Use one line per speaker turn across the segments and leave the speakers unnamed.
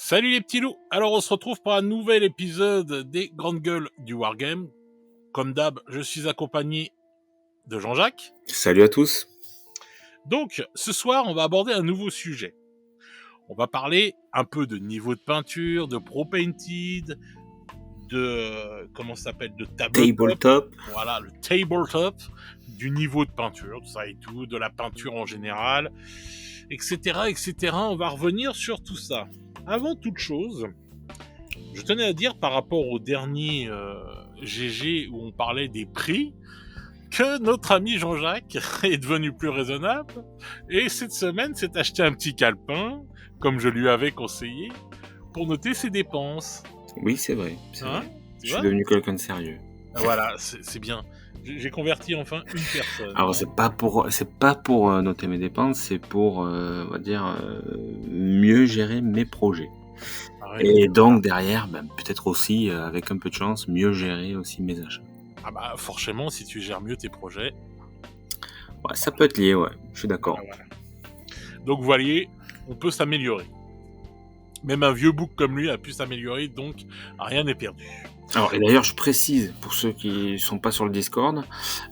Salut les petits loups. Alors on se retrouve pour un nouvel épisode des Grandes Gueules du Wargame. Comme d'hab, je suis accompagné de Jean-Jacques.
Salut à tous.
Donc ce soir, on va aborder un nouveau sujet. On va parler un peu de niveau de peinture, de Pro Painted, de de
Tabletop.
Voilà, le tabletop, du niveau de peinture, tout ça et tout, de la peinture en général, etc., etc. On va revenir sur tout ça. Avant toute chose, je tenais à dire par rapport au dernier GG où on parlait des prix, que notre ami Jean-Jacques est devenu plus raisonnable et cette semaine s'est acheté un petit calepin, comme je lui avais conseillé, pour noter ses dépenses.
Oui, c'est vrai.
Hein,
je suis devenu quelqu'un de sérieux.
Voilà, c'est bien. J'ai converti enfin une personne.
Alors c'est pas pour noter mes dépenses, c'est pour on va dire mieux gérer mes projets. Et donc derrière, peut-être aussi avec un peu de chance, mieux gérer aussi mes achats.
Ah bah forcément, si tu gères mieux tes projets.
Ouais, ça peut être lié, ouais. Je suis d'accord.
Voilà. Donc vous voyez, on peut s'améliorer. Même un vieux bouc comme lui a pu s'améliorer, donc rien n'est perdu.
Alors, et d'ailleurs, je précise, pour ceux qui sont pas sur le Discord,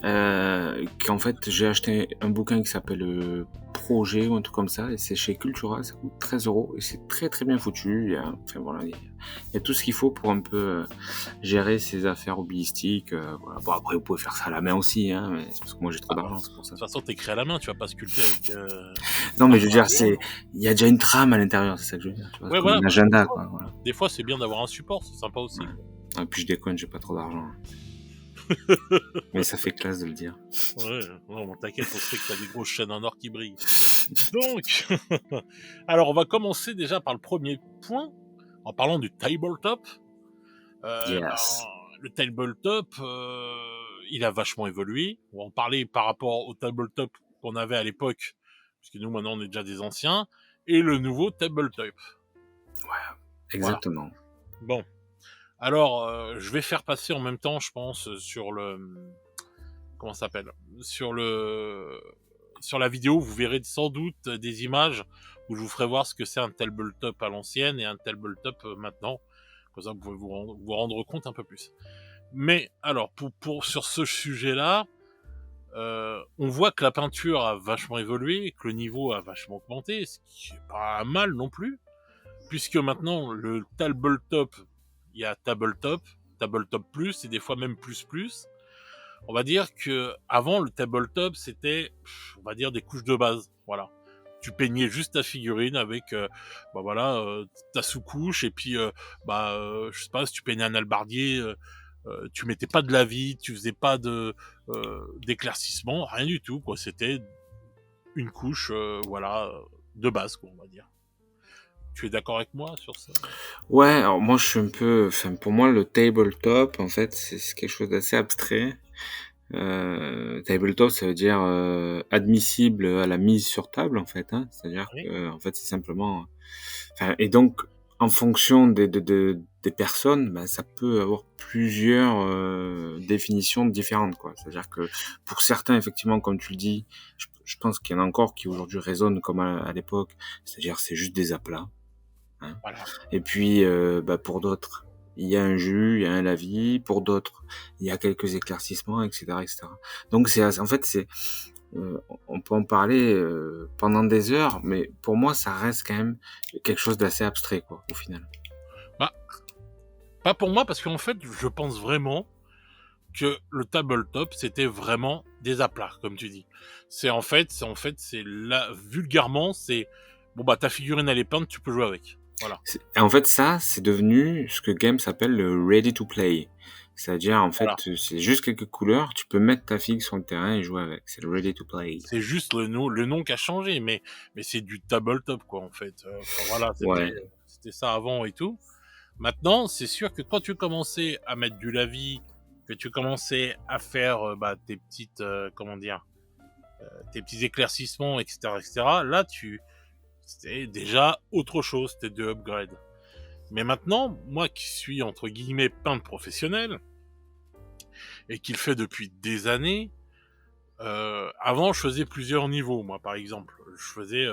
qu'en fait, j'ai acheté un bouquin qui s'appelle Projet ou un truc comme ça, et c'est chez Cultura, ça coûte 13€ et c'est très très bien foutu. Il y a tout ce qu'il faut pour un peu gérer ses affaires hobbystiques. Voilà. Bon, après, vous pouvez faire ça à la main aussi, hein, mais c'est parce que moi j'ai trop d'argent, c'est pour ça.
De toute façon, t'écris à la main, tu vas pas sculpter avec.
Non, mais je veux dire, il y a déjà une trame à l'intérieur, c'est ça que je veux dire. Tu vois,
ouais,
voilà, un agenda, quoi.
Voilà. Des fois, c'est bien d'avoir un support, c'est sympa aussi.
Ouais. Et puis je déconne, j'ai pas trop d'argent. Mais ça fait classe de le dire.
Ouais, non, t'inquiète, on sait que t'as des grosses chaînes en or qui brillent. Donc, alors on va commencer déjà par le premier point, en parlant du tabletop.
Yes.
Le tabletop, il a vachement évolué. On va en parler par rapport au tabletop qu'on avait à l'époque, puisque nous maintenant on est déjà des anciens, et le nouveau tabletop.
Ouais, exactement.
Voilà. Bon. Alors, je vais faire passer en même temps, je pense, sur le... Comment ça s'appelle ? Sur la vidéo, vous verrez sans doute des images où je vous ferai voir ce que c'est un tabletop à l'ancienne et un tabletop maintenant. Comme ça, vous pouvez vous rendre compte un peu plus. Mais alors, sur ce sujet-là, on voit que la peinture a vachement évolué, que le niveau a vachement augmenté, ce qui est pas mal non plus, puisque maintenant, le tabletop, il y a tabletop plus, et des fois même plus. On va dire que avant le tabletop, c'était, on va dire, des couches de base. Voilà. Tu peignais juste ta figurine avec, ta sous-couche, et puis, je sais pas, si tu peignais un hallebardier, tu mettais pas de lavis, tu faisais pas d'éclaircissement, rien du tout, quoi. C'était une couche, de base, quoi, on va dire. Tu es d'accord avec moi sur ça ?
Ouais, alors moi je suis un peu... pour moi le tabletop, en fait, c'est quelque chose d'assez abstrait. Tabletop, ça veut dire admissible à la mise sur table, en fait. Hein. C'est-à-dire que, en fait, c'est simplement... et donc, en fonction des personnes, ça peut avoir plusieurs définitions différentes, quoi. C'est-à-dire que pour certains, effectivement, comme tu le dis, je pense qu'il y en a encore qui aujourd'hui résonnent comme à l'époque. C'est-à-dire c'est juste des aplats. Hein.
Voilà.
Et puis, pour d'autres, il y a un jus, il y a un lavis. Pour d'autres, il y a quelques éclaircissements, etc., etc. Donc, on peut en parler pendant des heures, mais pour moi, ça reste quand même quelque chose d'assez abstrait, quoi, au final.
Pas pour moi, parce qu'en fait, je pense vraiment que le tabletop, c'était vraiment des aplats, comme tu dis. Vulgairement, c'est, ta figurine, elle est peinte, tu peux jouer avec. Voilà.
En fait, ça, c'est devenu ce que Games appelle le ready to play. C'est-à-dire, en fait, c'est juste quelques couleurs, tu peux mettre ta figue sur le terrain et jouer avec. C'est le ready to play.
C'est juste le nom qui a changé, mais c'est du tabletop, quoi, en fait. C'était ça avant et tout. Maintenant, c'est sûr que quand tu commençais à mettre du lavis, que tu commençais à faire tes petites, tes petits éclaircissements, etc., là, c'était déjà autre chose, c'était de upgrade. Mais maintenant, moi qui suis, entre guillemets, peintre professionnel, et qui le fait depuis des années, Avant, je faisais plusieurs niveaux, moi, par exemple. Je faisais,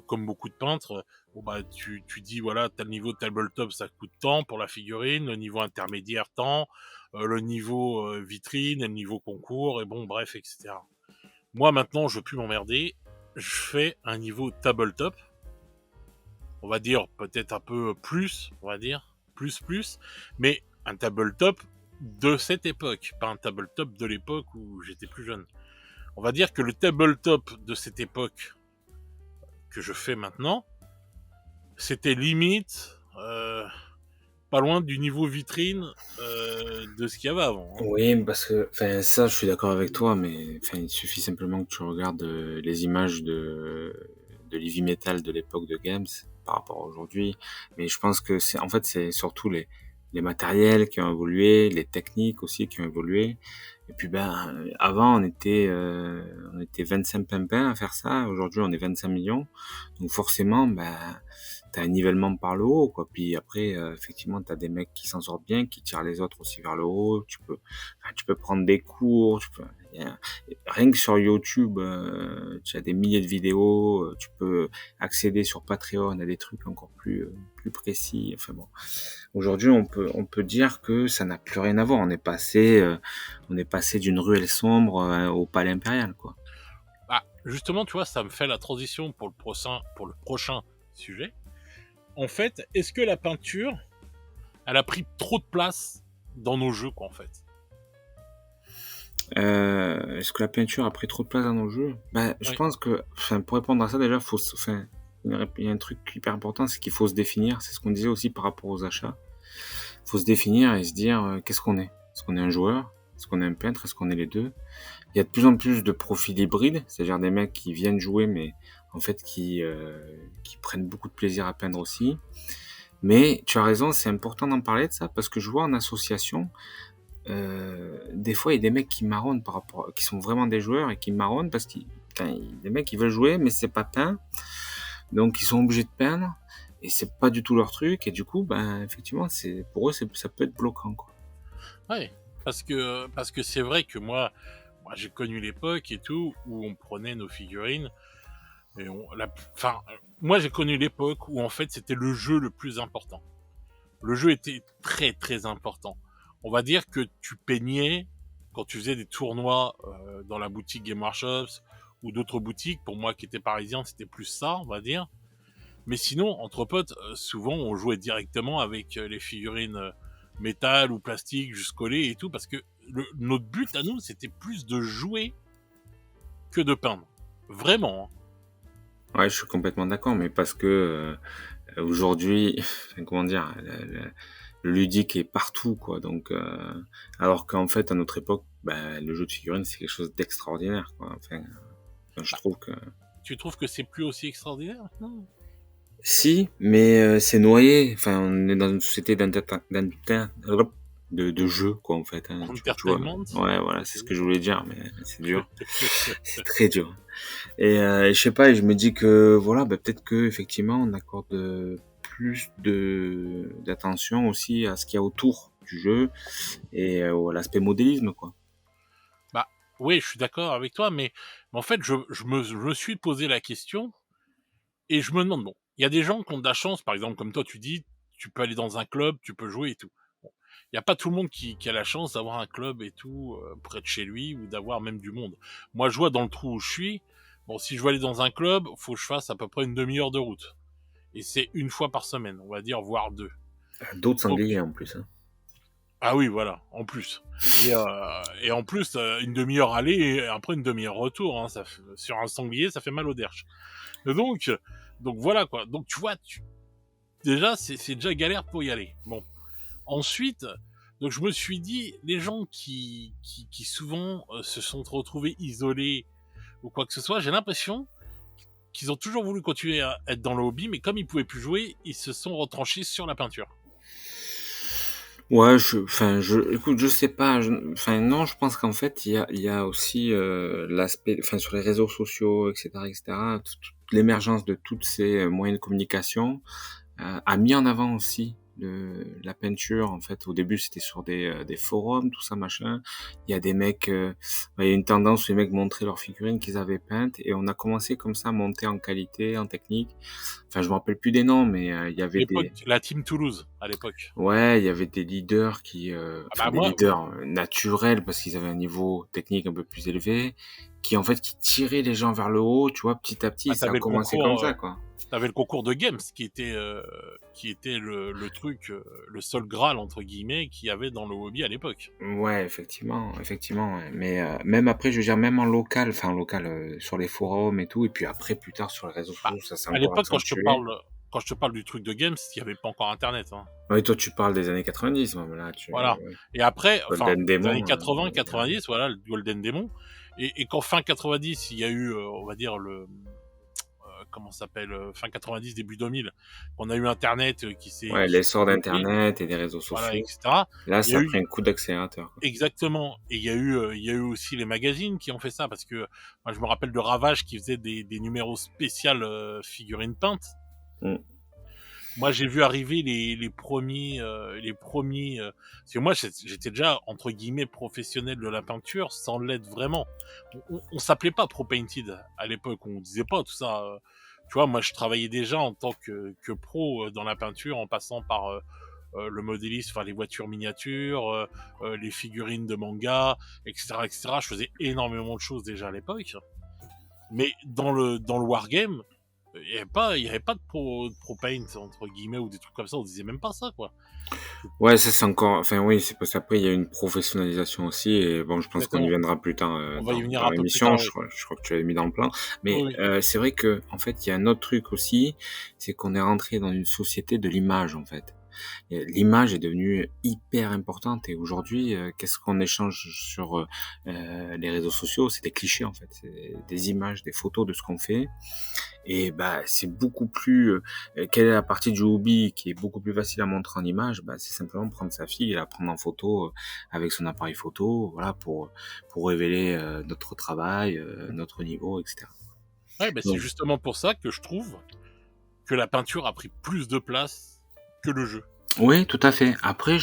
comme beaucoup de peintres, bon bah tu dis voilà, tel niveau tabletop ça coûte tant pour la figurine, le niveau intermédiaire tant, le niveau vitrine et le niveau concours, et bon bref, etc. Moi maintenant, je veux plus m'emmerder, je fais un niveau tabletop, on va dire peut-être un peu plus, on va dire, plus, mais un tabletop de cette époque, pas un tabletop de l'époque où j'étais plus jeune. On va dire que le tabletop de cette époque que je fais maintenant, c'était limite pas loin du niveau vitrine de ce qu'il y avait avant. Hein.
Oui, parce que, enfin, ça, je suis d'accord avec toi, mais enfin, il suffit simplement que tu regardes les images de l'heavy metal de l'époque de Games par rapport à aujourd'hui. Mais je pense que c'est, en fait, c'est surtout les matériels qui ont évolué, les techniques aussi qui ont évolué. Et puis, ben, avant, on était 25 pimpins à faire ça. Aujourd'hui, on est 25 millions. Donc, forcément, ben, t'as un nivellement par le haut, quoi. Puis après, effectivement, t'as des mecs qui s'en sortent bien, qui tirent les autres aussi vers le haut. Tu peux prendre des cours. Rien que sur YouTube, tu as des milliers de vidéos. Tu peux accéder sur Patreon à des trucs encore plus précis. Enfin bon, aujourd'hui, on peut dire que ça n'a plus rien à voir. On est passé d'une ruelle sombre au palais impérial, quoi.
Bah, justement, tu vois, ça me fait la transition pour le prochain sujet. En fait, est-ce que la peinture, elle a pris trop de place dans nos jeux, quoi, en fait?
Est-ce que la peinture a pris trop de place dans nos jeux? Ben, je
Oui.
pense que, enfin, pour répondre à ça, déjà, il y a un truc hyper important, c'est qu'il faut se définir. C'est ce qu'on disait aussi par rapport aux achats. Il faut se définir et se dire, qu'est-ce qu'on est? Est-ce qu'on est un joueur? Est-ce qu'on est un peintre? Est-ce qu'on est les deux? Il y a de plus en plus de profils hybrides, c'est-à-dire des mecs qui viennent jouer, mais en fait qui prennent beaucoup de plaisir à peindre aussi. Mais tu as raison, c'est important d'en parler de ça, parce que je vois en association, des fois il y a des mecs qui marronnent qui sont vraiment des joueurs et qui marronnent parce qu'il des mecs qui veulent jouer mais c'est pas peint, donc ils sont obligés de peindre et c'est pas du tout leur truc, et du coup ben effectivement c'est pour eux ça peut être bloquant, quoi.
Ouais. Parce que c'est vrai que moi j'ai connu l'époque et tout où on prenait nos figurines et enfin, moi j'ai connu l'époque où en fait c'était le jeu le plus important. Le jeu était très très important. On va dire que tu peignais quand tu faisais des tournois dans la boutique Game Workshops ou d'autres boutiques. Pour moi qui était parisien, c'était plus ça, on va dire. Mais sinon, entre potes, souvent on jouait directement avec les figurines métal ou plastique juste collées et tout, parce que notre but à nous, c'était plus de jouer que de peindre. Vraiment. Hein.
Ouais, je suis complètement d'accord, mais parce que aujourd'hui, comment dire, le ludique est partout, quoi. Donc, alors qu'en fait, à notre époque, bah, le jeu de figurines, c'est quelque chose d'extraordinaire, quoi. Enfin, je
Bah,
trouve que
tu trouves que c'est plus aussi extraordinaire maintenant?
si, mais c'est noyé. Enfin, on est dans une société de jeux, quoi, en fait. Hein. Tu vois.
Entertainment.
Ouais, voilà, c'est ce que je voulais dire, mais c'est dur. C'est très dur. Et je sais pas, et je me dis que voilà, bah, peut-être que effectivement on accorde plus de d'attention aussi à ce qu'il y a autour du jeu et à l'aspect modélisme, quoi.
Bah oui, je suis d'accord avec toi, mais en fait, je me suis posé la question et je me demande, bon, il y a des gens qui ont de la chance, par exemple, comme toi, tu dis, tu peux aller dans un club, tu peux jouer et tout. Bon, il n'y a pas tout le monde qui a la chance d'avoir un club et tout près de chez lui ou d'avoir même du monde. Moi, je vois dans le trou où je suis, bon, si je veux aller dans un club, faut que je fasse à peu près une demi-heure de route. Et c'est une fois par semaine, on va dire, voire deux.
D'autres
Donc,
sangliers en plus, hein.
ah oui, voilà, en plus. Et en plus, une demi-heure aller et après une demi-heure retour. Hein, sur un sanglier, ça fait mal au derche. Donc, donc voilà quoi. Donc tu vois, déjà c'est déjà galère pour y aller. Bon, ensuite, donc je me suis dit, les gens qui souvent se sont retrouvés isolés ou quoi que ce soit, j'ai l'impression qu'ils ont toujours voulu continuer à être dans le hobby, mais comme ils pouvaient plus jouer, ils se sont retranchés sur la peinture.
Ouais, écoute, je sais pas, enfin non, je pense qu'en fait il y a aussi l'aspect, enfin sur les réseaux sociaux, etc., l'émergence de toutes ces moyens de communication a mis en avant aussi la peinture, en fait, au début, c'était sur des forums, tout ça, machin. Il y a des mecs, il y a une tendance où les mecs montraient leurs figurines qu'ils avaient peintes et on a commencé comme ça à monter en qualité, en technique. Enfin, je me rappelle plus des noms, mais il y avait
L'époque, la Team Toulouse, à l'époque.
ouais, il y avait des leaders
Ah
enfin
bah
des
moi,
leaders naturels parce qu'ils avaient un niveau technique un peu plus élevé, qui tiraient les gens vers le haut, tu vois, petit à petit,
bah,
ça a commencé comme ça, quoi.
t'avais le concours de Games qui était le truc, le seul Graal entre guillemets qu'il y avait dans le hobby à l'époque.
Ouais, effectivement, ouais. Mais même après, je veux dire, même en local, sur les forums et tout, et puis après, plus tard, sur les réseaux
Bah,
sociaux, ça s'est
à
encore
l'époque
accentué.
quand je te parle du truc de Games, il y avait pas encore Internet, hein.
Ouais, toi, tu parles des années 90, moi, là,
Voilà. Et après, enfin,
Golden
les années
Demon,
80, 90, voilà, le Golden Demon. Et qu'en fin 90, il y a eu, on va dire comment ça s'appelle, fin 90, début 2000, on a eu Internet
ouais,
qui s'est
l'essor
développé,
d'Internet et des réseaux
voilà,
sociaux.
etc.
Là,
Il y
ça
a
a
eu
pris un coup d'accélérateur, quoi.
exactement, et il y a eu aussi les magazines qui ont fait ça parce que moi, je me rappelle de Ravage qui faisait des numéros spéciaux figurines peintes.
Mm.
Moi, j'ai vu arriver parce que moi, j'étais déjà entre guillemets professionnel de la peinture sans l'être vraiment. On s'appelait pas Pro Painted à l'époque, on disait pas tout ça. Tu vois, moi, je travaillais déjà en tant que pro dans la peinture, en passant par le modéliste, enfin les voitures miniatures, les figurines de manga, etc., etc. Je faisais énormément de choses déjà à l'époque. Mais dans le wargame, il y avait pas de pro paint entre guillemets ou des trucs comme ça, on disait même pas ça quoi.
Ouais, ça c'est encore, enfin oui, c'est parce qu'après il y a une professionnalisation aussi et bon, je pense qu'on y
Exactement.
viendra plus tard
On va y venir
dans
un peu plus
l'émission.
tard, oui.
Je crois que tu l'avais mis dans le plan, mais
Oui, oui.
c'est vrai que en fait il y a un autre truc aussi, c'est qu'on est rentré dans une société de l'image en fait. Et l'image est devenue hyper importante et aujourd'hui, qu'est-ce qu'on échange sur les réseaux sociaux? C'est des clichés en fait, c'est des images, des photos de ce qu'on fait. Et bah, c'est beaucoup plus, quelle est la partie du hobby qui est beaucoup plus facile à montrer en image? Bah, c'est simplement prendre sa fille et la prendre en photo, avec son appareil photo, voilà, pour révéler, notre travail, notre niveau, et cetera.
Ouais, ben c'est
Donc
justement pour ça que je trouve que la peinture a pris plus de place que le jeu.
oui, tout à fait. Après,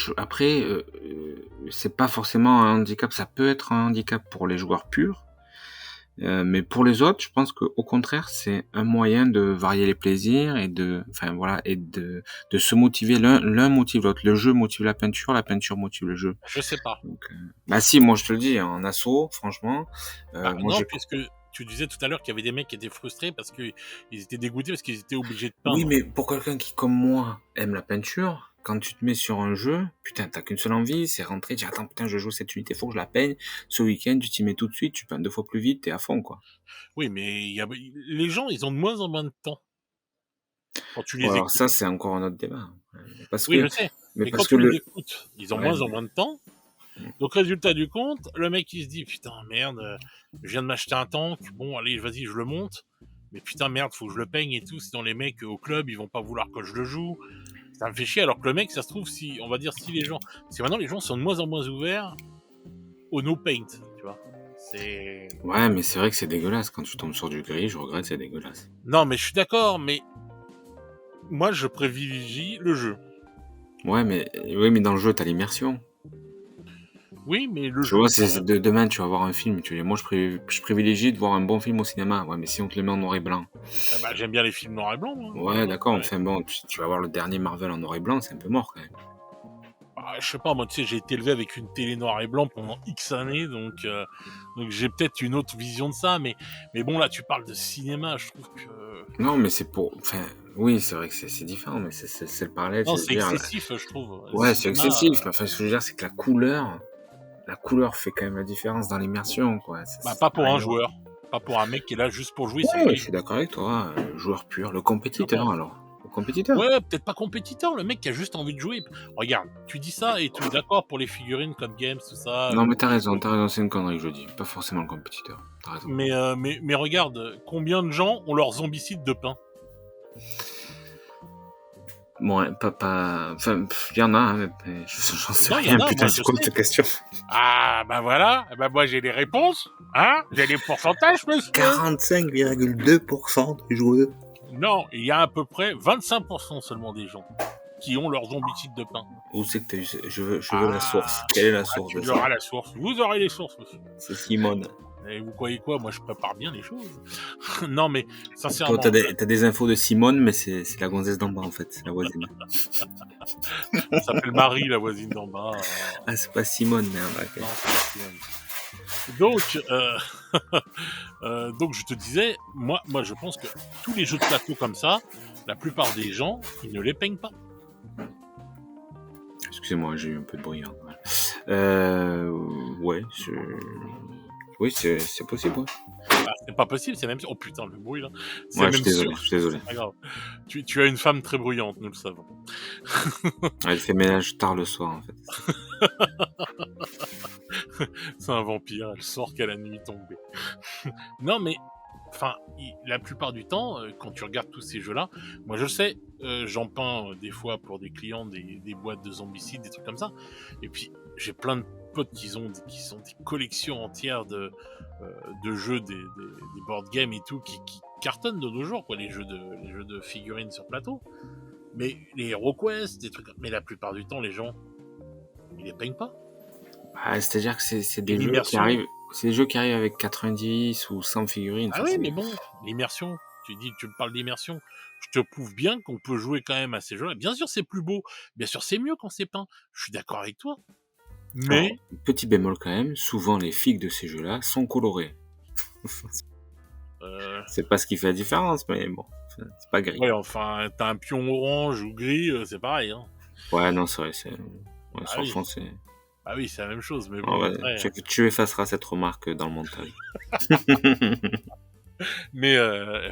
c'est pas forcément un handicap, ça peut être un handicap pour les joueurs purs, mais pour les autres, je pense qu'au contraire, c'est un moyen de varier les plaisirs et enfin voilà, et de se motiver. L'un motive l'autre. Le jeu motive la peinture motive le jeu.
Je sais pas.
Donc, bah si, moi je te le dis, en asso, franchement,
Bah
moi
non,
j'ai.
puisque tu disais tout à l'heure qu'il y avait des mecs qui étaient frustrés parce que ils étaient dégoûtés parce qu'ils étaient obligés de
Oui,
peindre.
mais pour quelqu'un qui, comme moi, aime la peinture, quand tu te mets sur un jeu, putain, t'as qu'une seule envie, c'est rentrer, dire attends, putain, je joue cette unité, faut que je la peigne. Ce week-end, tu t'y mets tout de suite, tu peins 2 fois plus vite, t'es à fond, quoi.
Oui, mais les gens, ils ont de moins en moins de temps quand tu
Bon,
les
alors ça,
écoutes.
c'est encore un autre débat. Parce
Oui,
que,
je sais.
mais
Mais quand
parce que
tu les
le,
écoutes, ils ont
ouais,
moins en moins de temps. Donc, résultat du compte, le mec il se dit putain, merde, je viens de m'acheter un tank, bon, allez, vas-y, je le monte. Mais putain, merde, faut que je le peigne et tout. Sinon, les mecs au club, ils vont pas vouloir que je le joue. Ça me fait chier. Alors que le mec, ça se trouve, si, on va dire, si les gens. Parce que maintenant, les gens sont de moins en moins ouverts au no paint, tu vois. C'est.
ouais, mais c'est vrai que c'est dégueulasse quand tu tombes sur du gris, je regrette, c'est dégueulasse.
Non, mais je suis d'accord, mais moi, je privilégie le jeu.
Ouais, oui, mais dans le jeu, t'as l'immersion.
Oui, mais le
Tu
jeu,
vois,
quand même.
demain, tu vas voir un film, moi, je privilégie de voir un bon film au cinéma. Ouais, mais si on te le met en noir et blanc.
Ah bah, j'aime bien les films noir et blanc, moi.
Ouais, d'accord, enfin bon, tu vas voir le dernier Marvel en noir et blanc, c'est un peu mort quand même.
Bah, je sais pas, moi, tu sais, j'ai été élevé avec une télé noir et blanc pendant X années, donc j'ai peut-être une autre vision de ça, mais bon, là, tu parles de cinéma, je trouve que.
Non, mais enfin, oui, c'est vrai que c'est différent, mais c'est le parallèle,
Non,
c'est de
c'est
dire,
excessif, je trouve. Le
ouais, c'est
cinéma,
excessif, mais enfin, ce que je veux dire, c'est que la couleur fait quand même la différence dans l'immersion, quoi.
bah,
Ça
pas
n'a
pour un
rien à voir.
joueur. Pas pour un mec qui est là juste pour jouer, c'est
Ouais, je
gris.
suis d'accord avec toi, joueur pur, le
Tu vois pas.
compétiteur alors. Le compétiteur.
Ouais, peut-être pas compétiteur, le mec qui a juste envie de jouer. Regarde, tu dis ça et tu es d'accord pour les figurines comme Games, tout ça,
Non,
le
mais
Polygon.
t'as raison, c'est une connerie que je dis, pas forcément le compétiteur. T'as raison.
Mais regarde, combien de gens ont leur zombicide de pain?
Bon, ouais, enfin, il y en a, hein, mais j'en sais
Non, il y en
rien,
a,
putain,
moi
c'est
je
quoi
sais.
cette question?
Ah, bah voilà, bah moi j'ai les réponses, hein? J'ai les pourcentages, monsieur.
45,2% des joueurs.
Non, il y a à peu près 25% seulement des gens qui ont leurs zombicides de pain.
Où c'est que t'as eu je veux la source. Quelle est la source
Tu
de ça?
auras la source. Vous aurez les sources, monsieur.
C'est Simone.
Et vous croyez quoi? Moi, je prépare bien les choses. Non, mais
Toi,
sincèrement.
t'as des infos de Simone, mais c'est la gonzesse d'en bas, en fait. C'est la voisine.
Ça s'appelle Marie, la voisine d'en bas.
Ah, c'est pas Simone, merde. Okay.
Non, c'est pas Simone. Donc, donc je te disais, moi, je pense que tous les jeux de plateau comme ça, la plupart des gens, ils ne les peignent pas.
Excusez-moi, j'ai eu un peu de bruit. Hein. Ouais, oui, c'est possible. Ouais.
Ah, c'est pas possible, c'est même. Oh putain, le bruit là. C'est
ouais,
même
je suis désolé.
C'est pas grave. Tu as une femme très bruyante, nous le savons.
Elle fait ménage tard le soir, en fait.
C'est un vampire, elle sort qu'à la nuit tombée. Non, mais enfin, la plupart du temps, quand tu regardes tous ces jeux-là, moi je le sais, j'en peins des fois pour des clients des boîtes de zombicides, des trucs comme ça. Et puis j'ai plein de potes qui sont des collections entières de jeux, des board games et tout, qui cartonnent de nos jours, quoi, les jeux de figurines sur plateau. Mais les HeroQuest, des trucs, mais la plupart du temps, les gens, ils les peignent pas.
Ah, c'est-à-dire que c'est des jeux qui arrivent. C'est des jeux qui arrivent avec 90 ou 100 figurines.
Ah oui, mais bon, l'immersion. Tu me parles d'immersion. Je te prouve bien qu'on peut jouer quand même à ces jeux-là. Bien sûr, c'est plus beau. Bien sûr, c'est mieux quand c'est peint. Je suis d'accord avec toi. Mais...
Alors, petit bémol quand même, souvent les figues de ces jeux-là sont colorées. C'est pas ce qui fait la différence, mais bon, c'est pas gris.
Ouais, enfin, t'as un pion orange ou gris, c'est pareil. Hein.
Ouais, non, c'est vrai. Ouais, sur le fond, c'est...
Ah oui, c'est la même chose, mais bon,
ouais,
après...
Tu effaceras cette remarque dans le montage.
Mais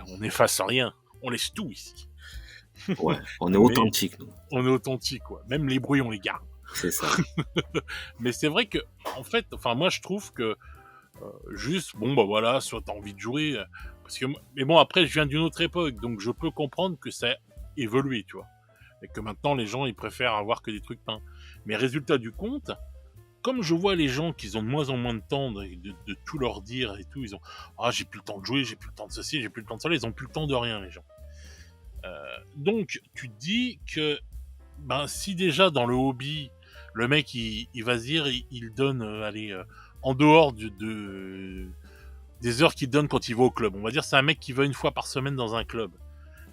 on efface rien. On laisse tout ici.
Ouais, on est authentique, nous.
On est authentique, quoi. Même les bruits, on les garde.
C'est ça.
Mais c'est vrai que, en fait, enfin, moi, je trouve que juste, bon, bah voilà, soit t'as envie de jouer, parce que, mais bon, après, je viens d'une autre époque, donc je peux comprendre que ça a évolué, tu vois. Et que maintenant, les gens, ils préfèrent avoir que des trucs peints. Mais résultat du compte, comme je vois les gens qui ont de moins en moins de temps de tout leur dire et tout, ils ont j'ai plus le temps de jouer, j'ai plus le temps de ceci, j'ai plus le temps de cela, ils ont plus le temps de rien, les gens. Donc tu te dis que si déjà dans le hobby le mec il va se dire il donne en dehors des heures qu'il donne quand il va au club, on va dire c'est un mec qui va une fois par semaine dans un club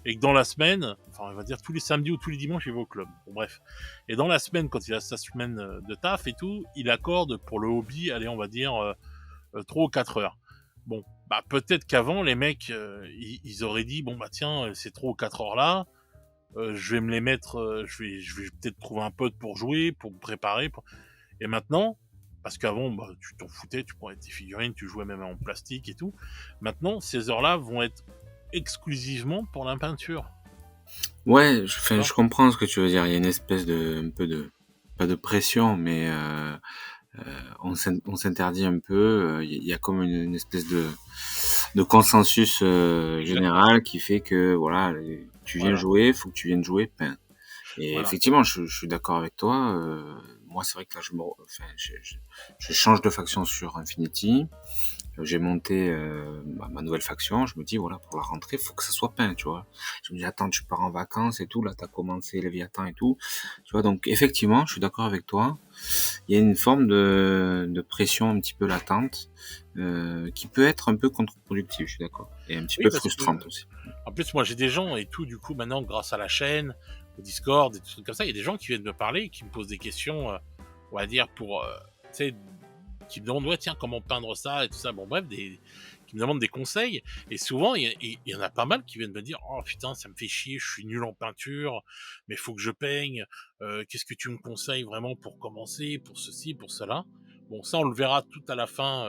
et que dans la semaine, enfin on va dire tous les samedis ou tous les dimanches il va au club, bon bref, et dans la semaine quand il a sa semaine de taf et tout, il accorde pour le hobby, allez on va dire 3 ou 4 heures. Bon, peut-être qu'avant les mecs ils auraient dit bon tiens ces 3 ou 4 heures là je vais me les mettre, je vais peut-être trouver un pote pour jouer, pour me préparer, et maintenant, parce qu'avant tu t'en foutais, tu prenais tes figurines, tu jouais même en plastique et tout, maintenant ces heures-là vont être exclusivement pour la peinture.
Ouais, je comprends ce que tu veux dire. Il y a une espèce pas de pression, mais on s'interdit un peu. Il y a comme une espèce de consensus général qui fait que voilà, tu viens jouer, faut que tu viennes jouer peint. Et effectivement, je suis d'accord avec toi. Moi, c'est vrai que là, je change de faction sur Infinity. J'ai monté ma nouvelle faction, je me dis voilà, pour la rentrée, faut que ça soit peint, tu vois. Je me dis attends, tu pars en vacances et tout, là t'as commencé Léviathan et tout, tu vois. Donc effectivement, je suis d'accord avec toi. Il y a une forme de pression un petit peu latente qui peut être un peu contre-productive, je suis d'accord, et un petit peu frustrante aussi.
En plus, moi j'ai des gens et tout, du coup maintenant grâce à la chaîne, au Discord et tout trucs comme ça, il y a des gens qui viennent me parler, qui me posent des questions, on va dire pour, tu sais, qui me demandent tiens comment peindre ça et tout ça, bon bref, qui me demandent des conseils, et souvent il y en a pas mal qui viennent me dire oh putain ça me fait chier, je suis nul en peinture, mais faut que je peigne, qu'est-ce que tu me conseilles vraiment pour commencer, pour ceci, pour cela. Bon ça on le verra tout à la fin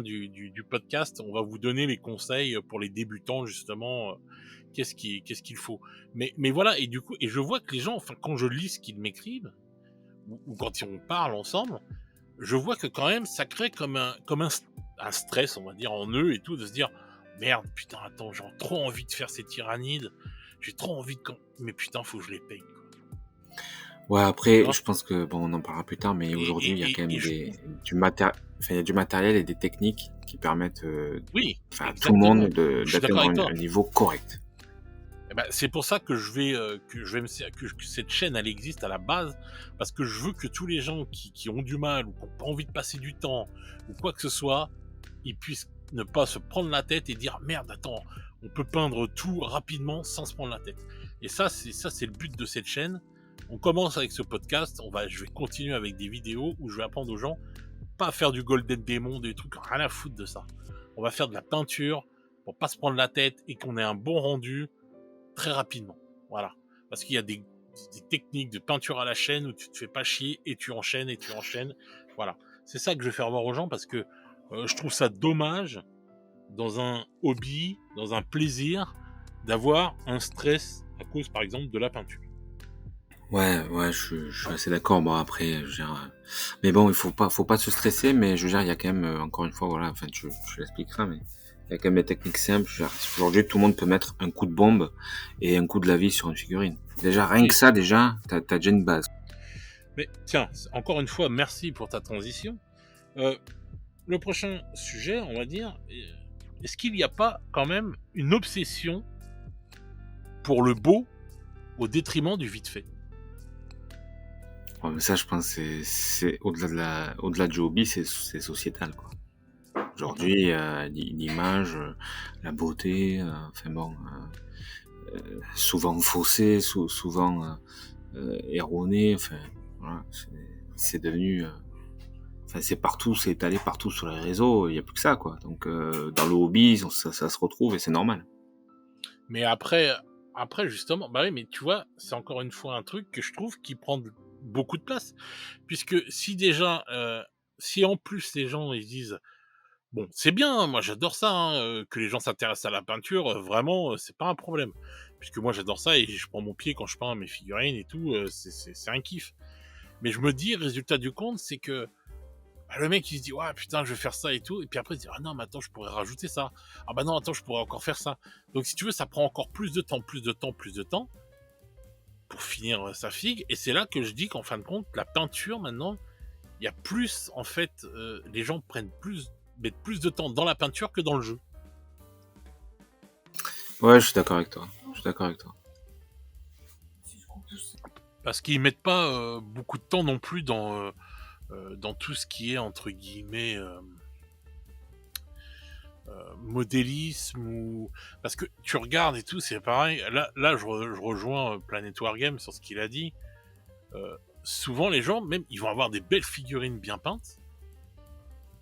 du podcast, on va vous donner les conseils pour les débutants justement, qu'est-ce qu'il faut, mais voilà, et du coup je vois que les gens, enfin quand je lis ce qu'ils m'écrivent ou quand on parle ensemble, je vois que quand même ça crée comme un stress, on va dire, en eux et tout, de se dire merde, putain, attends, j'ai trop envie de faire ces tyrannides, j'ai trop envie mais putain, faut que je les paye, quoi.
Ouais, après, je pense que bon, on en parlera plus tard, mais aujourd'hui, il y a quand même il y a du matériel et des techniques qui permettent à tout le monde d'atteindre un niveau correct.
Eh ben, c'est pour ça que que cette chaîne elle existe à la base, parce que je veux que tous les gens qui ont du mal ou qui ont pas envie de passer du temps ou quoi que ce soit, ils puissent ne pas se prendre la tête et dire merde, attends, on peut peindre tout rapidement sans se prendre la tête. Et c'est le but de cette chaîne. On commence avec ce podcast, je vais continuer avec des vidéos où je vais apprendre aux gens pas à faire du Golden Demon, des trucs rien à foutre de ça. On va faire de la peinture pour pas se prendre la tête et qu'on ait un bon rendu très rapidement. Voilà. Parce qu'il y a des techniques de peinture à la chaîne où tu te fais pas chier et tu enchaînes et tu enchaînes. Voilà. C'est ça que je vais faire voir aux gens parce que je trouve ça dommage dans un hobby, dans un plaisir, d'avoir un stress à cause, par exemple, de la peinture.
Ouais, je suis assez d'accord. Bon, après, je veux dire, mais bon, il faut pas se stresser, mais je veux dire, il y a quand même, encore une fois, voilà, enfin, tu l'expliqueras, mais il y a quand même des techniques simples. Je veux dire, aujourd'hui, tout le monde peut mettre un coup de bombe et un coup de la vie sur une figurine. Déjà, rien que ça, déjà, t'as déjà une base.
Mais tiens, encore une fois, merci pour ta transition. Le prochain sujet, on va dire, est-ce qu'il n'y a pas quand même une obsession pour le beau au détriment du vite fait?
Ouais, mais ça, je pense, c'est au-delà du hobby, c'est sociétal, quoi. Aujourd'hui, l'image, la beauté, enfin bon, souvent faussée, souvent erronée, enfin, voilà, c'est devenu, enfin, c'est partout, c'est étalé partout sur les réseaux, il y a plus que ça, quoi. Donc, dans le hobby, ça se retrouve et c'est normal.
Mais après, justement, bah oui, mais tu vois, c'est encore une fois un truc que je trouve qui prend beaucoup de place. Puisque si déjà, si en plus les gens ils disent, bon, c'est bien, hein, moi j'adore ça, hein, que les gens s'intéressent à la peinture, vraiment, c'est pas un problème. Puisque moi j'adore ça et je prends mon pied quand je peins mes figurines et tout, c'est un kiff. Mais je me dis, résultat du compte, c'est que bah, le mec il se dit ouais putain je vais faire ça et tout, et puis après il se dit ah non mais attends je pourrais rajouter ça, ah bah non attends je pourrais encore faire ça. Donc si tu veux ça prend encore plus de temps, pour finir sa figue, et c'est là que je dis qu'en fin de compte la peinture maintenant, il y a plus en fait, les gens mettent plus de temps dans la peinture que dans le jeu.
Ouais, je suis d'accord avec toi.
Parce qu'ils mettent pas beaucoup de temps non plus dans tout ce qui est entre guillemets modélisme, ou parce que tu regardes et tout, c'est pareil. Là je rejoins Planet Wargame sur ce qu'il a dit. Souvent les gens même ils vont avoir des belles figurines bien peintes,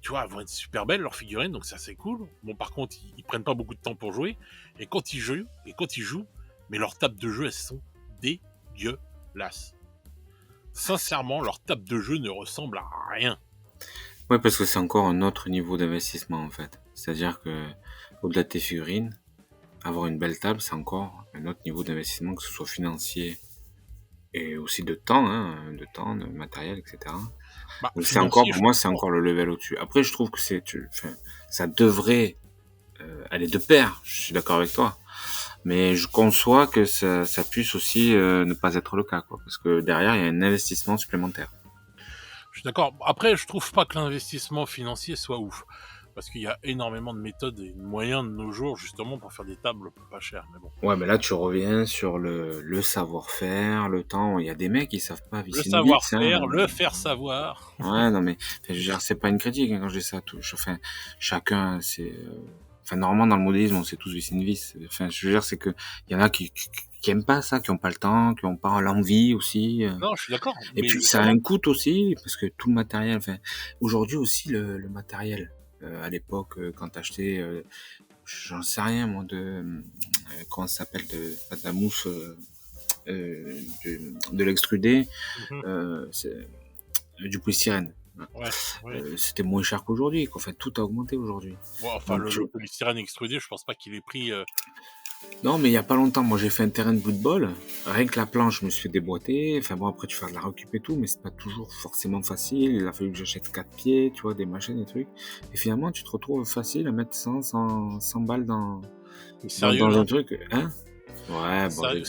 tu vois, elles vont être super belles leurs figurines, donc ça c'est cool. Bon par contre ils prennent pas beaucoup de temps pour jouer, et quand ils jouent, mais leurs tables de jeu elles sont dégueulasses. Sincèrement leurs tables de jeu ne ressemblent à rien.
Ouais, parce que c'est encore un autre niveau d'investissement, en fait. C'est-à-dire que, au-delà de tes figurines, avoir une belle table, c'est encore un autre niveau d'investissement, que ce soit financier et aussi de temps, hein, de matériel, etc.
Bah
Donc c'est encore,
financier
pour
je
moi, c'est
comprends.
encore le level au-dessus. Après, je trouve que enfin, ça devrait aller de pair. Je suis d'accord avec toi. Mais je conçois que ça puisse aussi ne pas être le cas, quoi. Parce que derrière, il y a un investissement supplémentaire.
Je suis d'accord. Après, je trouve pas que l'investissement financier soit ouf. Parce qu'il y a énormément de méthodes et de moyens de nos jours, justement, pour faire des tables pas chères. Mais bon.
Ouais, mais là, tu reviens sur le savoir-faire, le temps. Il y a des mecs qui savent pas
Le
visser une vis,
savoir-faire,
hein.
le faire savoir.
Ouais, non, mais enfin, je veux dire, c'est pas une critique, hein, quand je dis ça. Enfin, chacun, enfin, normalement, dans le modélisme, on sait tous visser une vis. Enfin, je veux dire, c'est que il y en a qui aiment pas ça, qui ont pas le temps, qui ont pas l'envie aussi.
Non, je suis d'accord.
Et
Mais
puis, ça a
justement,
un coût aussi, parce que tout le matériel, enfin, aujourd'hui aussi, le matériel. À l'époque, quand t'achetais, j'en sais rien, moi, comment ça s'appelle, pas de la mousse, de l'extrudé,
mhm,
c'est du polystyrène.
ouais, oui.
C'était moins cher qu'aujourd'hui, quoi. Enfin, tout a augmenté aujourd'hui.
Bon, enfin,
Donc,
le polystyrène extrudé, je pense pas qu'il ait pris.
non, mais il y a pas longtemps, moi, j'ai fait un terrain de football. Rien que la planche, je me suis fait déboîter. Enfin bon, après, tu fais de la récup et tout, mais c'est pas toujours forcément facile. Il a fallu que j'achète 4 pieds, tu vois, des machines, des trucs. Et finalement, tu te retrouves facile à mettre 100 balles
Sérieux,
dans
là?
un truc, hein? Ouais, bon,
Sérieux,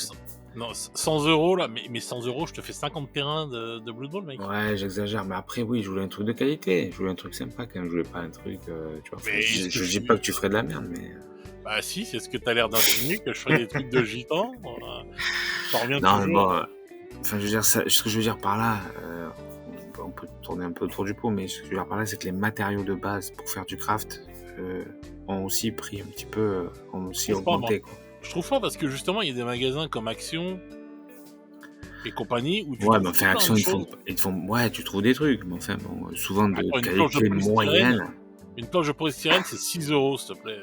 non, 100 euros, là, mais 100 euros, je te fais 50 terrains de Blood Bowl, mec.
ouais, j'exagère, mais après, oui, je voulais un truc de qualité. Je voulais un truc sympa quand même. Je voulais pas un truc, tu vois. Enfin,
Mais ce que
je dis pas que tu ferais de la merde, mais.
Bah si, c'est ce que t'as l'air d'insinuer, que je ferais des trucs de gitan. Ça revient
Non, mais
toujours.
bon, enfin, je veux dire, ce que je veux dire par là, on peut tourner un peu autour du pot, mais ce que je veux dire par là, c'est que les matériaux de base pour faire du craft ont aussi pris un petit peu, ont aussi augmenté, quoi.
Je trouve pas parce que justement, il y a des magasins comme Action et compagnie où tu
Ouais,
trouves
mais enfin,
plein
Action,
de
ils te font, ouais, tu trouves des trucs, mais enfin, bon, souvent de
Attends,
qualité moyenne.
une planche de polystyrène, c'est 6 €, s'il te plaît.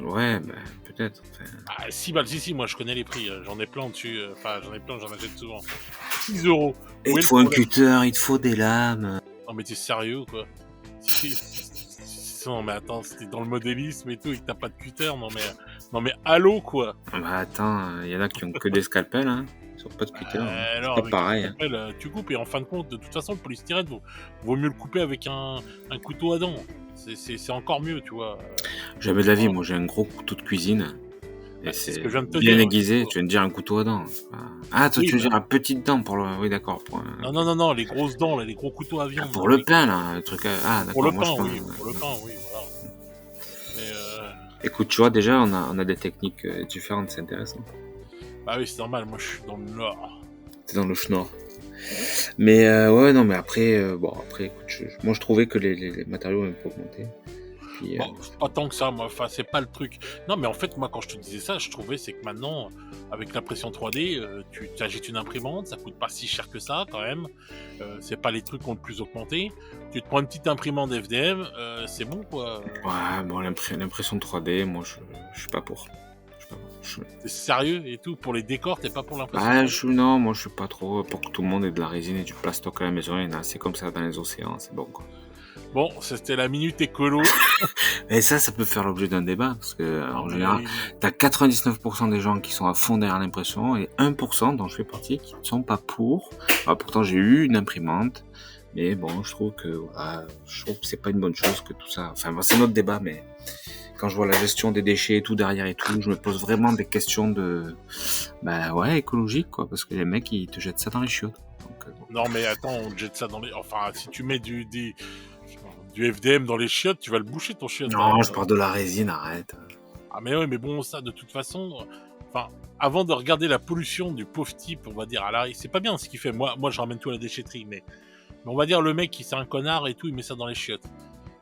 Ouais, bah, peut-être. Enfin...
Ah, 6 balles, si, moi je connais les prix, j'en ai plein dessus, j'en achète souvent. 6 €.
Et il te faut un cutter, il te faut des lames.
Non mais t'es sérieux quoi? Non mais attends, c'était dans le modélisme et tout et que t'as pas de cutter, non mais allô quoi?
Bah attends, il y en a qui ont que des scalpels, hein. Ils ont pas de cutter.
Alors,
c'est pas pareil.
Tu coupes et en fin de compte, de toute façon, le polystyrène, vaut mieux le couper avec un couteau à dents. C'est encore mieux, tu vois.
Jamais de la vie, moi j'ai un gros couteau de cuisine. Et
c'est
c'est
ce que je viens de te
bien
dire.
aiguisé, tu viens de dire un couteau à dents. Pas... Ah, toi tu veux dire un petit dent pour le... Oui, d'accord. Pour un...
Non, les grosses dents, là, les gros couteaux à viande.
pour le pain, là, le truc... Ah, d'accord.
Pour le
moi,
pain,
je
oui, pour le pain, oui, voilà. Mais
écoute, tu vois, déjà, on a des techniques différentes, c'est intéressant.
Bah oui, c'est normal, moi je suis dans le nord.
T'es dans le schnorr. Mais ouais, non, mais après, écoute, moi je trouvais que les matériaux avaient pas augmenté. Puis,
Bon, pas tant que ça, moi, enfin, c'est pas le truc. Non, mais en fait, moi, quand je te disais ça, je trouvais, c'est que maintenant, avec l'impression 3D, tu achètes une imprimante, ça coûte pas si cher que ça, quand même. C'est pas les trucs qui ont le plus augmenté. Tu te prends une petite imprimante FDM, c'est bon, quoi.
Ouais, bon, l'impression 3D, moi, je suis pas pour.
T'es sérieux et tout, pour les décors, t'es pas pour l'impression?
Ah, non, moi, je suis pas trop pour que tout le monde ait de la résine et du plastoc à la maison. Il y en a assez comme ça dans les océans, c'est bon, quoi.
Bon, c'était la minute écolo.
Et ça peut faire l'objet d'un débat, parce que en général, t'as 99% des gens qui sont à fond derrière l'impression, et 1% dont je fais partie qui ne sont pas pour. Alors, pourtant, j'ai eu une imprimante, mais bon, je trouve que c'est pas une bonne chose que tout ça. Enfin, c'est notre débat, mais quand je vois la gestion des déchets et tout derrière et tout, je me pose vraiment des questions de, écologique, quoi, parce que les mecs, ils te jettent ça dans les chiottes. Donc, bon.
Non, mais attends, on te jette ça dans les. Enfin, si tu mets du FDM dans les chiottes, tu vas le boucher ton chiotte.
Non, je parle de la résine, arrête.
Ah mais ouais, mais bon, ça, de toute façon, enfin, avant de regarder la pollution du pauvre type, on va dire, à l'arrêt, c'est pas bien ce qu'il fait. Moi, je ramène tout à la déchetterie, mais on va dire le mec qui c'est un connard et tout, il met ça dans les chiottes.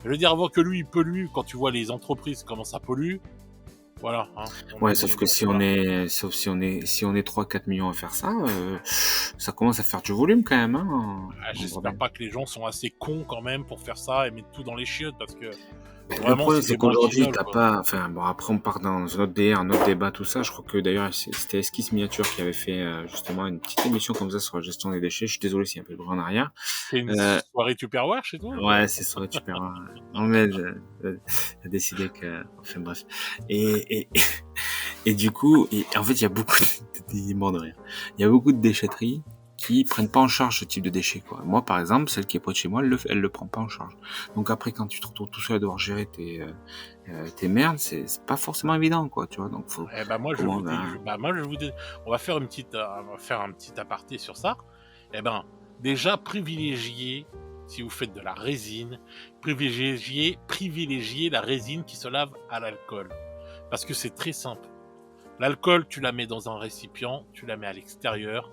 Je veux dire, avant que lui, il pollue, quand tu vois les entreprises comment ça pollue, voilà. Hein,
ouais, sauf que si on est 3-4 millions à faire ça, ça commence à faire du volume quand même. Hein,
j'espère pas que les gens sont assez cons quand même pour faire ça et mettre tout dans les chiottes parce que.
Le problème, c'est qu'aujourd'hui, t'as pas. Enfin, bon, après, on part dans un autre débat, tout ça. Je crois que d'ailleurs, c'était Esquisse Miniature qui avait fait justement une petite émission comme ça sur la gestion des déchets. Je suis désolé s'il y a un peu de bruit en arrière.
C'est une soirée Tupperware chez toi?
Ouais, c'est soirée Tupperware. Non, mais j'ai décidé que. Enfin, bref. Et du coup, en fait, il y a beaucoup de Il y a beaucoup de déchetteries qui prennent pas en charge ce type de déchets, quoi. Moi, par exemple, celle qui est près de chez moi, elle le prend pas en charge. Donc après, quand tu te retrouves tout seul à devoir gérer tes merdes, c'est pas forcément évident, quoi, tu vois. Donc faut.
Moi, je vous dis, on va faire un petit aparté sur ça. Déjà, privilégiez, si vous faites de la résine, privilégiez la résine qui se lave à l'alcool. Parce que c'est très simple. L'alcool, tu la mets dans un récipient, tu la mets à l'extérieur,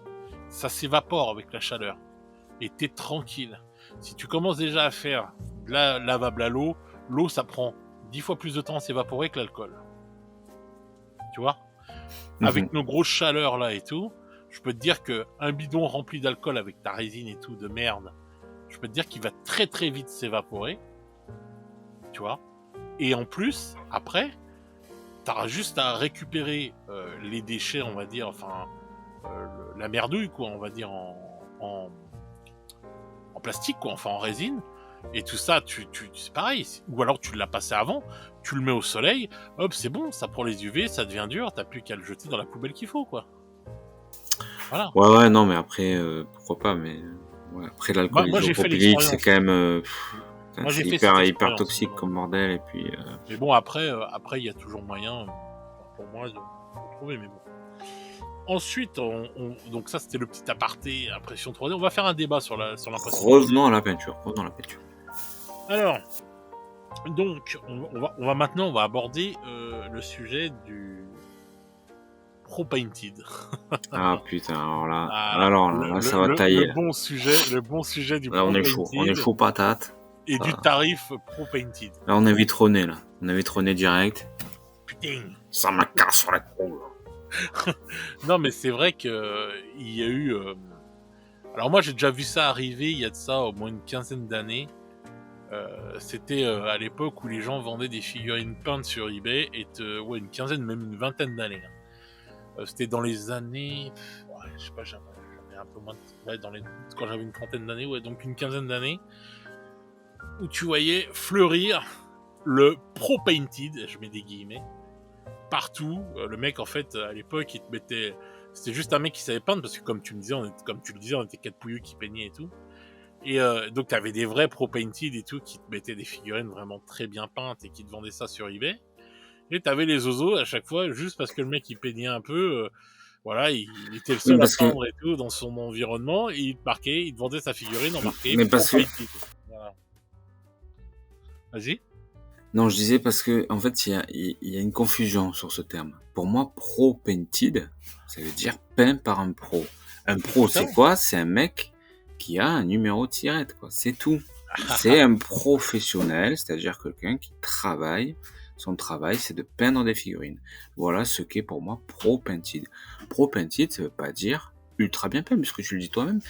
ça s'évapore avec la chaleur. Et t'es tranquille. Si tu commences déjà à faire de la lavable à l'eau, ça prend 10 fois plus de temps à s'évaporer que l'alcool. Tu vois ? Avec nos grosses chaleurs là et tout, je peux te dire que un bidon rempli d'alcool avec ta résine et tout de merde, je peux te dire qu'il va très très vite s'évaporer. Tu vois ? Et en plus, après, t'auras juste à récupérer les déchets, on va dire, enfin, la merdouille, quoi, on va dire, en plastique, quoi, enfin en résine. Et tout ça, c'est pareil. Ou alors tu l'as passé avant, tu le mets au soleil, hop, c'est bon, ça prend les UV, ça devient dur, t'as plus qu'à le jeter dans la poubelle qu'il faut, quoi. Voilà.
Ouais, non, mais après, pourquoi pas, mais après l'alcool isopropylique, c'est quand même... c'est hyper toxique comme bordel, et puis...
Mais bon, après, il y a toujours moyen, pour moi, de trouver, mais bon. Ensuite, donc ça, c'était le petit aparté impression 3D. On va faire un débat sur l'impression.
Revenons à la peinture.
Alors, Donc, on va maintenant, on va aborder le sujet du Pro Painted.
Ah putain,
Voilà.
là, ça va tailler.
Le bon sujet du
Là,
Pro
on est
Painted
chaud patate.
et du
Ça.
tarif Pro Painted.
Là, on est vitronné, là. On est vitronné direct.
Putain.
Ça me casse sur la cour.
Non, mais c'est vrai que il y a eu. Alors moi, j'ai déjà vu ça arriver il y a de ça au moins une quinzaine d'années. C'était à l'époque où les gens vendaient des figurines peintes sur eBay ouais, une quinzaine, même une vingtaine d'années. C'était dans les années, ouais, je sais pas, j'avais un peu moins, ouais, quand j'avais une trentaine d'années, ouais, donc une quinzaine d'années, où tu voyais fleurir le Pro Painted, je mets des guillemets, partout. Le mec, en fait, à l'époque, il te mettait, c'était juste un mec qui savait peindre, parce que comme tu le disais, on était quatre pouilleux qui peignaient et tout. Et donc t'avais des vrais Pro Painted et tout qui te mettaient des figurines vraiment très bien peintes et qui te vendaient ça sur eBay. Et t'avais les osos à chaque fois, juste parce que le mec il peignait un peu, voilà, il était le
Oui,
seul à
parce que,
peindre et tout dans son environnement, et il te marquait, il te vendait sa figurine en marqué
mais
Pro
parce que,
Painted. Voilà. Vas-y.
non, je disais parce que, en fait, il y a une confusion sur ce terme. Pour moi, pro painted, ça veut dire peint par un pro. Un pro, c'est
Exactement.
quoi? C'est un mec qui a un numéro de tirette, quoi. C'est tout. C'est un professionnel, c'est-à-dire quelqu'un qui travaille. Son travail, c'est de peindre des figurines. Voilà ce qu'est pour moi pro painted. Pro painted, ça veut pas dire ultra bien peint, puisque tu le dis toi-même.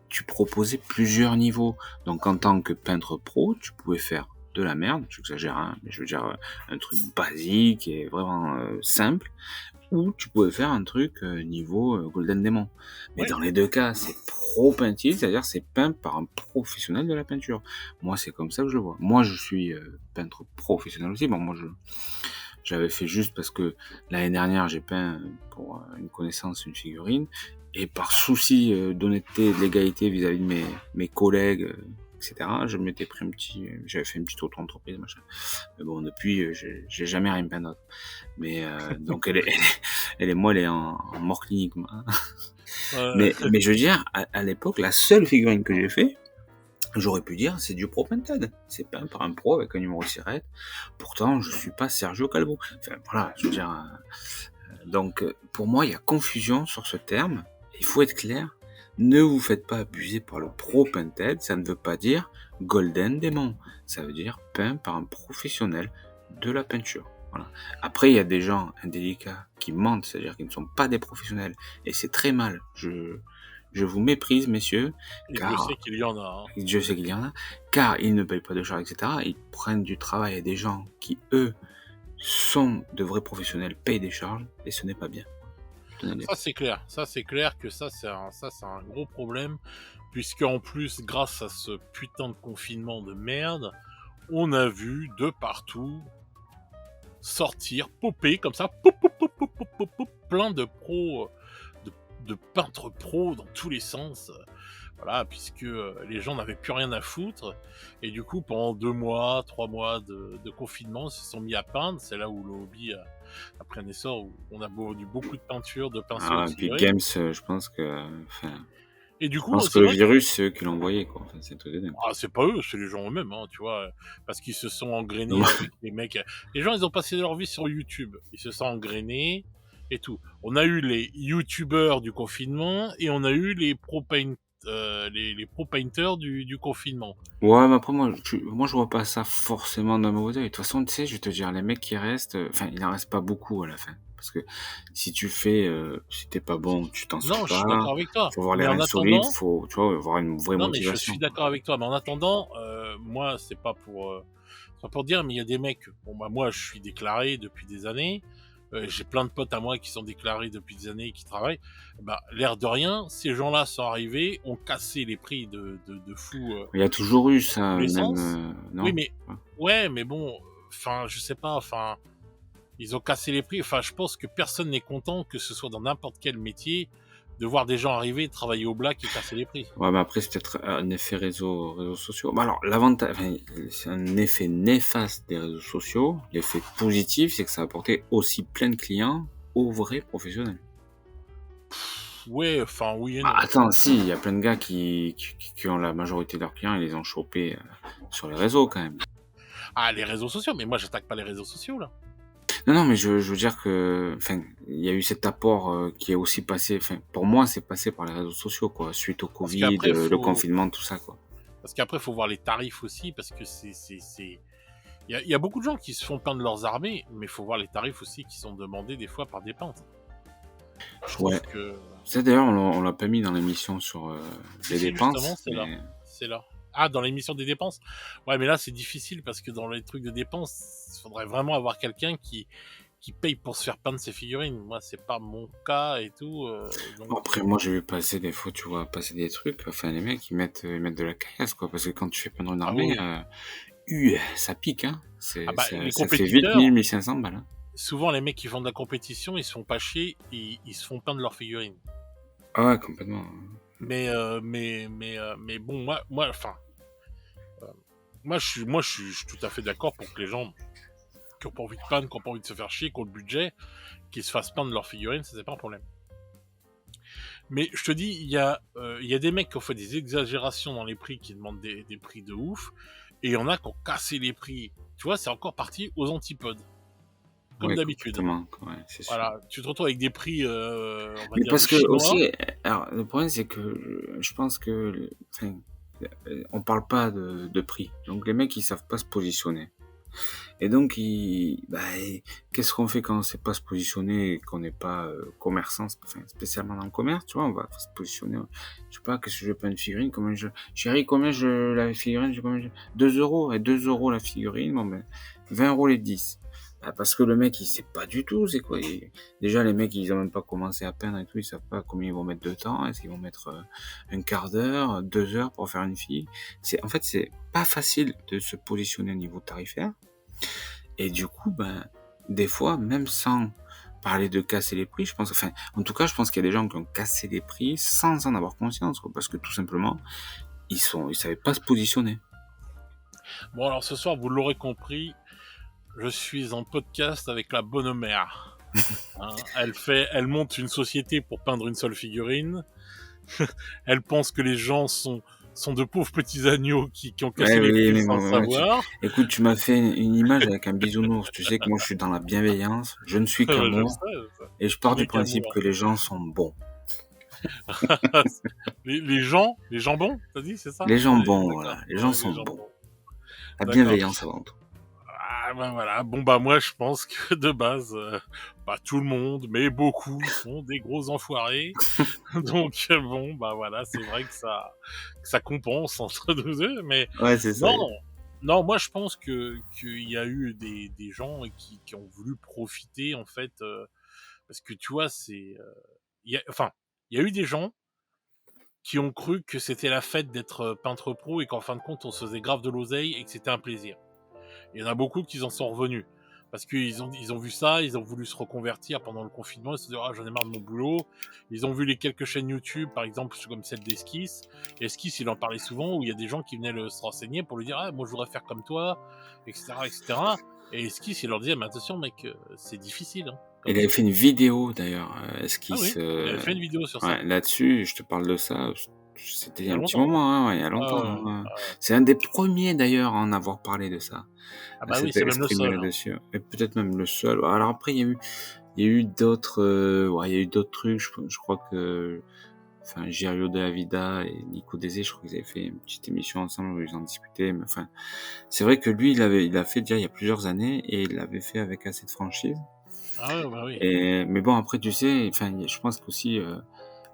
Tu proposais plusieurs niveaux. Donc, en tant que peintre pro, tu pouvais faire de la merde, j'exagère, hein, mais je veux dire un truc basique et vraiment simple, ou tu pouvais faire un truc niveau Golden Demon. Mais
Ouais.
dans les deux cas, c'est pro painted, c'est-à-dire c'est peint par un professionnel de la peinture. Moi, c'est comme ça que je le vois. Moi, je suis peintre professionnel aussi. Bon, moi, j'avais fait juste parce que l'année dernière, j'ai peint pour une connaissance une figurine, et par souci d'honnêteté et de légalité vis-à-vis de mes collègues, etc., je m'étais pris j'avais fait une petite auto-entreprise, machin. Mais bon, depuis, j'ai jamais rien peint d'autre. Mais donc, elle est en mort clinique. Mais je veux dire, à l'époque, la seule figurine que j'ai fait, j'aurais pu dire, c'est du Pro Painted. C'est peint par un pro avec un numéro de sirette. Pourtant, je suis pas Sergio Calvo. Enfin, voilà, je veux dire. Donc, pour moi, il y a confusion sur ce terme. Il faut être clair. Ne vous faites pas abuser par le Pro Painted. Ça ne veut pas dire Golden Demon. Ça veut dire peint par un professionnel de la peinture. Voilà. Après, il y a des gens indélicats qui mentent, c'est-à-dire qu'ils ne sont pas des professionnels. Et c'est très mal. Je vous méprise, messieurs.
Et Dieu sait qu'il y en a. Hein.
Dieu sait qu'il y en a. Car ils ne payent pas de charges, etc. Ils prennent du travail à des gens qui, eux, sont de vrais professionnels, payent des charges, et ce n'est pas bien.
Ça c'est clair. Ça c'est clair que ça c'est un gros problème, puisque en plus, grâce à ce putain de confinement de merde, on a vu de partout sortir, popper comme ça, plein de pros, de peintres pros dans tous les sens. Voilà, puisque les gens n'avaient plus rien à foutre. Et du coup, pendant 2 mois, 3 mois de confinement, ils se sont mis à peindre. C'est là où le hobby a pris un essor, où on a vendu beaucoup de peinture, de pinceaux, de
Epic
figurines.
Games, je pense que...
Et du
je
coup,
pense que
c'est
le
vrai que
virus, c'est eux qui l'ont envoyé, quoi. Enfin, c'est tout de même.
c'est pas eux, c'est les gens eux-mêmes, hein, tu vois, parce qu'ils se sont engrainés
Non.
avec les mecs. Les gens, ils ont passé leur vie sur YouTube, ils se sont engrainés et tout. On a eu les YouTubeurs du confinement et on a eu les les pro painters du confinement.
Ouais, mais après, moi, je vois pas ça forcément d'un mauvais œil. De toute façon, tu sais, je vais te dire, les mecs qui restent, enfin, il en reste pas beaucoup à la fin. Parce que si tu fais, si t'es pas bon, tu t'en sors
Non, je suis
pas.
d'accord avec toi.
Faut avoir
Mais
les
en
reins solides,
attendant,
tu vois, avoir une vraie
non, mais je
motivation.
suis d'accord avec toi. Mais en attendant, moi, c'est pas pour dire, mais il y a des mecs. Bon, bah, moi, je suis déclaré depuis des années. J'ai plein de potes à moi qui sont déclarés depuis des années et qui travaillent. Bah, l'air de rien, ces gens-là sont arrivés, ont cassé les prix de fou
Il y a toujours eu ça,
tous les
même,
sens.
non?
Oui, mais ouais, mais bon, enfin, je sais pas, enfin, ils ont cassé les prix. Enfin, je pense que personne n'est content, que ce soit dans n'importe quel métier, de voir des gens arriver, travailler au black et casser les prix.
Ouais, mais après, c'est peut-être un effet réseaux sociaux. Bah alors, l'avantage, enfin, c'est un effet néfaste des réseaux sociaux. L'effet positif, c'est que ça a apporté aussi plein de clients aux vrais professionnels.
Ouais, enfin, oui et
Bah,
non.
attends, si, il y a plein de gars qui ont la majorité de leurs clients, ils les ont chopés sur les réseaux, quand même.
Ah, les réseaux sociaux, mais moi j'attaque pas les réseaux sociaux là.
Non, non, mais je veux dire que, enfin, il y a eu cet apport qui est aussi passé, enfin, pour moi, c'est passé par les réseaux sociaux, quoi, suite au
Parce
Covid,
qu'après
le
faut
confinement, tout ça, quoi.
parce qu'après faut voir les tarifs aussi, parce que il y a beaucoup de gens qui se font peindre leurs armées, mais il faut voir les tarifs aussi qui sont demandés des fois par des peintres. Je trouve
Ouais.
que
Ça, d'ailleurs, on l'a pas mis dans l'émission sur les
si justement
dépenses,
c'est là,
mais
c'est là. Ah, dans l'émission des dépenses. Ouais, mais là c'est difficile parce que dans les trucs de dépenses, il faudrait vraiment avoir quelqu'un qui paye pour se faire peindre ses figurines. Moi, c'est pas mon cas et tout. Donc,
après, moi, j'ai vu passer des fois, tu vois, passer des trucs, enfin, les mecs, ils mettent de la caillasse, quoi, parce que quand tu fais peindre une
ah oui,
armée,
oui.
ça pique, hein.
Ah bah, les
Ça fait vite 1000,
compétiteurs,
1500 balles, hein.
souvent les mecs qui font de la compétition, ils se font pas chier, ils se font peindre leurs figurines.
Ah ouais, complètement.
Mais bon, enfin, euh, je suis tout à fait d'accord pour que les gens qui ont pas envie de peindre, qui ont pas envie de se faire chier, qui ont le budget, qu'ils se fassent peindre leurs figurines, ça c'est pas un problème. Mais je te dis, il y a des mecs qui ont fait des exagérations dans les prix, qui demandent des prix de ouf, et il y en a qui ont cassé les prix. Tu vois, c'est encore parti aux antipodes, comme
Ouais,
d'habitude.
complètement, ouais, c'est sûr.
Voilà, tu te retrouves avec des prix, on va
Mais
dire, de
parce que
chinois.
aussi, alors, le problème, c'est que je pense que, enfin, on parle pas de prix. Donc, les mecs, ils savent pas se positionner. Et donc, qu'est-ce qu'on fait quand on sait pas se positionner et qu'on n'est pas commerçant, enfin, spécialement dans le commerce, tu vois, on va se positionner. Je sais pas, qu'est-ce que je veux pas une figurine, chérie, la figurine, 2 euros, et 2 euros la figurine, bon ben, 20 euros les 10. Bah, parce que le mec, il sait pas du tout, c'est quoi. Déjà, les mecs, ils ont même pas commencé à peindre et tout, ils savent pas combien ils vont mettre de temps, est-ce qu'ils vont mettre un quart d'heure, 2 heures pour faire une fille. En fait, c'est pas facile de se positionner au niveau tarifaire. Et du coup, ben, des fois, même sans parler de casser les prix, je pense, enfin, en tout cas, je pense qu'il y a des gens qui ont cassé les prix sans en avoir conscience, quoi, parce que tout simplement, ils savaient pas se positionner.
Bon, alors ce soir, vous l'aurez compris, je suis en podcast avec la bonne mère. Hein, elle monte une société pour peindre une seule figurine. Elle pense que les gens sont de pauvres petits agneaux qui ont cassé
Ouais,
les
oui,
prix
mais
sans le
bon, ouais,
savoir.
écoute, tu m'as fait une image avec un bisounours. Tu sais que moi, je suis dans la bienveillance. Je ne suis
Ouais, je le sais,
qu'amour.
je sais.
Et je
Tu
pars du
n'es
principe
qu'amour.
que les gens sont bons.
Les jambons, t'as dit, c'est ça?
Les gens bons,
D'accord.
voilà. Les gens
Ouais,
sont
les
bons.
jambons.
La
D'accord.
bienveillance avant tout.
Ah, ben voilà. Bon, bah, moi, je pense que de base, pas tout le monde, mais beaucoup sont des gros enfoirés. Donc, bon, bah voilà, c'est vrai que ça compense entre nous deux, mais
Ouais, c'est ça.
non, non, moi, je pense qu'il y a eu des gens qui ont voulu profiter, en fait, parce que tu vois, enfin, il y a eu des gens qui ont cru que c'était la fête d'être peintre pro et qu'en fin de compte, on se faisait grave de l'oseille et que c'était un plaisir. Il y en a beaucoup qui en sont revenus. Parce ils ont vu ça, ils ont voulu se reconvertir pendant le confinement, ils se disent, ah, j'en ai marre de mon boulot. Ils ont vu les quelques chaînes YouTube, par exemple, comme celle d'Esquisse. Esquisse, il en parlait souvent, où il y a des gens qui venaient se renseigner pour lui dire, ah, moi, je voudrais faire comme toi, etc., etc. Et Esquisse, il leur disait, mais attention, mec, c'est difficile, hein, comme
Il avait fait
métier.
une vidéo d'ailleurs,
Ah
esquisse,
oui, il avait fait une vidéo sur ça,
ouais, là-dessus, je te parle de ça, c'était il
il
y
y
a
a
un petit
longtemps.
moment, hein, ouais, il y a
Ah,
longtemps,
ouais,
hein.
ouais.
C'est un des premiers d'ailleurs à en avoir parlé de ça,
Ah
à
bah oui,
s'être
c'est même le
exprimé
seul, hein.
là-dessus, et peut-être même le seul. Alors après, il y a eu d'autres, ouais, il y a eu d'autres trucs, je crois que, enfin, Girio de la Vida et Nico Désé, je crois qu'ils avaient fait une petite émission ensemble où ils en discutaient, mais enfin, c'est vrai que lui, il a fait déjà il y a plusieurs années, et il l'avait fait avec assez de franchise.
Ah ouais, bah oui.
Mais bon, après, tu sais, enfin, je pense qu'aussi,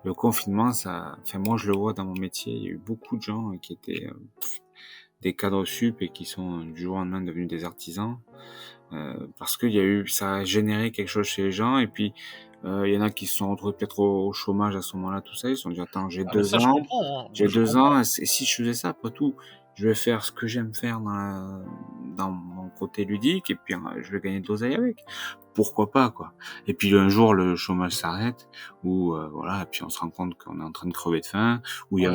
le confinement, enfin, moi, je le vois dans mon métier, il y a eu beaucoup de gens qui étaient des cadres sup et qui sont du jour au lendemain devenus des artisans, parce ça a généré quelque chose chez les gens, et puis, il y en a qui se sont retrouvés peut-être au chômage à ce moment-là, tout ça, ils se sont dit, attends,
Ah mais ça, je comprends, hein. Moi,
j'ai
je
2 ans,
comprends.
et si je faisais ça, après tout, je vais faire ce que j'aime faire dans mon côté ludique, et puis je vais gagner de l'oseille avec. Pourquoi pas, quoi. Et puis un jour, le chômage s'arrête, ou voilà, et puis on se rend compte qu'on est en train de crever de faim, ou
Ouais.
il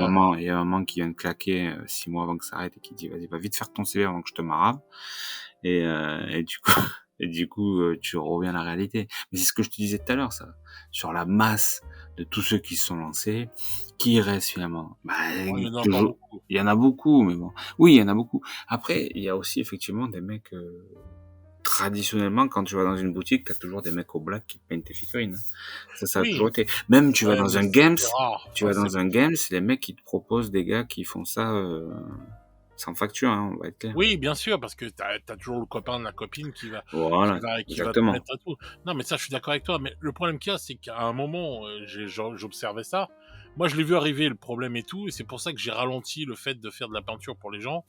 y a maman qui vient de claquer 6 mois avant que ça arrête et qui dit, vas-y, va vite faire ton CV avant que je te marave. Et du coup, Et du coup, tu reviens à la réalité. Mais c'est ce que je te disais tout à l'heure, ça. Sur la masse de tous ceux qui se sont lancés, qui reste finalement? Bah,
Ouais, il y en a pas
toujours,
beaucoup.
il y en a beaucoup, mais bon. Oui, il y en a beaucoup. Après, il y a aussi effectivement des mecs, traditionnellement, quand tu vas dans une boutique, t'as toujours des mecs au black qui te peignent tes figurines, hein. Ça a toujours
Oui,
été. Même tu vas
ouais,
dans
mais
un games,
c'est rare.
tu
Enfin,
vas
c'est
dans un games, les mecs qui te proposent des gars qui font ça, sans facture, hein, on va être clair.
Oui, bien sûr, parce que t'as toujours le copain de la copine
Voilà,
qui va te
exactement.
mettre à tout. Non, mais ça, je suis d'accord avec toi. Mais le problème qu'il y a, c'est qu'à un moment, j'observais ça. Moi, je l'ai vu arriver, le problème et tout, et c'est pour ça que j'ai ralenti le fait de faire de la peinture pour les gens,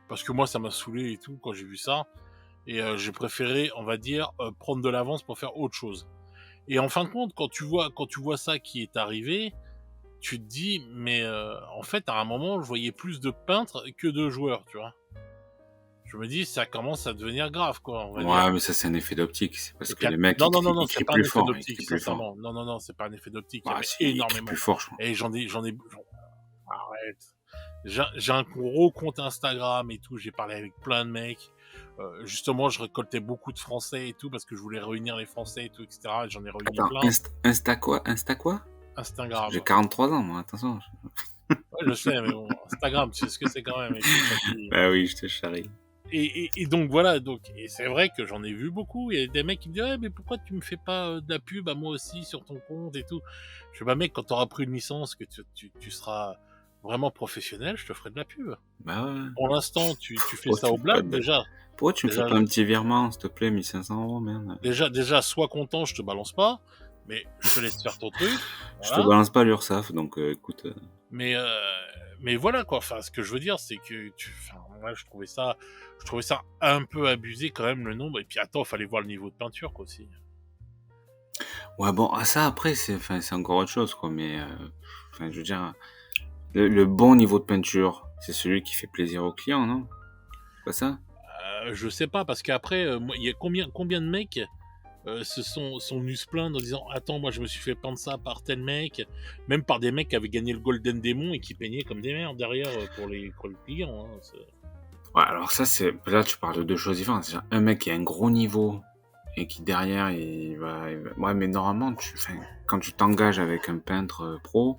parce que moi, ça m'a saoulé et tout quand j'ai vu ça. Et j'ai préféré, on va dire, prendre de l'avance pour faire autre chose. Et en fin de compte, quand tu vois ça qui est arrivé, tu te dis, mais en fait, à un moment, je voyais plus de peintres que de joueurs, tu vois. Je me dis, ça commence à devenir grave, quoi, on va dire.
Ouais, mais ça, c'est un effet d'optique. C'est parce
Et
que
puis,
les mecs,
non, non, non, non,
ils
c'est
crient
pas un
plus
effet
fort, ils
d'optique,
crient plus fort.
sincèrement. Non, non, non, c'est pas un effet d'optique. Il y
Ah,
avait
si, ils crient plus
énormément.
fort, je crois.
Et arrête. J'ai un gros compte Instagram et tout. J'ai parlé avec plein de mecs. Justement, je récoltais beaucoup de Français et tout parce que je voulais réunir les Français et tout, etc. Et j'en ai réuni
Attends,
plein.
Insta quoi? Insta quoi? J'ai
Instagram.
43 ans, moi, attention.
Ouais, je sais, mais bon, Instagram, tu sais ce que c'est quand même. Écoute,
Bah oui, je te charrie.
et donc voilà, et c'est vrai que j'en ai vu beaucoup. Il y a des mecs qui me disent ouais, mais pourquoi tu me fais pas de la pub à moi aussi sur ton compte et tout. Je fais bah mec, quand t'auras pris une licence, que tu seras vraiment professionnel, je te ferai de la pub.
Bah ouais.
Pour l'instant, tu fais
Pourquoi
ça
tu
au
me fais pas
black
de...
déjà.
Pourquoi tu me fais
Déjà,
pas un petit virement, s'il te plaît, 1500 €, merde.
déjà, sois content, je te balance pas, mais je te laisse faire ton truc,
Je te
voilà.
balance pas l'URSSAF, donc écoute.
Mais voilà quoi. Enfin, ce que je veux dire, c'est que enfin, moi, je trouvais ça un peu abusé quand même le nombre. Et puis attends, fallait voir le niveau de peinture quoi aussi.
Ouais, bon, ça après, enfin, c'est encore autre chose, quoi. Mais, enfin, je veux dire, le bon niveau de peinture, c'est celui qui fait plaisir au client, non? C'est pas ça?
Je sais pas parce qu'après, moi, il y a combien de mecs sont venus se plaindre en disant attends, moi je me suis fait peindre ça par tel mec, même par des mecs qui avaient gagné le Golden Demon et qui peignaient comme des merdes derrière pour les clients. Hein,
Ouais, alors ça, là, tu parles de deux choses différentes. C'est-à-dire, un mec qui a un gros niveau et qui derrière, ouais, mais normalement, enfin, quand tu t'engages avec un peintre pro,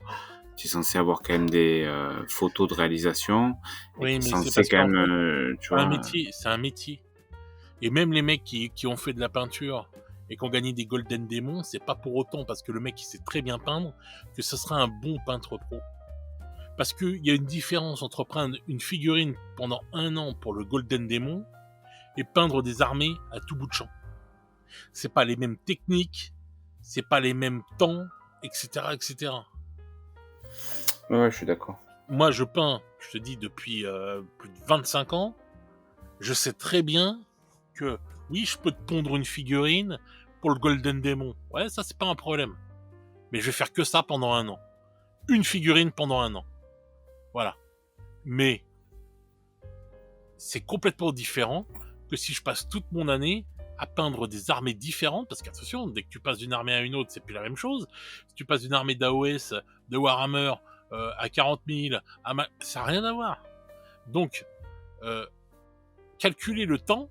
tu es censé avoir quand même des photos de réalisation et tu
Oui,
es
mais c'est
censé
parce
quand
qu'en
même,
fait,
tu vois.
c'est un métier. Et même les mecs qui ont fait de la peinture et qui ont gagné des Golden Demons, c'est pas pour autant parce que le mec il sait très bien peindre que ce sera un bon peintre pro. Parce qu'il y a une différence entre prendre une figurine pendant 1 an pour le Golden Demon et peindre des armées à tout bout de champ. C'est pas les mêmes techniques, c'est pas les mêmes temps, etc., etc.
Ouais, je suis d'accord.
Moi, je peins, je te dis, depuis plus de 25 ans. Je sais très bien que, oui, je peux te pondre une figurine pour le Golden Demon. Ouais, ça, c'est pas un problème. Mais je vais faire que ça pendant 1 an. Une figurine pendant 1 an. Voilà. Mais c'est complètement différent que si je passe toute mon année à peindre des armées différentes, parce qu'attention, dès que tu passes d'une armée à une autre, c'est plus la même chose. Si tu passes d'une armée d'AOS, de Warhammer, à 40 000, ça n'a rien à voir. Donc, calculer le temps,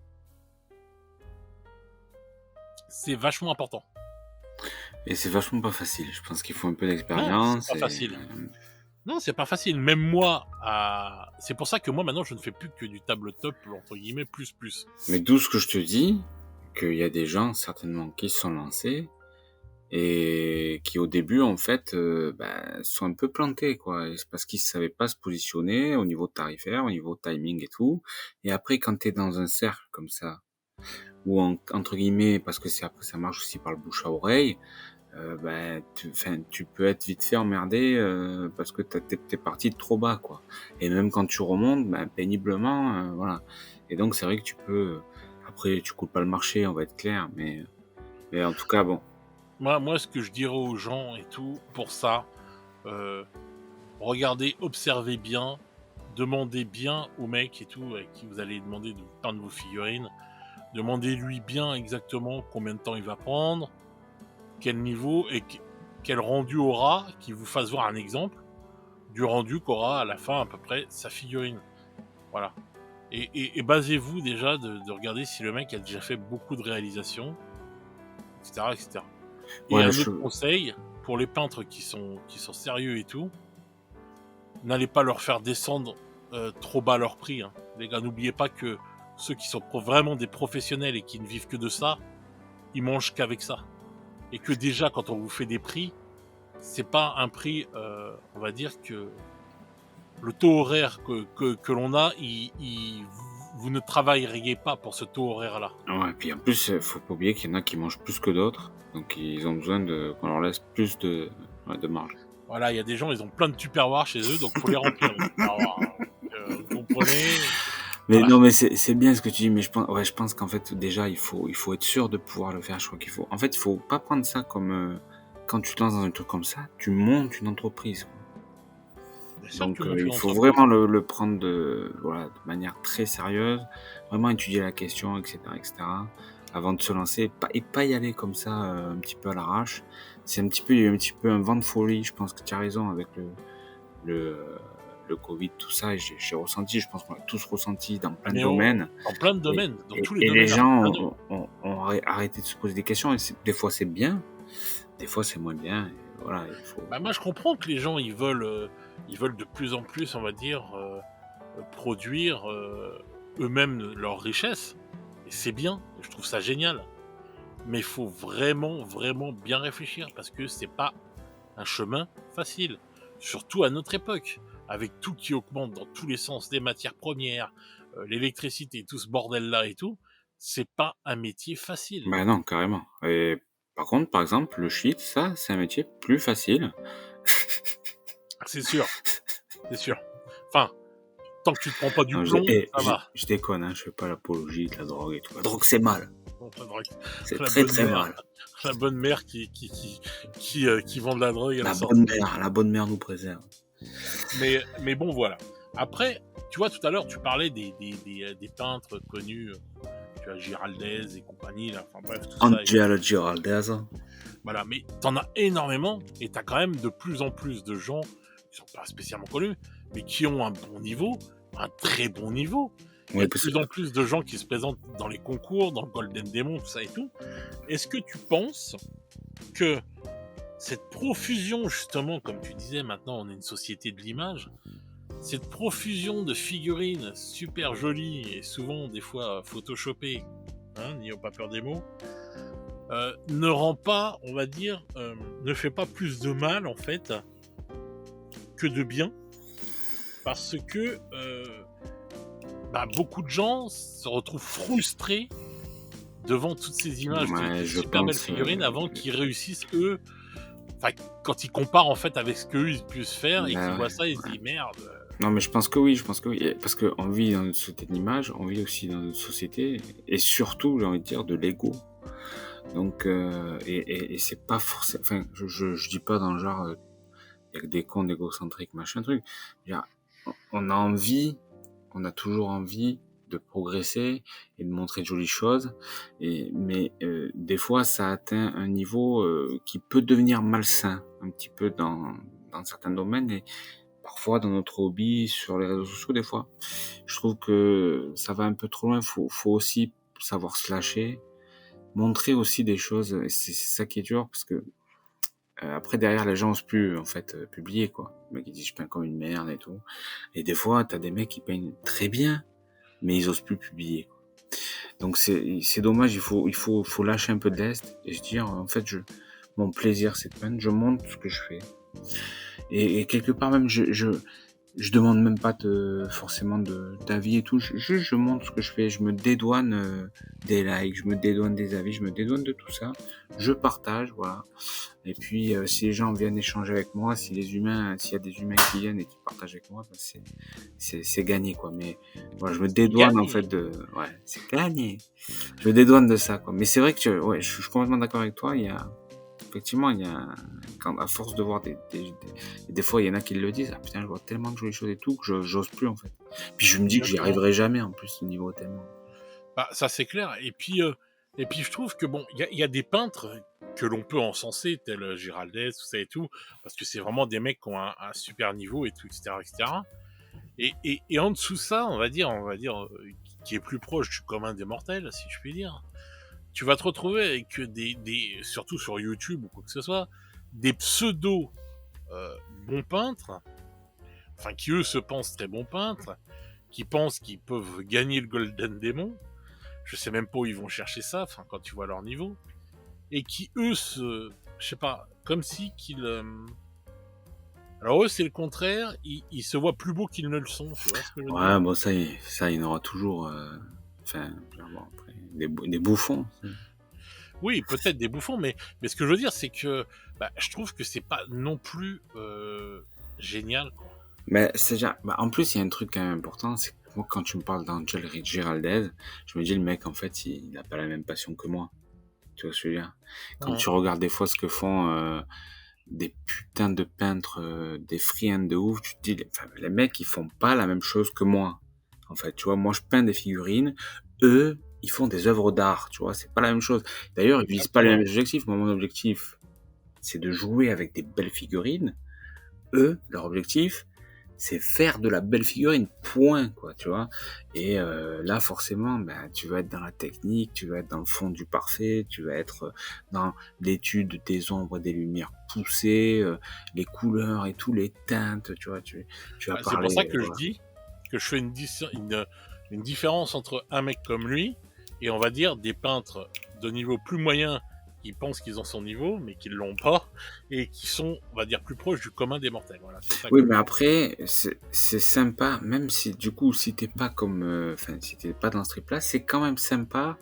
c'est vachement important.
Et c'est vachement pas facile. Je pense qu'il faut un peu
Non, c'est
d'expérience
pas facile. Non, c'est pas facile. Même moi, c'est pour ça que moi maintenant je ne fais plus que du tabletop entre guillemets plus.
Mais d'où ce que je te dis, qu'il y a des gens certainement qui se sont lancés et qui au début en fait sont un peu plantés quoi. Et c'est parce qu'ils savaient pas se positionner au niveau tarifaire, au niveau timing et tout. Et après quand t'es dans un cercle comme ça, ou entre guillemets, parce que c'est après ça marche aussi par le bouche à oreille, tu peux être vite fait emmerdé parce que t'es parti de trop bas quoi. Et même quand tu remontes, péniblement, voilà. Et donc c'est vrai que tu peux, après tu coupes pas le marché, on va être clair, mais en tout cas bon.
Moi, ce que je dirais aux gens et tout pour ça, euh, regardez, observez bien, demandez bien au mec et tout à qui vous allez demander de peindre vos figurines. Demandez-lui bien exactement combien de temps il va prendre, quel niveau et quel rendu aura, qui vous fasse voir un exemple du rendu qu'aura à la fin à peu près sa figurine. Voilà. Et basez-vous déjà de regarder si le mec a déjà fait beaucoup de réalisations, etc., etc. Et
Ouais,
un autre conseil, pour les peintres qui sont sérieux et tout, n'allez pas leur faire descendre trop bas leur prix. Hein. Les gars, n'oubliez pas que ceux qui sont vraiment des professionnels et qui ne vivent que de ça, ils mangent qu'avec ça. Et que déjà, quand on vous fait des prix, c'est pas un prix, on va dire que le taux horaire que l'on a, vous ne travailleriez pas pour ce taux horaire-là.
ouais, puis en plus, faut pas oublier qu'il y en a qui mangent plus que d'autres, donc ils ont besoin qu'on leur laisse plus de marge.
Voilà, il y a des gens, ils ont plein de tupperwares chez eux, donc faut les remplir. Les tupperwares, hein. Vous comprenez.
Mais
Voilà.
non, mais c'est bien ce que tu dis, mais je pense qu'en fait, déjà, il faut être sûr de pouvoir le faire. Je crois en fait, il faut pas prendre ça comme, quand tu te lances dans un truc comme ça, tu montes une entreprise, quoi.
Bien sûr que
Donc,
tu montes une
il faut
entreprise.
vraiment le prendre voilà, de manière très sérieuse, vraiment étudier la question, etc., avant de se lancer, et pas y aller comme ça, un petit peu à l'arrache. Il y a eu un petit peu un vent de folie, je pense que tu as raison avec le, le Covid, tout ça, et j'ai ressenti, je pense qu'on l'a tous ressenti dans plein de
Mais
domaines.
dans plein de
Et,
domaines, dans tous les
et les
domaines
gens
artisanaux.
ont arrêté de se poser des questions, et des fois c'est bien, des fois c'est moins bien, et voilà, il faut...
Bah moi je comprends que les gens ils veulent de plus en plus, on va dire, produire eux-mêmes leur richesse. Et c'est bien, je trouve ça génial. Mais il faut vraiment, vraiment bien réfléchir parce que c'est pas un chemin facile. Surtout à notre époque, avec tout qui augmente dans tous les sens, les matières premières, l'électricité, tout ce bordel-là et tout, c'est pas un métier facile.
Bah non, carrément. Et par contre, par exemple, le shit, ça, c'est un métier plus facile.
C'est sûr, c'est sûr. Enfin, tant que tu te prends pas du
Non,
plomb, ça va.
je déconne, hein, je fais pas l'apologie de la drogue et tout. La drogue, c'est mal.
Bon,
C'est
la
très
bonne
très
mère,
mal.
la bonne mère qui vend de la drogue à la sortie.
La bonne mère nous préserve.
Mais bon, voilà. Après, tu vois, tout à l'heure, tu parlais des peintres connus, tu vois, Giraldez et compagnie, là, enfin bref, tout ça.
Angela Giraldez.
Voilà, mais t'en as énormément, et t'as quand même de plus en plus de gens qui sont pas spécialement connus, mais qui ont un bon niveau, un très bon niveau. Il y a
Ouais,
de
parce
plus
que...
en plus de gens qui se présentent dans les concours, dans le Golden Demon, tout ça et tout. Est-ce que tu penses que cette profusion, justement, comme tu disais, maintenant on est une société de l'image, cette profusion de figurines super jolies et souvent des fois photoshopées, hein, n'ayons pas peur des mots, ne rend pas, on va dire, ne fait pas plus de mal en fait que de bien, parce que beaucoup de gens se retrouvent frustrés devant toutes ces images
Ouais,
de
je
super belles
pense...
figurines avant qu'ils réussissent eux. Enfin, quand ils comparent en fait avec ce qu'eux ils puissent faire et qu'ils
bah
voient
ouais,
ça, ils se
ouais.
disent merde.
Non, mais je pense que oui, je pense que oui. Parce qu'on vit dans une société d'image, on vit aussi dans une société, et surtout, j'ai envie de dire, de l'ego. Donc, et c'est pas forcément... Enfin, je dis pas dans le genre, il y a que des cons égocentriques, machin truc. Je veux dire, on a envie, on a toujours envie de progresser et de montrer de jolies choses, mais des fois ça atteint un niveau qui peut devenir malsain un petit peu dans certains domaines, et parfois dans notre hobby, sur les réseaux sociaux des fois. Je trouve que ça va un peu trop loin, faut aussi savoir se lâcher, montrer aussi des choses, et c'est ça qui est dur, parce que après derrière les gens osent plus en fait publier, quoi. Les mecs ils disent je peins comme une merde et tout. Et des fois t'as des mecs qui peignent très bien, mais ils osent plus publier, quoi. Donc c'est dommage, faut lâcher un peu de lest et se dire en fait mon plaisir c'est de peindre, je montre ce que je fais. Et quelque part même je demande même pas forcément d'avis et tout. Je montre ce que je fais. Je me dédouane des likes, je me dédouane des avis, je me dédouane de tout ça. Je partage, voilà. Et puis si les gens viennent échanger avec moi, s'il y a des humains qui viennent et qui partagent avec moi, ben, c'est gagné, quoi. Mais voilà, je me
C'est
dédouane en
gagné.
fait ouais, c'est gagné. Je me dédouane de ça, quoi. Mais c'est vrai que ouais, je suis complètement d'accord avec toi. Effectivement, à force de voir des fois, il y en a qui le disent, ah putain, je vois tellement de jolies choses et tout, que j'ose plus, en fait. Puis je me dis que j'y
Exactement.
arriverai jamais, en plus, au niveau tellement.
Bah, ça c'est clair. Et puis je trouve que bon, il y a des peintres que l'on peut encenser, tel Giraldez, tout ça et tout, parce que c'est vraiment des mecs qui ont un super niveau et tout, etc., etc. Et en dessous de ça, on va dire, qui est plus proche du commun des mortels, si je puis dire, tu vas te retrouver avec surtout sur YouTube ou quoi que ce soit, des pseudo bons peintres, enfin qui eux se pensent très bons peintres, qui pensent qu'ils peuvent gagner le Golden Demon. Je sais même pas où ils vont chercher ça, enfin quand tu vois leur niveau, et qui eux je sais pas, comme si qu'ils alors eux c'est le contraire, ils se voient plus beaux qu'ils ne le sont, tu vois ce que je veux dire.
Ouais, bon, ça, il y en aura toujours, enfin, bon, après, des bouffons.
Oui, peut-être des bouffons, mais ce que je veux dire, c'est que je trouve que c'est pas non plus génial, quoi.
Mais c'est déjà, en plus, il y a un truc quand même important, c'est que moi, quand tu me parles d'Angel Giraldez, je me dis, le mec, en fait, il n'a pas la même passion que moi. Tu vois ce que je veux dire? Quand tu regardes des fois ce que font des putains de peintres, des friands de ouf, tu te dis, les mecs, ils font pas la même chose que moi. En fait, tu vois, moi, je peins des figurines, eux, ils font des œuvres d'art, tu vois, c'est pas la même chose. D'ailleurs, ils visent pas les mêmes objectifs. Moi, mon objectif, c'est de jouer avec des belles figurines. Eux, leur objectif, c'est faire de la belle figurine, point, quoi, tu vois. Et là, forcément, tu vas être dans la technique, tu vas être dans le fond du parfait, tu vas être dans l'étude des ombres, des lumières poussées, les couleurs et tout, les teintes, tu vois. Tu vas
C'est
parler.
pour ça que je dis que je fais une différence entre un mec comme lui et on va dire des peintres de niveau plus moyen qui pensent qu'ils ont son niveau mais qui l'ont pas et qui sont, on va dire, plus proches du commun des mortels. Voilà, c'est ça
Oui,
que...
mais après, c'est sympa, même si du coup, si t'es pas comme, enfin, si t'es pas dans ce trip-là, c'est quand même sympa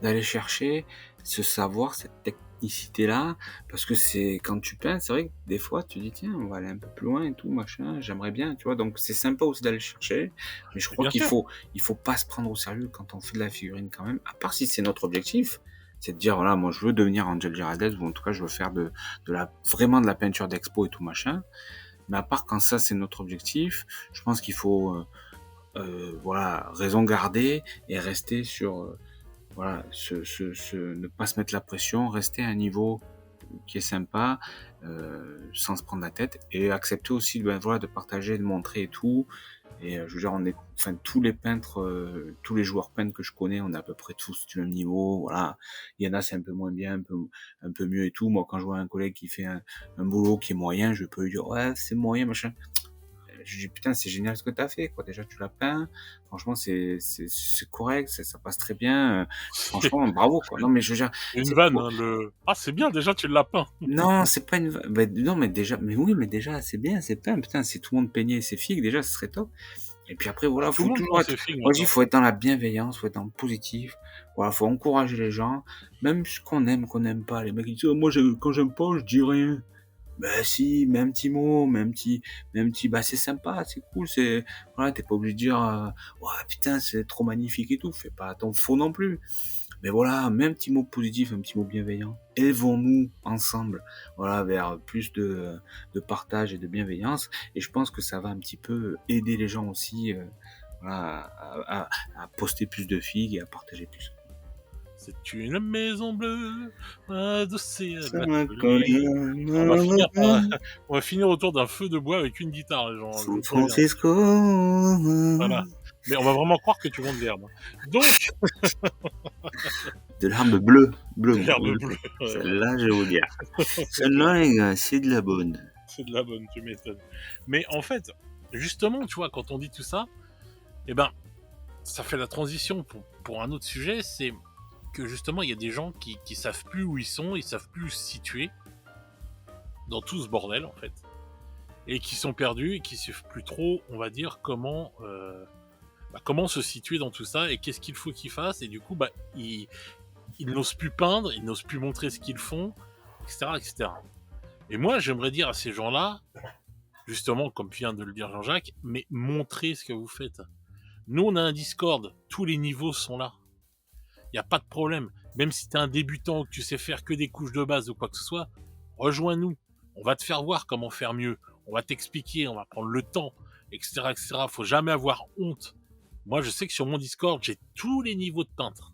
d'aller chercher ce savoir, cette technicité-là, parce que c'est quand tu peins, c'est vrai que des fois, tu dis tiens, on va aller un peu plus loin et tout, machin, j'aimerais bien, tu vois, donc c'est sympa aussi d'aller chercher, mais je crois
Bien sûr.
il faut pas se prendre au sérieux quand on fait de la figurine quand même, à part si c'est notre objectif. C'est de dire, voilà, moi je veux devenir Angel Giraldez, ou en tout cas je veux faire vraiment de la peinture d'expo et tout machin. Mais à part quand ça c'est notre objectif, je pense qu'il faut voilà, raison garder et rester sur voilà, ne pas se mettre la pression, rester à un niveau qui est sympa, sans se prendre la tête, et accepter aussi voilà, de partager, de montrer et tout. Et je veux dire, enfin, tous les peintres, tous les joueurs peintres que je connais, on est à peu près tous du même niveau. Voilà, il y en a c'est un peu moins bien, un peu mieux et tout. Moi, quand je vois un collègue qui fait un boulot qui est moyen, je peux lui dire ouais, c'est moyen, machin. Je dis putain, c'est génial ce que t'as fait, quoi. Déjà tu l'as peint, franchement c'est correct, ça passe très bien. Franchement bravo, quoi. Non mais je veux dire,
Une vanne, hein, ah c'est bien déjà tu l'as peint.
non, c'est pas une non mais déjà, mais oui, mais déjà c'est bien, c'est peint. Putain, si tout le monde peignait ses figues, déjà ce serait top. Et puis après voilà,
Tout le
faut
monde
toujours
peint
être,
ses figues
moi je dis,
maintenant.
faut être dans la bienveillance, faut être dans le positif. Voilà, faut encourager les gens, même ce qu'on n'aime pas. Les mecs ils disent oh, moi quand j'aime pas, je dis rien. Ben si, mets un petit mot, mets un petit, bah c'est sympa, c'est cool, c'est, voilà, t'es pas obligé de dire, ouais putain c'est trop magnifique et tout, fais pas ton faux non plus. Mais voilà, mets un petit mot positif, un petit mot bienveillant. Élevons-nous ensemble, voilà, vers plus de partage et de bienveillance. Et je pense que ça va un petit peu aider les gens aussi, voilà, à poster plus de figues et à partager plus.
C'est une maison bleue, adossée à
Ça
la
m'a collé.
colline. On va finir autour d'un feu de bois avec une guitare, les gens, je
San
vous préviens.
Francisco.
Voilà. Mais on va vraiment croire que tu vends de l'herbe. Donc,
De l'herbe bleue.
de l'herbe bleue.
Celle-là, je vais vous dire. Celle-là, les gars, c'est de la bonne.
C'est de la bonne, tu m'étonnes. Mais en fait, justement, tu vois, quand on dit tout ça, eh ben, ça fait la transition pour un autre sujet, c'est que justement, il y a des gens qui savent plus où ils sont, ils savent plus où se situer dans tout ce bordel, en fait. Et qui sont perdus et qui savent plus trop, on va dire, comment se situer dans tout ça et qu'est-ce qu'il faut qu'ils fassent. Et du coup, ils n'osent plus peindre, ils n'osent plus montrer ce qu'ils font, etc., etc. Et moi, j'aimerais dire à ces gens-là, justement, comme vient de le dire Jean-Jacques, mais montrez ce que vous faites. Nous, on a un Discord, tous les niveaux sont là. Il n'y a pas de problème. Même si tu es un débutant ou que tu sais faire que des couches de base ou quoi que ce soit, rejoins-nous. On va te faire voir comment faire mieux. On va t'expliquer, on va prendre le temps, etc., etc. Faut jamais avoir honte. Moi, je sais que sur mon Discord, j'ai tous les niveaux de peintre.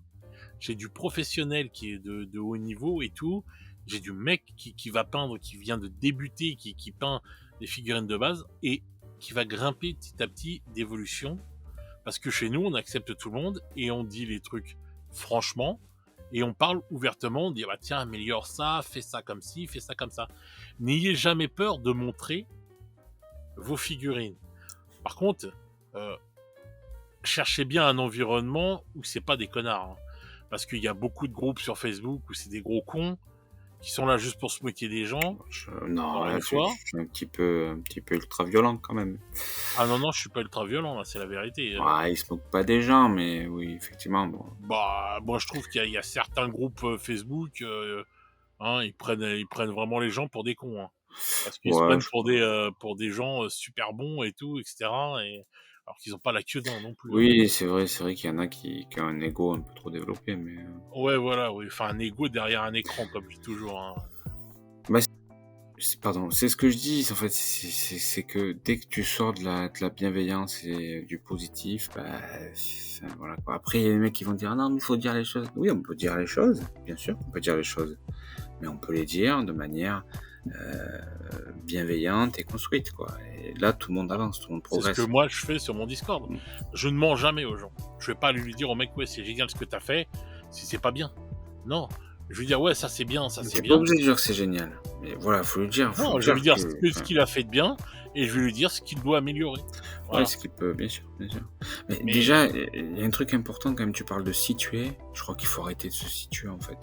J'ai du professionnel qui est de haut niveau et tout. J'ai du mec qui va peindre, qui vient de débuter, qui peint des figurines de base. Et qui va grimper petit à petit d'évolution. Parce que chez nous, on accepte tout le monde et on dit les trucs franchement. Et on parle ouvertement, on dit, bah tiens, améliore ça, fais ça comme ci, fais ça comme ça. N'ayez jamais peur de montrer vos figurines. Par contre, cherchez bien un environnement où c'est pas des connards. Hein. Parce qu'il y a beaucoup de groupes sur Facebook où c'est des gros cons qui sont là juste pour se moquer des gens.
Non, là, je suis un petit peu ultra violent quand même.
Ah non, je suis pas ultra violent, là, c'est la vérité.
Ouais, ils se moquent pas des gens, mais oui, effectivement. Bon.
Bah, moi, je trouve qu'il y a certains groupes Facebook, hein, ils prennent vraiment les gens pour des cons. Hein. Parce qu'ils se prennent pour des gens super bons et tout, etc. Alors qu'ils ont pas la queue dedans non plus.
Oui, hein. C'est vrai qu'il y en a qui ont un ego un peu trop développé, mais...
Ouais, voilà, oui. Enfin, un ego derrière un écran, comme je dis toujours. Hein.
Bah, pardon, c'est ce que je dis, en fait, c'est que dès que tu sors de la bienveillance et du positif, bah, voilà, quoi. Après, il y a des mecs qui vont dire, ah non, mais il faut dire les choses. Oui, on peut dire les choses, bien sûr, on peut dire les choses. Mais on peut les dire de manière bienveillante et construite, quoi. Et là, tout le monde avance, tout le monde progresse.
C'est ce que moi, je fais sur mon Discord. Je ne mens jamais aux gens. Je vais pas lui dire au mec, ouais, c'est génial ce que t'as fait, si c'est pas bien. Non. Je vais lui dire, ouais, ça c'est bien, ça c'est bien.
T'es pas obligé de dire que c'est génial. Mais voilà, faut lui dire.
Non, je vais lui dire ce qu'il a fait de bien, et je vais lui dire ce qu'il doit améliorer.
Voilà. Ouais, ce qu'il peut, bien sûr. Mais déjà, il y a un truc important quand même, tu parles de situer. Je crois qu'il faut arrêter de se situer, en fait.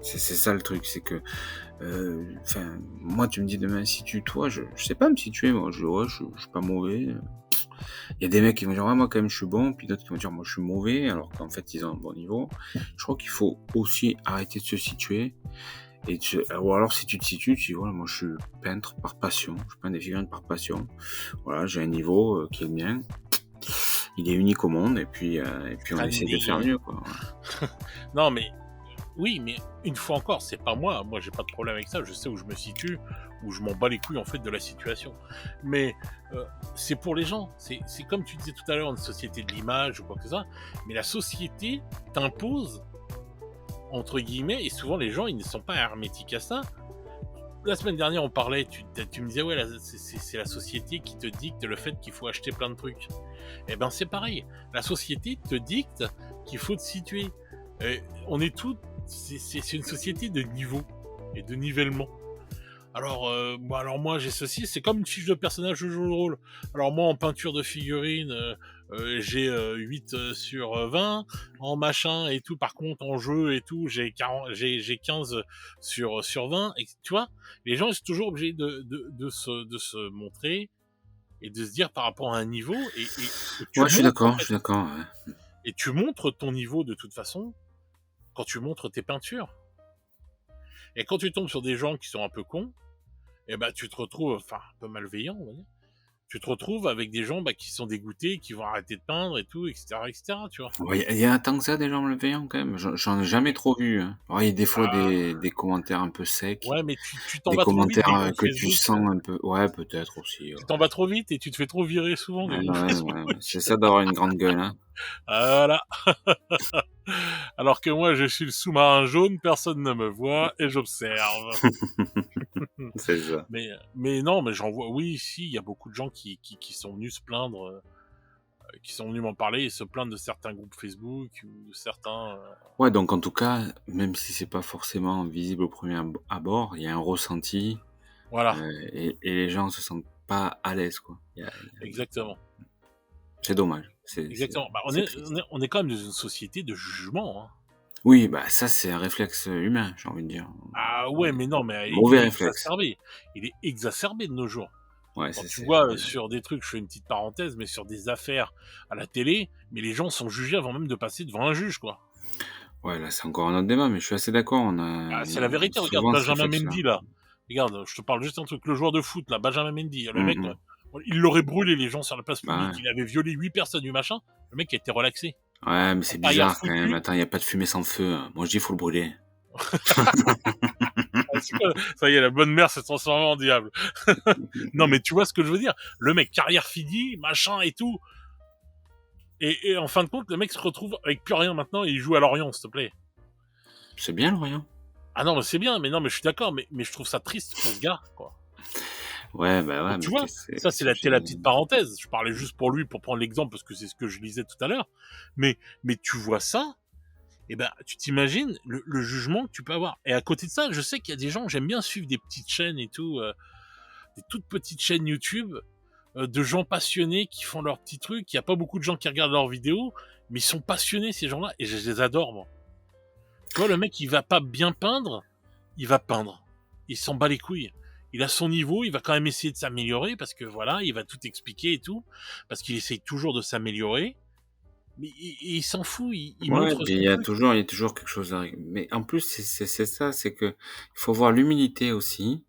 C'est ça le truc, c'est que, moi, tu me dis demain, situe-toi, je sais pas me situer, moi, je suis pas mauvais. Il y a des mecs qui vont dire, ouais, moi, quand même, je suis bon, puis d'autres qui vont dire, moi, je suis mauvais, alors qu'en fait, ils ont un bon niveau. Je crois qu'il faut aussi arrêter de se situer, ou alors, si tu te situes, tu dis, voilà, moi, je suis peintre par passion, je peins des figurines par passion. Voilà, j'ai un niveau qui est le mien. Il est unique au monde, et puis on essaie de faire mieux, quoi.
Non, mais, oui, mais une fois encore, c'est pas moi. Moi, j'ai pas de problème avec ça. Je sais où je me situe, où je m'en bats les couilles en fait de la situation. Mais c'est pour les gens. C'est comme tu disais tout à l'heure, une société de l'image ou quoi que ça. Mais la société t'impose entre guillemets, et souvent les gens ils ne sont pas hermétiques à ça. La semaine dernière, on parlait, tu me disais ouais, c'est la société qui te dicte le fait qu'il faut acheter plein de trucs. Eh ben c'est pareil. La société te dicte qu'il faut te situer. On est tous c'est une société de niveau et de nivellement. Alors, moi j'ai ceci, c'est comme une fiche de personnage de jeu de rôle. Alors moi en peinture de figurines, j'ai 8 sur 20, en machin et tout, par contre en jeu et tout, j'ai 15 sur 20, et tu vois, les gens ils sont toujours obligés de se montrer et de se dire par rapport à un niveau, et
ouais, je suis d'accord, ouais.
Et tu montres ton niveau de toute façon quand tu montres tes peintures. Et quand tu tombes sur des gens qui sont un peu cons, et ben tu te retrouves, enfin un peu malveillant, on va dire. Tu te retrouves avec des gens qui sont dégoûtés, qui vont arrêter de peindre et tout, etc., tu vois.
Ouais, il y a tant que ça des gens malveillants quand même. J'en ai jamais trop vu. Hein. Alors, il y a des fois des commentaires un peu secs.
Ouais, mais tu t'en vas trop vite. Des
commentaires que tu sens un peu. Ouais, peut-être aussi.
Tu t'en vas trop vite et tu te fais trop virer souvent.
Ouais. C'est ça d'avoir une grande gueule. Hein.
Voilà. Alors que moi, je suis le sous-marin jaune, personne ne me voit et j'observe.
C'est ça.
Mais non, mais j'en vois. Oui, si, il y a beaucoup de gens qui sont venus se plaindre, qui sont venus m'en parler et se plaindre de certains groupes Facebook ou de certains.
Ouais, donc en tout cas, même si c'est pas forcément visible au premier abord, il y a un ressenti.
Voilà.
Et les gens se sentent pas à l'aise, quoi.
Exactement.
C'est dommage.
Exactement. On est quand même dans une société de jugement. Hein.
Oui, ça c'est un réflexe humain, j'ai envie de dire.
Ah ouais, mais non, mais
mauvais réflexe.
Il est exacerbé de nos jours.
Ouais,
quand tu vois sur des trucs, je fais une petite parenthèse, mais sur des affaires à la télé, mais les gens sont jugés avant même de passer devant un juge, quoi.
Ouais, là c'est encore un autre débat, mais je suis assez d'accord.
C'est la vérité. Regarde Benjamin Mendy là. Regarde, je te parle juste un truc. Le joueur de foot là, Benjamin Mendy, le mec. Il l'aurait brûlé les gens sur la place publique, il avait violé 8 personnes du machin, le mec a été relaxé.
Ouais, mais c'est bizarre quand même. Attends, il n'y a pas de fumée sans feu. Moi je dis, il faut le brûler.
Ça y est, la bonne mère s'est transformée en diable. Non, mais tu vois ce que je veux dire. Le mec, carrière finie, machin et tout. Et en fin de compte, le mec se retrouve avec plus rien maintenant et il joue à Lorient, s'il te plaît.
C'est bien, Lorient.
Ah non, mais c'est bien, mais non, mais je suis d'accord, mais je trouve ça triste pour ce gars, quoi.
Ouais, bah ouais,
Donc tu
mais
vois, ça c'est la petite parenthèse. Je parlais juste pour lui, pour prendre l'exemple, parce que c'est ce que je lisais tout à l'heure. Mais tu vois ça, et ben tu t'imagines le jugement que tu peux avoir. Et à côté de ça, je sais qu'il y a des gens, j'aime bien suivre des petites chaînes et tout, des toutes petites chaînes YouTube de gens passionnés qui font leurs petits trucs. Il y a pas beaucoup de gens qui regardent leurs vidéos, mais ils sont passionnés ces gens-là, et je les adore moi. Tu vois, le mec il va pas bien peindre, il va peindre. Il s'en bat les couilles. Il a son niveau, il va quand même essayer de s'améliorer parce que voilà, il va tout expliquer et tout, parce qu'il essaye toujours de s'améliorer. Mais il s'en fout, il
Ouais,
montre
puis
son truc.
il y a toujours quelque chose à mais en plus, c'est ça, c'est que il faut avoir l'humilité aussi.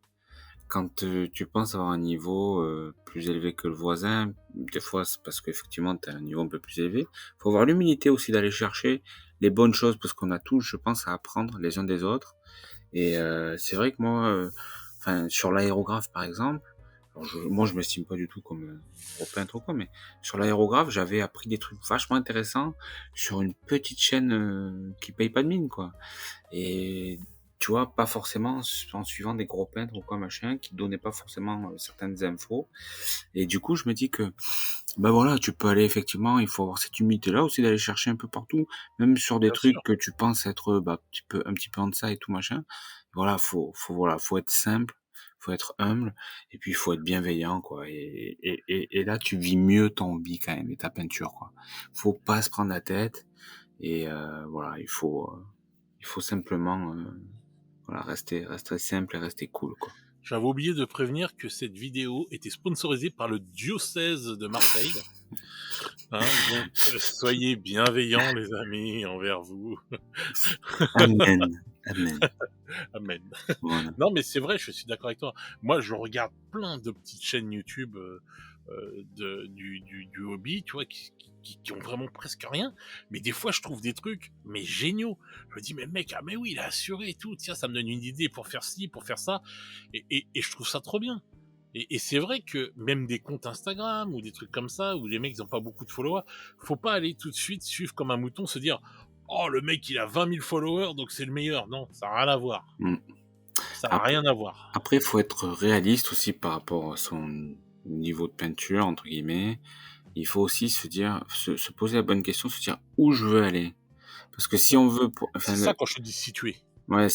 Quand, tu penses avoir un niveau, plus élevé que le voisin, des fois, c'est parce qu'effectivement, tu as un niveau un peu plus élevé. Faut avoir l'humilité aussi d'aller chercher les bonnes choses parce qu'on a tous, je pense, à apprendre les uns des autres et c'est vrai que moi, enfin, sur l'aérographe, par exemple, alors moi, je m'estime pas du tout comme un gros peintre ou quoi, mais sur l'aérographe, j'avais appris des trucs vachement intéressants sur une petite chaîne, qui paye pas de mine, quoi. Et tu vois, pas forcément en suivant des gros peintres ou quoi machin, qui donnaient pas forcément certaines infos. Et du coup, je me dis que, ben voilà, tu peux aller effectivement, il faut avoir cette humilité-là aussi d'aller chercher un peu partout, même sur des
Bien sûr.
trucs que tu penses être bah, un petit peu en deçà et tout machin. Voilà, voilà, faut être simple, faut être humble, et puis il faut être bienveillant, quoi. Et là, tu vis mieux ton hobby quand même et ta peinture, quoi. Faut pas se prendre la tête, et voilà, il faut simplement voilà, rester simple et rester cool, quoi.
J'avais oublié de prévenir que cette vidéo était sponsorisée par le diocèse de Marseille. Hein, donc soyez bienveillants les amis envers vous.
Amen, amen.
Amen.
Voilà.
Non mais c'est vrai, je suis d'accord avec toi. Moi je regarde plein de petites chaînes YouTube du hobby, tu vois, qui ont vraiment presque rien. Mais des fois je trouve des trucs mais géniaux. Je me dis mais mec, ah mais oui il a assuré et tout. Tiens ça me donne une idée pour faire ci, pour faire ça. Et je trouve ça trop bien. Et c'est vrai que même des comptes Instagram ou des trucs comme ça, où les mecs n'ont pas beaucoup de followers, faut pas aller tout de suite suivre comme un mouton, se dire oh le mec il a 20 000 followers donc c'est le meilleur. Non, ça n'a rien à voir.
Mmh.
Ça n'a
Ap
rien à voir.
Après, il faut être réaliste aussi par rapport à son «niveau de peinture» entre guillemets. Il faut aussi se poser la bonne question, se dire: «Où je veux aller?» Parce que si on veut
C'est ça quand je te dis situé.
ouais,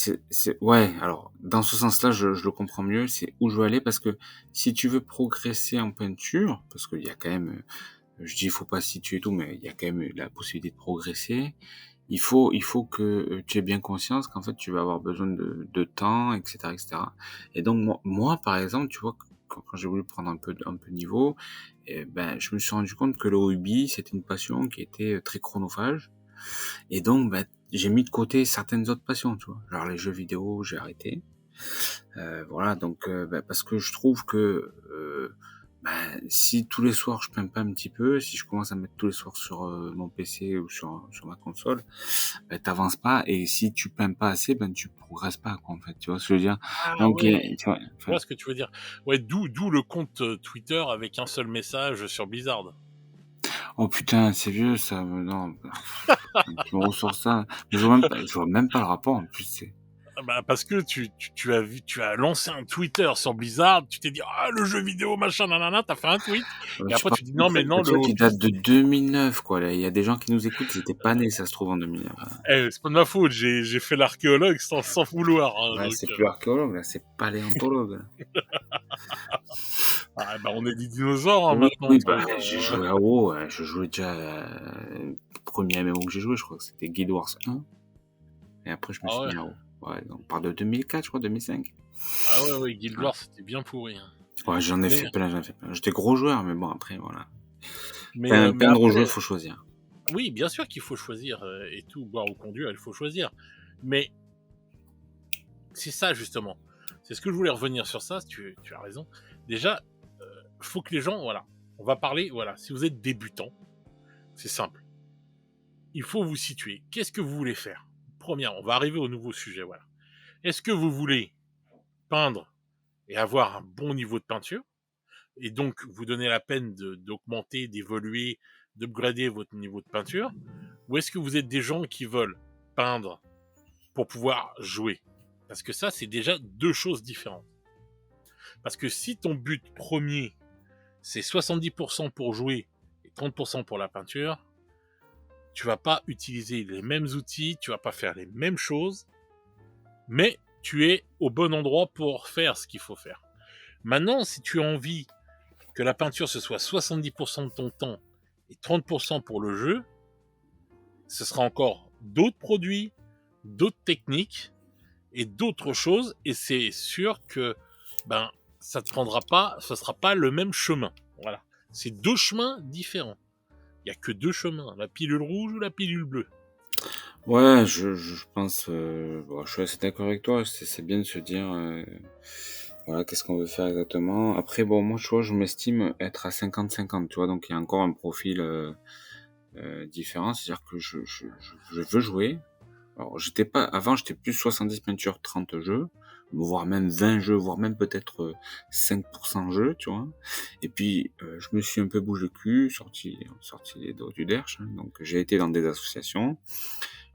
ouais, alors dans ce sens-là, je le comprends mieux, c'est où je veux aller parce que si tu veux progresser en peinture, parce qu'il y a quand même, je dis: «Il faut pas se situer et tout», mais il y a quand même la possibilité de progresser. Il faut que, tu aies bien conscience qu'en fait, tu vas avoir besoin de temps et cetera et cetera. Et donc moi, par exemple, tu vois, quand j'ai voulu prendre un peu de niveau, et ben, je me suis rendu compte que le hobby, c'était une passion qui était, très chronophage, et donc bah, j'ai mis de côté certaines autres passions, tu vois? Genre les jeux vidéo, j'ai arrêté. Voilà, donc bah, parce que je trouve que, bah, si tous les soirs je peins pas un petit peu, si je commence à mettre tous les soirs sur, mon PC ou sur ma console, bah, tu pas, et si tu peins pas assez, ben, tu progresses pas, quoi, en fait, tu vois ce que je veux dire?
Ah
Donc
ouais,
tu vois?
je
Enfin,
vois ce que tu veux dire. Ouais, d'où le compte Twitter avec un seul message sur Blizzard.
oh putain, c'est vieux ça, non, bah, tu me ressors ça, mais je vois même pas le rapport en plus, c'est
Ah bah parce que tu as lancé un Twitter sur Blizzard, tu t'es dit ah le jeu vidéo machin nanana, t'as fait un tweet et
tu
après
parles
tu dis
d'un
non mais non le
truc qui
hobby.
date de 2009, quoi, là. Il y a des gens qui nous écoutent, ils étaient pas nés, ça se trouve, en 2009.
C'est pas de ma faute, j'ai fait l'archéologue sans vouloir hein,
Ouais,
donc
c'est plus archéologue, là, c'est paléontologue, là.
ah bah on est des dinosaures hein,
Oui,
maintenant.
oui, bah, j'ai joué à WoW, je jouais déjà, premier MMO que j'ai joué, je crois que c'était Guild Wars 1, et après je me
Ah
suis
ouais.
mis à WoW. Ouais, donc on parle de 2004, je crois, 2005.
Ah ouais ouais, Guild
Ouais.
Wars c'était bien pourri. Hein.
Ouais,
Mais
j'en ai fait plein. J'étais gros joueur, mais bon, après, voilà.
mais
Peindre ou
après
jouer, faut choisir.
oui, bien sûr qu'il faut choisir et tout boire ou conduire, il faut choisir. Mais c'est ça justement. C'est ce que je voulais revenir sur ça, tu as raison. Déjà, faut que les gens voilà, on va parler voilà, si vous êtes débutant, c'est simple. Il faut vous situer. Qu'est-ce que vous voulez faire? Première, on va arriver au nouveau sujet voilà. Est-ce que vous voulez peindre et avoir un bon niveau de peinture et donc vous donner la peine d'augmenter, d'évoluer, d'upgrader votre niveau de peinture? Ou est-ce que vous êtes des gens qui veulent peindre pour pouvoir jouer? Parce que ça, c'est déjà deux choses différentes. Parce que si ton but premier, c'est 70% pour jouer et 30% pour la peinture, tu vas pas utiliser les mêmes outils, tu vas pas faire les mêmes choses, mais tu es au bon endroit pour faire ce qu'il faut faire. Maintenant, si tu as envie que la peinture ce soit 70% de ton temps et 30% pour le jeu, ce sera encore d'autres produits, d'autres techniques et d'autres choses, et c'est sûr que ça te prendra pas, ça sera pas le même chemin. Voilà, c'est deux chemins différents. Il y a que deux chemins, la pilule rouge ou la pilule bleue.
Ouais, je pense, je suis assez d'accord avec toi. C'est bien de se dire, voilà, qu'est-ce qu'on veut faire exactement. Après, bon, moi, tu vois, je m'estime être à 50-50, tu vois, donc il y a encore un profil différent. C'est-à-dire que je veux jouer. Alors, avant, j'étais plus 70 peintures, 30 jeux, voire même 20 jeux, voire même peut-être 5% jeux, tu vois. Et puis, je me suis un peu bougé le cul, sorti les dos du derche, hein. Donc, j'ai été dans des associations,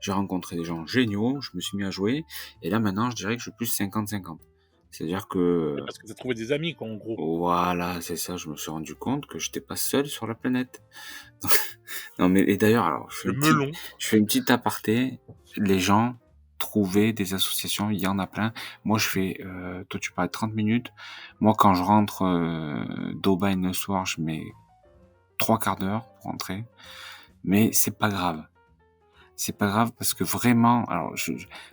j'ai rencontré des gens géniaux, je me suis mis à jouer, et là, maintenant, je dirais que je suis plus 50-50. C'est-à-dire que...
Parce que tu as trouvé des amis, quoi, en gros.
Voilà, c'est ça, je me suis rendu compte que j'étais pas seul sur la planète. Non, mais, et d'ailleurs, alors, je fais une petite aparté. Les gens, trouver des associations, il y en a plein. Moi, je fais, toi, tu parles de 30 minutes. Moi, quand je rentre d'Aubagne le soir, je mets 3/4 d'heure pour rentrer. Mais c'est pas grave. C'est pas grave parce que vraiment, alors,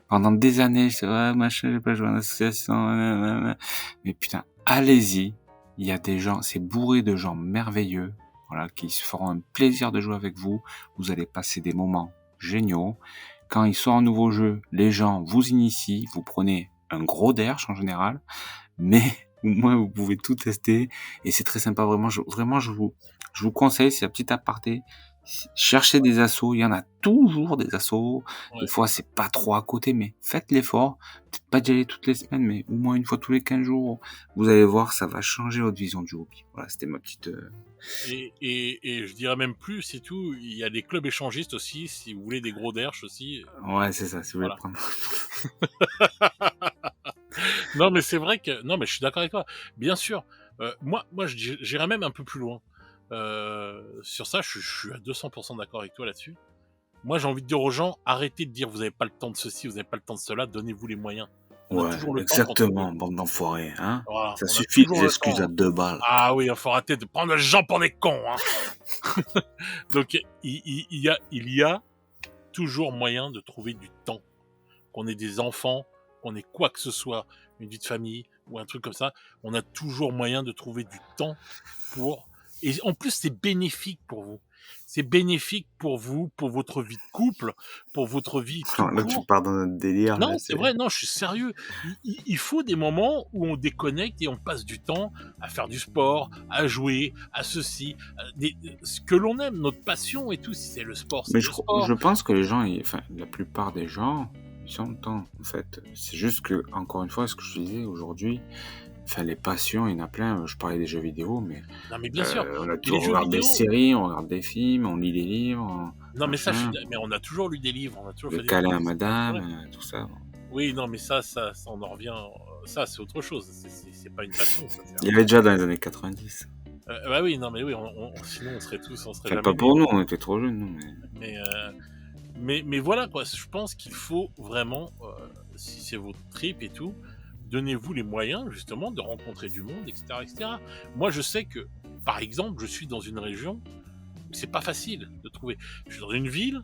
pendant des années, je dis, ouais, machin, j'ai pas joué en association, mais putain, allez-y. Il y a des gens, c'est bourré de gens merveilleux, voilà, qui se feront un plaisir de jouer avec vous. Vous allez passer des moments géniaux. Quand il sort un nouveau jeu, les gens vous initient, vous prenez un gros derche en général, mais au moins vous pouvez tout tester et c'est très sympa. Vraiment, je vous conseille, c'est la petite aparté. Cherchez des assos, il y en a toujours des assos. Ouais. Des fois, c'est pas trop à côté, mais faites l'effort. Peut-être pas d'y aller toutes les semaines, mais au moins une fois tous les 15 jours. Vous allez voir, ça va changer votre vision du hobby. Voilà, c'était ma petite...
Et je dirais même plus, c'est tout. Il y a des clubs échangistes aussi, si vous voulez des gros derches aussi.
Ouais, c'est ça, si vous voulez prendre.
Non, mais c'est vrai que... Non, mais je suis d'accord avec toi. Bien sûr. Moi, j'irais même un peu plus loin. Sur ça, je suis à 200% d'accord avec toi là-dessus. Moi, j'ai envie de dire aux gens, arrêtez de dire vous n'avez pas le temps de ceci, vous n'avez pas le temps de cela, donnez-vous les moyens.
On a toujours le exactement, temps bande d'enfoirés, hein. Voilà, ça suffit des excuses à 2 balles.
Ah oui, il faut arrêter de prendre les gens pour des cons, hein. Donc, il y a toujours moyen de trouver du temps. Qu'on ait des enfants, qu'on ait quoi que ce soit, une vie de famille ou un truc comme ça, on a toujours moyen de trouver du temps pour... Et en plus, c'est bénéfique pour vous. C'est bénéfique pour vous, pour votre vie de couple, pour votre vie tout
là,
court.
Tu pars dans notre délire.
Non,
là,
c'est vrai, non, je suis sérieux. Il faut des moments où on déconnecte et on passe du temps à faire du sport, à jouer, à ceci, ce que l'on aime, notre passion et tout, si c'est le sport, c'est
mais
le sport.
Je pense que les gens, la plupart des gens, ils ont le temps, en fait. C'est juste que, encore une fois, ce que je disais aujourd'hui, les passions, il y en a plein. Je parlais des jeux vidéo, mais...
Non, mais bien sûr.
On regarde des séries, on regarde des films, on lit des livres.
Non, mais ça, mais on a toujours lu des livres, on a toujours
fait des câlins à madame, tout ça.
Oui, non, mais ça, on en revient. Ça, c'est autre chose. C'est pas une passion. Ça,
il y avait déjà dans les années 90.
Bah oui, non, mais oui, sinon on serait tous, on serait jamais.
Pas pour nous, on était trop jeunes, nous.
Mais voilà quoi. Je pense qu'il faut vraiment, si c'est votre trip et tout, donnez-vous les moyens justement de rencontrer du monde, etc., etc. Moi, je sais que, par exemple, je suis dans une région où c'est pas facile de trouver. Je suis dans une ville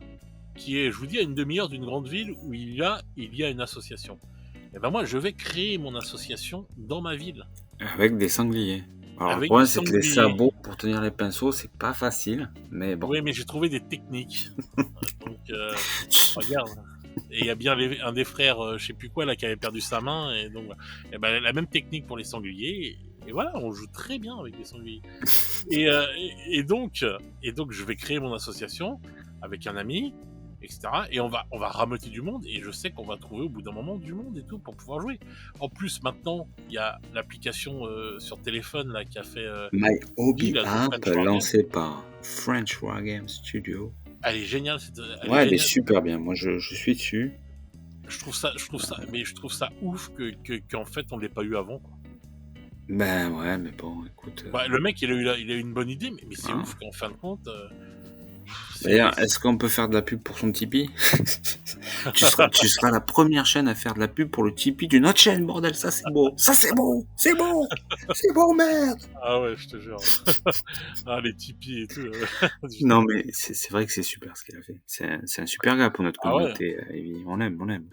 qui est, je vous dis, à une demi-heure d'une grande ville où il y a une association. Et ben moi, je vais créer mon association dans ma ville.
Avec des sangliers. Alors, le problème, c'est que les sabots pour tenir les pinceaux, c'est pas facile, mais bon.
Oui, mais j'ai trouvé des techniques. Donc, regarde. Et il y a bien un des frères, je sais plus quoi, là, qui avait perdu sa main. Et donc, et ben, la même technique pour les sangliers. Et voilà, on joue très bien avec les sangliers. Et donc, je vais créer mon association avec un ami, etc. Et on va rameuter du monde. Et je sais qu'on va trouver au bout d'un moment du monde et tout pour pouvoir jouer. En plus, maintenant, il y a l'application sur téléphone là qui a fait
My Hobby App, lancée par French Wargame Studio.
Elle est géniale.
Elle est super bien. Moi, je suis dessus.
Je trouve ça ouf qu'en fait on l'ait pas eu avant, quoi.
Ben ouais, mais bon, écoute.
Bah, le mec, il a eu une bonne idée, mais c'est
Voilà.
ouf qu'en fin de compte, c'est...
D'ailleurs, est-ce qu'on peut faire de la pub pour son Tipeee? Tu seras la première chaîne à faire de la pub pour le Tipeee d'une autre chaîne, bordel, ça c'est beau. Ça c'est beau, c'est beau, c'est beau, merde.
Ah ouais, je te jure. Ah, les Tipeee et tout.
Non mais c'est vrai que c'est super ce qu'il a fait. C'est un super gars pour notre
Ah ouais.
communauté, Evie. On aime, on aime.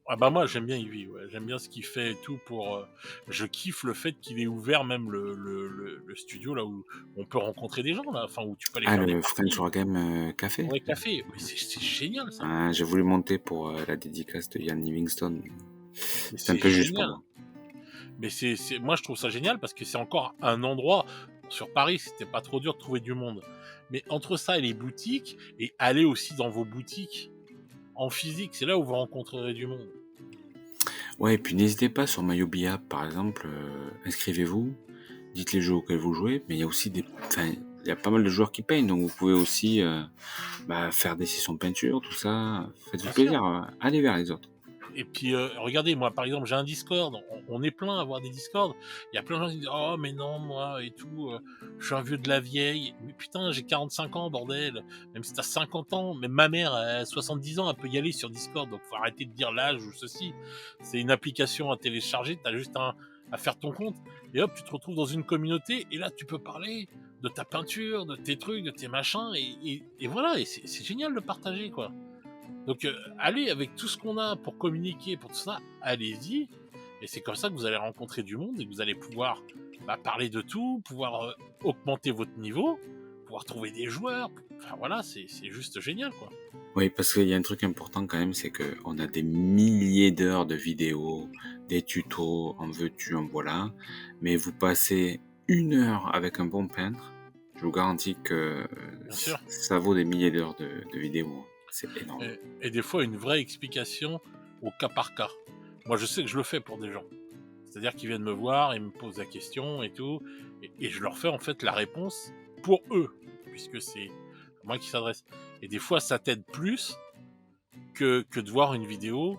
Ah bah moi j'aime bien Ivy, ouais. J'aime bien ce qu'il fait et tout pour. Je kiffe le fait qu'il ait ouvert même le studio là où on peut rencontrer des gens là, enfin où tu peux aller
Ah,
faire des
le
parties.
French Wargame Café.
Ouais, café, mais c'est génial ça.
Ah, j'ai voulu monter pour la dédicace de Ian Livingstone.
Mais
C'est un
c'est
peu juste pour
génial.
moi.
Mais moi je trouve ça génial parce que c'est encore un endroit sur Paris, c'était pas trop dur de trouver du monde. Mais entre ça et les boutiques et aller aussi dans vos boutiques en physique, c'est là où vous rencontrerez du monde.
Ouais, et puis n'hésitez pas sur Mayobia, par exemple, inscrivez-vous, dites les jeux auxquels vous jouez, mais il y a aussi enfin, il y a pas mal de joueurs qui payent, donc vous pouvez aussi faire des sessions de peinture, tout ça. Faites-vous
Bien sûr.
plaisir, allez vers les autres.
Et puis, regardez, moi, par exemple, j'ai un Discord. On est plein à avoir des Discords. Il y a plein de gens qui disent oh, mais non, moi, et tout, je suis un vieux de la vieille. Mais putain, j'ai 45 ans, bordel. Même si t'as 50 ans, même ma mère, elle a 70 ans, elle peut y aller sur Discord. Donc, faut arrêter de dire l'âge ou ceci. C'est une application à télécharger. T'as juste à faire ton compte. Et hop, tu te retrouves dans une communauté. Et là, tu peux parler de ta peinture, de tes trucs, de tes machins. Et voilà. Et c'est génial de partager, quoi. Donc allez avec tout ce qu'on a pour communiquer, pour tout ça, allez-y. Et c'est comme ça que vous allez rencontrer du monde et que vous allez pouvoir parler de tout, pouvoir augmenter votre niveau, pouvoir trouver des joueurs. Enfin voilà, c'est juste génial quoi.
Oui, parce qu'il y a un truc important quand même, c'est que on a des milliers d'heures de vidéos, des tutos, en veux-tu, en voilà, mais vous passez 1 heure avec un bon peintre, je vous garantis que
Bien sûr.
ça vaut des milliers d'heures de vidéos. C'est énorme.
Et des fois une vraie explication au cas par cas. Moi je sais que je le fais pour des gens. C'est-à-dire qu'ils viennent me voir, ils me posent la question et tout, et je leur fais en fait la réponse pour eux, puisque c'est à moi qui s'adresse. Et des fois, ça t'aide plus que de voir une vidéo.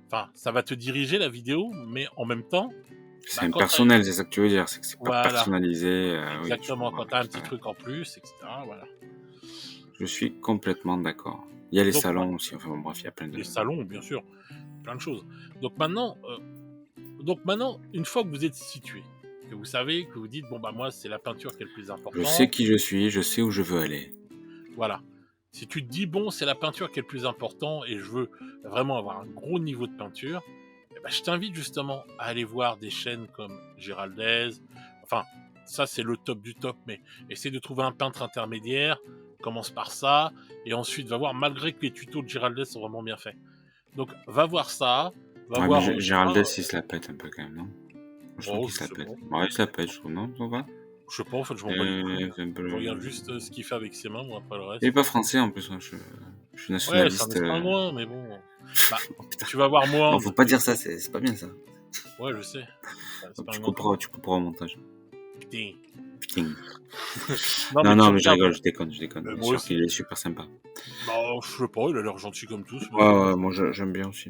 Enfin, ça va te diriger la vidéo, mais en même temps,
C'est
quand
impersonnel, c'est ça que tu veux dire, c'est que c'est pas
voilà,
personnalisé. Oui, je
exactement,
comprends
quand
tout
t'as un
à
petit
fait.
truc en plus, etc. Voilà.
Je suis complètement d'accord. Il y a les
Donc,
salons aussi, enfin bon, bref, il y a plein de...
les salons, bien sûr, plein de choses. Donc maintenant, une fois que vous êtes situé, que vous savez, que vous dites, bon bah moi c'est la peinture qui est le plus
Je sais
important,
qui je suis, je sais où je veux aller.
voilà. Si tu te dis, bon, c'est la peinture qui est le plus important et je veux vraiment avoir un gros niveau de peinture, eh ben, je t'invite justement à aller voir des chaînes comme Giraldez. Enfin, ça, c'est le top du top, mais essaie de trouver un peintre intermédiaire, commence par ça, et ensuite va voir, malgré que les tutos de Giraldez sont vraiment bien faits. Donc, va voir ça, va
Ouais, mais
voir.
Géraldès, il se la pète un peu quand même, non? Je trouve
Oh,
qu'il
je
se la
sais
pète.
pas.
Ouais, il se la pète, je trouve, non? Ça va?
Je sais pas, en fait, je m'en bats les couilles.
C'est un peu...
Je regarde juste ce qu'il fait avec ses mains, moi, après le
Il est
reste.
pas français en plus, hein, je suis
Ouais, c'est un
nationaliste.
espadroin, mais bon. Bah,
Oh putain.
tu vas voir moi.
Non, faut pas dire ça, c'est pas bien ça.
Ouais, je sais. C'est pas
Tu
un
couperas, tu couperas au montage.
putain.
Putain.
Non, mais
Non,
tu
non, mais je
regardes.
rigole, je déconne, je déconne.
Mais
Bien
moi
sûr
aussi.
qu'il est super sympa.
Bah, je sais pas, il a l'air gentil comme tous, mais
Ouais,
moi,
ouais, moi j'aime bien aussi.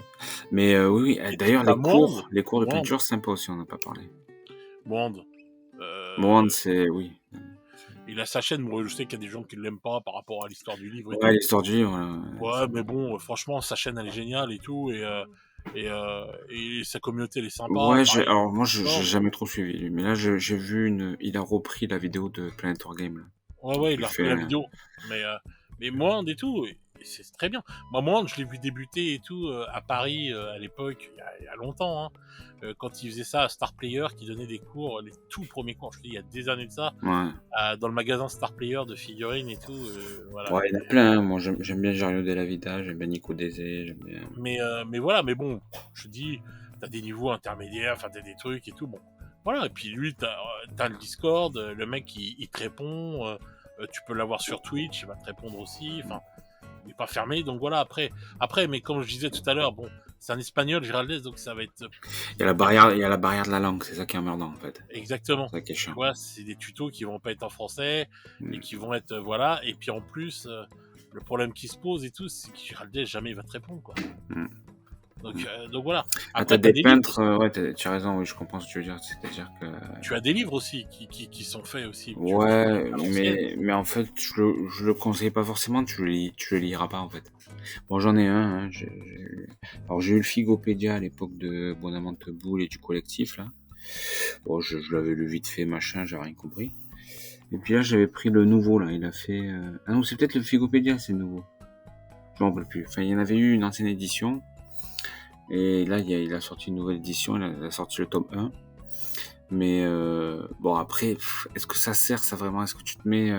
Mais oui, oui,
et
d'ailleurs
t'as Monde,
les cours de
Monde,
peinture, sympa aussi, on n'a pas parlé.
Monde.
Mohan, c'est, oui.
Il a sa chaîne, moi, je sais qu'il y a des gens qui l'aiment pas par rapport à l'histoire du livre et
Ouais,
tout.
l'histoire du livre,
Ouais, mais bon, franchement, sa chaîne, elle est géniale et tout, et sa communauté, elle est sympa,
ouais,
pareil.
alors moi, j'ai
Non,
jamais trop suivi, lui. Mais là, j'ai vu il a repris la vidéo de Planet Wargame, là.
ouais,
Donc,
il
il
a repris
fait,
la vidéo. Mais Monde et tout, et c'est très bien. Moi, Monde, je l'ai vu débuter et tout à Paris à l'époque, il y a longtemps, hein, quand il faisait ça à Star Player, qui donnait des cours, les tout premiers cours, je te dis, il y a des années de ça,
ouais.
dans le magasin Star Player de figurines et tout. Voilà.
Ouais, il y en a plein, hein. Moi, j'aime bien Jario Della Vita, j'aime bien Nico Dese, j'aime bien...
Mais voilà, mais bon, je te dis, t'as des niveaux intermédiaires, enfin, t'as des trucs et tout, bon. Voilà, et puis lui, t'as le Discord, le mec, il te répond, tu peux l'avoir sur Twitch, il va te répondre aussi, enfin, il n'est pas fermé, donc voilà, après, mais comme je disais tout à l'heure, bon, c'est un espagnol, Giraldez, donc ça va être...
Il y a la barrière de la langue, c'est ça qui est emmerdant, en fait.
Exactement.
C'est ça qui est
Tu
chiant.
vois, c'est des tutos qui vont pas être en français, et
Mm.
qui vont être, voilà, et puis en plus, le problème qui se pose et tout, c'est que Giraldez, jamais il va te répondre, quoi.
Mm.
Donc voilà.
Ah, t'as
Après, tu as
des
des livres
peintres,
aussi.
ouais, tu as raison, oui, je comprends ce que tu veux dire. C'est-à-dire que
Tu as des livres aussi qui sont faits aussi, tu vois,
ouais,
à l'ancienne.
mais en fait, je le conseille pas forcément, tu le liras pas, en fait. Bon, j'en ai un, hein, alors j'ai eu le Figopédia à l'époque de Bonamante Boule et du collectif, là. Bon, je l'avais lu vite fait, machin, j'ai rien compris. Et puis là, j'avais pris le nouveau, là, il a fait... Ah non, c'est peut-être le Figopédia, c'est le nouveau. Je m'en rappelle plus. Enfin, il y en avait eu une ancienne édition, et là, il a sorti une nouvelle édition, il a sorti le tome 1. Mais bon, après, est-ce que ça sert, ça vraiment? Est-ce que tu te mets...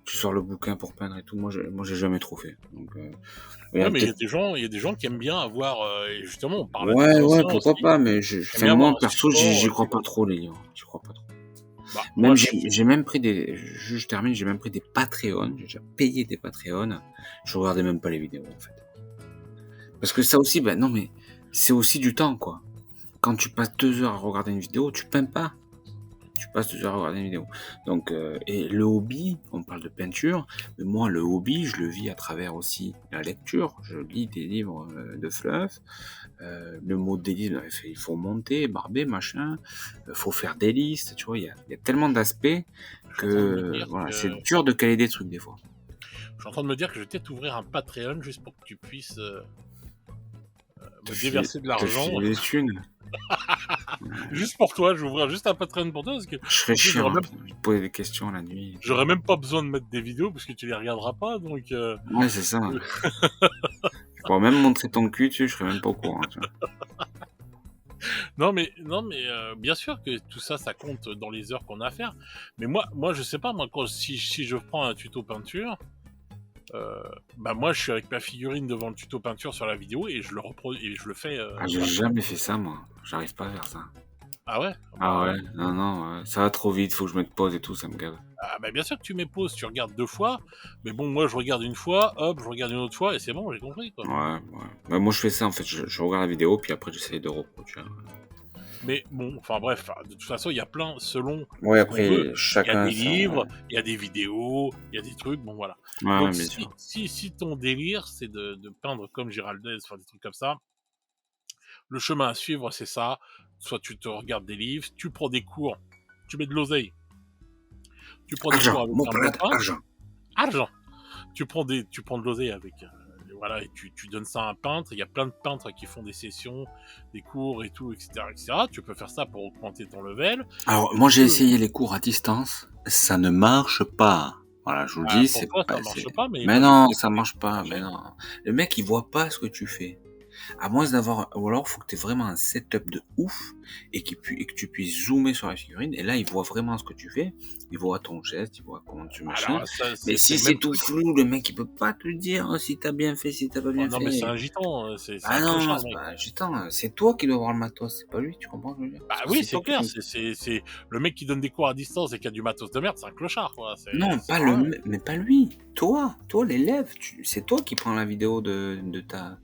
tu sors le bouquin pour peindre et tout? Moi, j'ai jamais trop fait. Donc, il y
Ouais,
a
mais
peut-être...
il y a des gens qui aiment bien avoir, et justement, on parle des
Ouais, ouais,
anciens
pourquoi
aussi,
pas, mais
qui aiment
enfin,
bien avoir
moi,
un
perso,
support,
j'y crois pas trop, les livres. J'y crois pas trop.
bah,
Même,
moi, je
j'ai même pris des... Je termine, j'ai même pris des Patreons. J'ai déjà payé des Patreons. Je regardais même pas les vidéos, en fait. Parce que ça aussi, ben non, mais c'est aussi du temps, quoi. Quand tu passes 2 heures à regarder une vidéo, tu peins pas. Tu passes 2 heures à regarder une vidéo. Donc, et le hobby, on parle de peinture, mais moi, le hobby, je le vis à travers aussi la lecture. Je lis des livres de fluff. Le mot des livres, il faut monter, barber, machin. Faut faire des listes, tu vois. Il y a tellement d'aspects
je suis en train de me
que,
dire
voilà, c'est
que
dur de caler des trucs, des fois.
je suis en train de me dire que je vais peut-être ouvrir un Patreon juste pour que tu puisses,
Te
me
filer,
déverser de
te
l'argent.
filer des thunes.
Juste pour toi, je vais ouvrir juste un Patreon pour toi, parce que,
Je serais
en plus,
chiant, hein, de poser des questions la nuit et tout.
j'aurais même pas besoin de mettre des vidéos, parce que tu les regarderas pas, donc,
Ouais, c'est ça. Tu pourras même montrer ton cul dessus, je serais même pas au courant, tu vois.
non, mais bien sûr que tout ça, ça compte dans les heures qu'on a à faire. Mais moi, je sais pas, moi, si je prends un tuto peinture, bah moi, je suis avec ma figurine devant le tuto peinture sur la vidéo et je le reproduis et je le fais.
Ah, j'ai jamais fait ça, moi. J'arrive pas à faire ça.
Ah ouais?
Ah
Bah,
ouais, non, non, ça va trop vite, faut que je mette pause et tout, ça me gave.
bien sûr que tu mets pause, tu regardes 2 fois, mais bon, moi, je regarde une fois, hop, je regarde une autre fois et c'est bon, j'ai compris quoi.
Ouais, ouais. Bah, moi, je fais ça, en fait, je regarde la vidéo, puis après, j'essaye de reproduire.
Mais bon, enfin bref, de toute façon, il y a plein, selon
Ouais,
ce qu'on veut.
après,
Il y a
chacun
des
ça.
livres, il y a des vidéos, il y a des trucs, bon voilà.
Ouais,
Donc
bien sûr.
si ton délire, c'est de peindre comme Giraldez, enfin des trucs comme ça, le chemin à suivre, c'est ça. Soit tu te regardes des livres, tu prends des cours, tu mets de l'oseille, tu prends des cours
Argent,
avec
mon
un bon
palade,
peintre,
argent.
argent. Tu prends de l'oseille avec, voilà, et tu donnes ça à un peintre. Il y a plein de peintres qui font des sessions, des cours et tout, etc., etc. Tu peux faire ça pour augmenter ton level.
Alors,
Tu
moi, j'ai
peux,
essayé les cours à distance, ça ne marche pas. Voilà, je vous le dis,
pour toi, ça marche pas, mais
Mais
moi, je
non,
connais
ça
pas des
marche
trucs qui
pas, mais
marchaient.
non. Le mec, il voit pas ce que tu fais. À moins d'avoir, ou alors faut que tu aies vraiment un setup de ouf et que tu puisses zoomer sur la figurine. Et là, il voit vraiment ce que tu fais. Il voit ton geste, il voit comment tu machin.
Alors, ça,
Mais
c'est
si
le
c'est
même
tout
truc.
flou, le mec, il peut pas te dire si t'as bien fait, si t'as pas
Oh,
bien
non, mais c'est
fait.
un gitan, c'est
Ah
un
non,
clochard, le
c'est
mec.
pas agitant. C'est toi qui dois avoir le matos, c'est pas lui, tu comprends ce que je veux dire?
Bah
Parce que
oui,
si
c'est
c'est
clair,
tout.
c'est le mec qui donne des cours à distance et qui a du matos de merde, c'est un clochard, quoi.
Non,
C'est
pas
pas.
mais pas lui. Toi, l'élève. C'est toi qui prends la vidéo de ta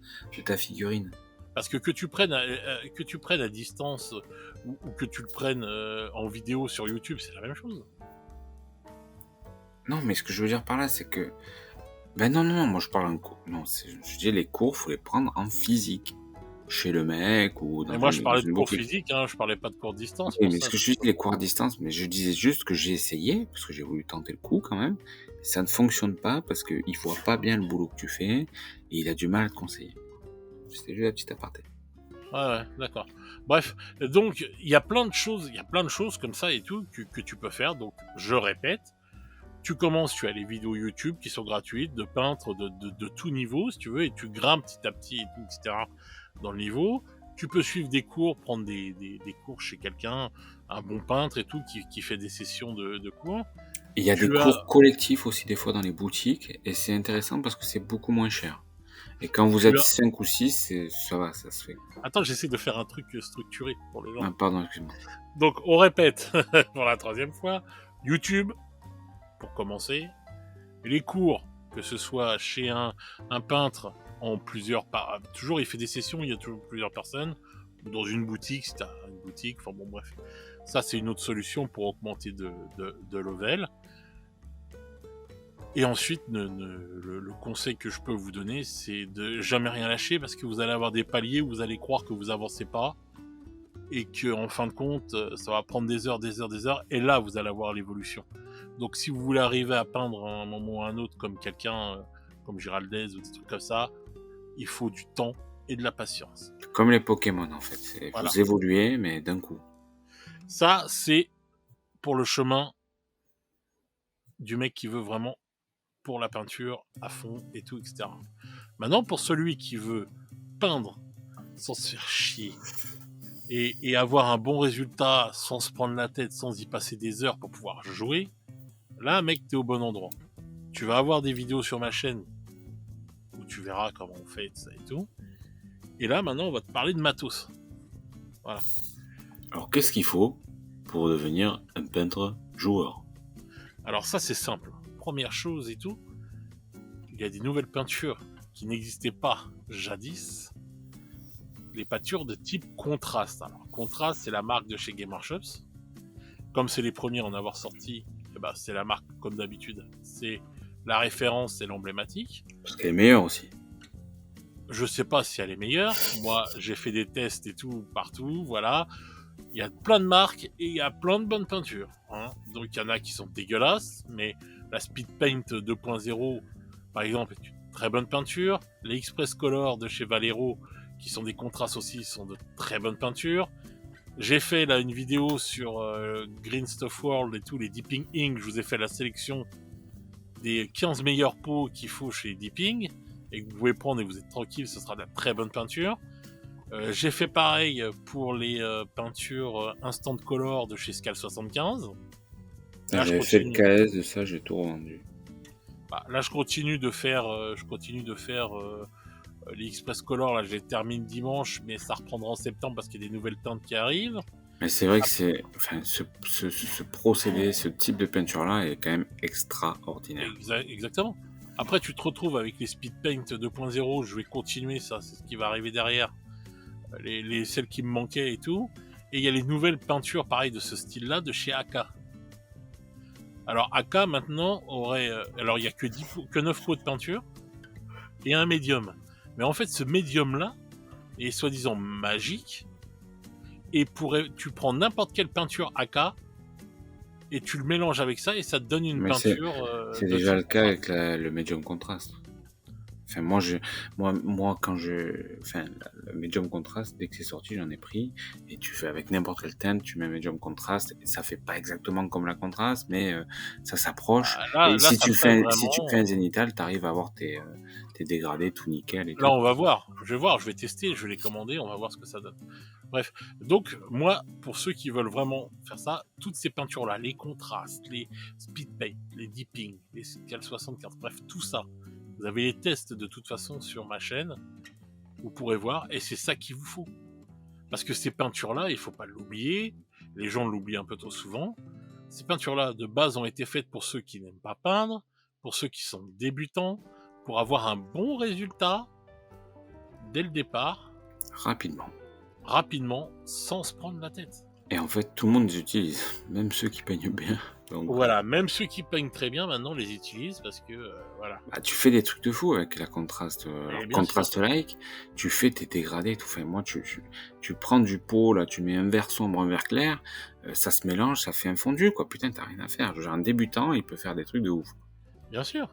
figurine.
Parce que tu prennes à distance ou que tu le prennes en vidéo sur YouTube, c'est la même chose.
Non, mais ce que je veux dire par là, c'est que ben non, non, non, moi je parle en cours. Non, je dis les cours, faut les prendre en physique. Chez le mec ou
Et moi, je
dans
parlais de
une
cours
boutique.
physique, hein, je parlais pas de cours distance
Oui,
pour
mais
ça.
ce que je dis, les cours à distance, mais je disais juste que j'ai essayé, parce que j'ai voulu tenter le coup quand même. Ça ne fonctionne pas parce qu'il voit pas bien le boulot que tu fais et il a du mal à te conseiller. C'était juste la petite aparté.
Ouais, d'accord. Bref, donc il y a plein de choses, comme ça et tout que tu peux faire. Donc, je répète, tu as les vidéos YouTube qui sont gratuites de peintres de tout niveau, si tu veux, et tu grimpes petit à petit et tout, etc. dans le niveau. Tu peux suivre des cours, prendre des cours chez quelqu'un, un bon peintre et tout, qui fait des sessions de cours.
Il y a des
Tu as...
cours collectifs aussi des fois dans les boutiques et c'est intéressant parce que c'est beaucoup moins cher. Et quand vous
Tu
êtes
as...
5 ou 6, ça va, ça se fait.
Attends, j'essaie de faire un truc structuré pour les gens.
Ah, pardon, excuse-moi.
Donc, on répète pour la troisième fois. YouTube, pour commencer. Les cours, que ce soit chez un peintre en plusieurs... Toujours, il fait des sessions, il y a toujours plusieurs personnes. Ou dans une boutique, si t'as une boutique. Enfin bon, bref. Ça, c'est une autre solution pour augmenter de level. Et ensuite, le conseil que je peux vous donner, c'est de jamais rien lâcher, parce que vous allez avoir des paliers où vous allez croire que vous avancez pas, et que en fin de compte, ça va prendre des heures, et là, vous allez avoir l'évolution. Donc, si vous voulez arriver à peindre à un moment ou à un autre comme quelqu'un, comme Giraldez ou des trucs comme ça, il faut du temps et de la patience.
Comme les Pokémon, en fait.
Voilà.
Vous évoluez, mais d'un coup.
Ça, c'est pour le chemin du mec qui veut vraiment pour la peinture à fond et tout, etc. Maintenant, pour celui qui veut peindre sans se faire chier et avoir un bon résultat sans se prendre la tête, sans y passer des heures pour pouvoir jouer, là, mec, t'es au bon endroit. Tu vas avoir des vidéos sur ma chaîne où tu verras comment on fait ça et tout. Et là, maintenant, on va te parler de matos. Voilà.
Alors, qu'est-ce qu'il faut pour devenir un peintre joueur?
Alors ça, c'est simple. Première chose et tout, il y a des nouvelles peintures qui n'existaient pas jadis. Les peintures de type contraste. Alors, contraste, c'est la marque de chez Gamer Shops. Comme c'est les premiers à en avoir sorti, eh ben, c'est la marque, comme d'habitude. C'est la référence, c'est l'emblématique.
Parce qu'elle est meilleure aussi.
Je sais pas si elle est meilleure. Moi, j'ai fait des tests et tout partout, voilà. Il y a plein de marques et il y a plein de bonnes peintures. Hein. Donc il y en a qui sont dégueulasses, mais la Speed Paint 2.0, par exemple, est une très bonne peinture. Les Express Color de chez Valero, qui sont des contrastes aussi, sont de très bonnes peintures. J'ai fait là une vidéo sur Green Stuff World et tout, les Deeping Ink. Je vous ai fait la sélection des 15 meilleurs pots qu'il faut chez Deeping et que vous pouvez prendre et vous êtes tranquille, ce sera de la très bonne peinture. J'ai fait pareil pour les peintures Instant Color de chez Scal 75.
J'avais fait le KS de ça, j'ai tout revendu.
Bah, là, je continue de faire, les Express Color. Là, je les termine dimanche, mais ça reprendra en septembre parce qu'il y a des nouvelles teintes qui arrivent.
Mais c'est vrai que ce procédé, ce type de peinture-là est quand même extraordinaire.
Exactement. Après, tu te retrouves avec les Speed Paint 2.0. Je vais continuer, ça, c'est ce qui va arriver derrière. Celles qui me manquaient et tout. Et il y a les nouvelles peintures, pareil, de ce style-là, de chez AK. Alors, AK, maintenant, aurait... alors, il n'y a que 9 pots de peinture et un médium. Mais en fait, ce médium-là est soi-disant magique. Et tu prends n'importe quelle peinture AK et tu le mélanges avec ça et ça te donne une peinture...
C'est déjà le cas avec le médium contraste. Enfin, moi, le médium contraste, dès que c'est sorti, j'en ai pris. Et tu fais avec n'importe quelle teinte, tu mets médium contraste. Et ça fait pas exactement comme la contraste, mais ça s'approche. Et si tu fais un zénithal, t'arrives à avoir tes dégradés tout nickel.
Là, on va voir. Je vais tester, je vais les commander, on va voir ce que ça donne. Bref, donc moi, pour ceux qui veulent vraiment faire ça, toutes ces peintures-là, les contrastes, les speed paint, les deeping, les Cal 75, bref, tout ça, vous avez les tests de toute façon sur ma chaîne, vous pourrez voir, et c'est ça qu'il vous faut. Parce que ces peintures-là, il faut pas l'oublier, les gens l'oublient un peu trop souvent, ces peintures-là, de base, ont été faites pour ceux qui n'aiment pas peindre, pour ceux qui sont débutants, pour avoir un bon résultat dès le départ. Rapidement, sans se prendre la tête.
Et en fait, tout le monde les utilise, même ceux qui peignent bien.
Donc, voilà, même ceux qui peignent très bien, maintenant, les utilisent parce que, voilà.
Bah, tu fais des trucs de fou avec la contraste, contraste-like, tu fais tes dégradés, tout. Enfin, moi, tu prends du pot, là, tu mets un vert sombre, un vert clair, ça se mélange, ça fait un fondu, quoi. Putain, t'as rien à faire. Genre, un débutant, il peut faire des trucs de ouf.
Bien sûr.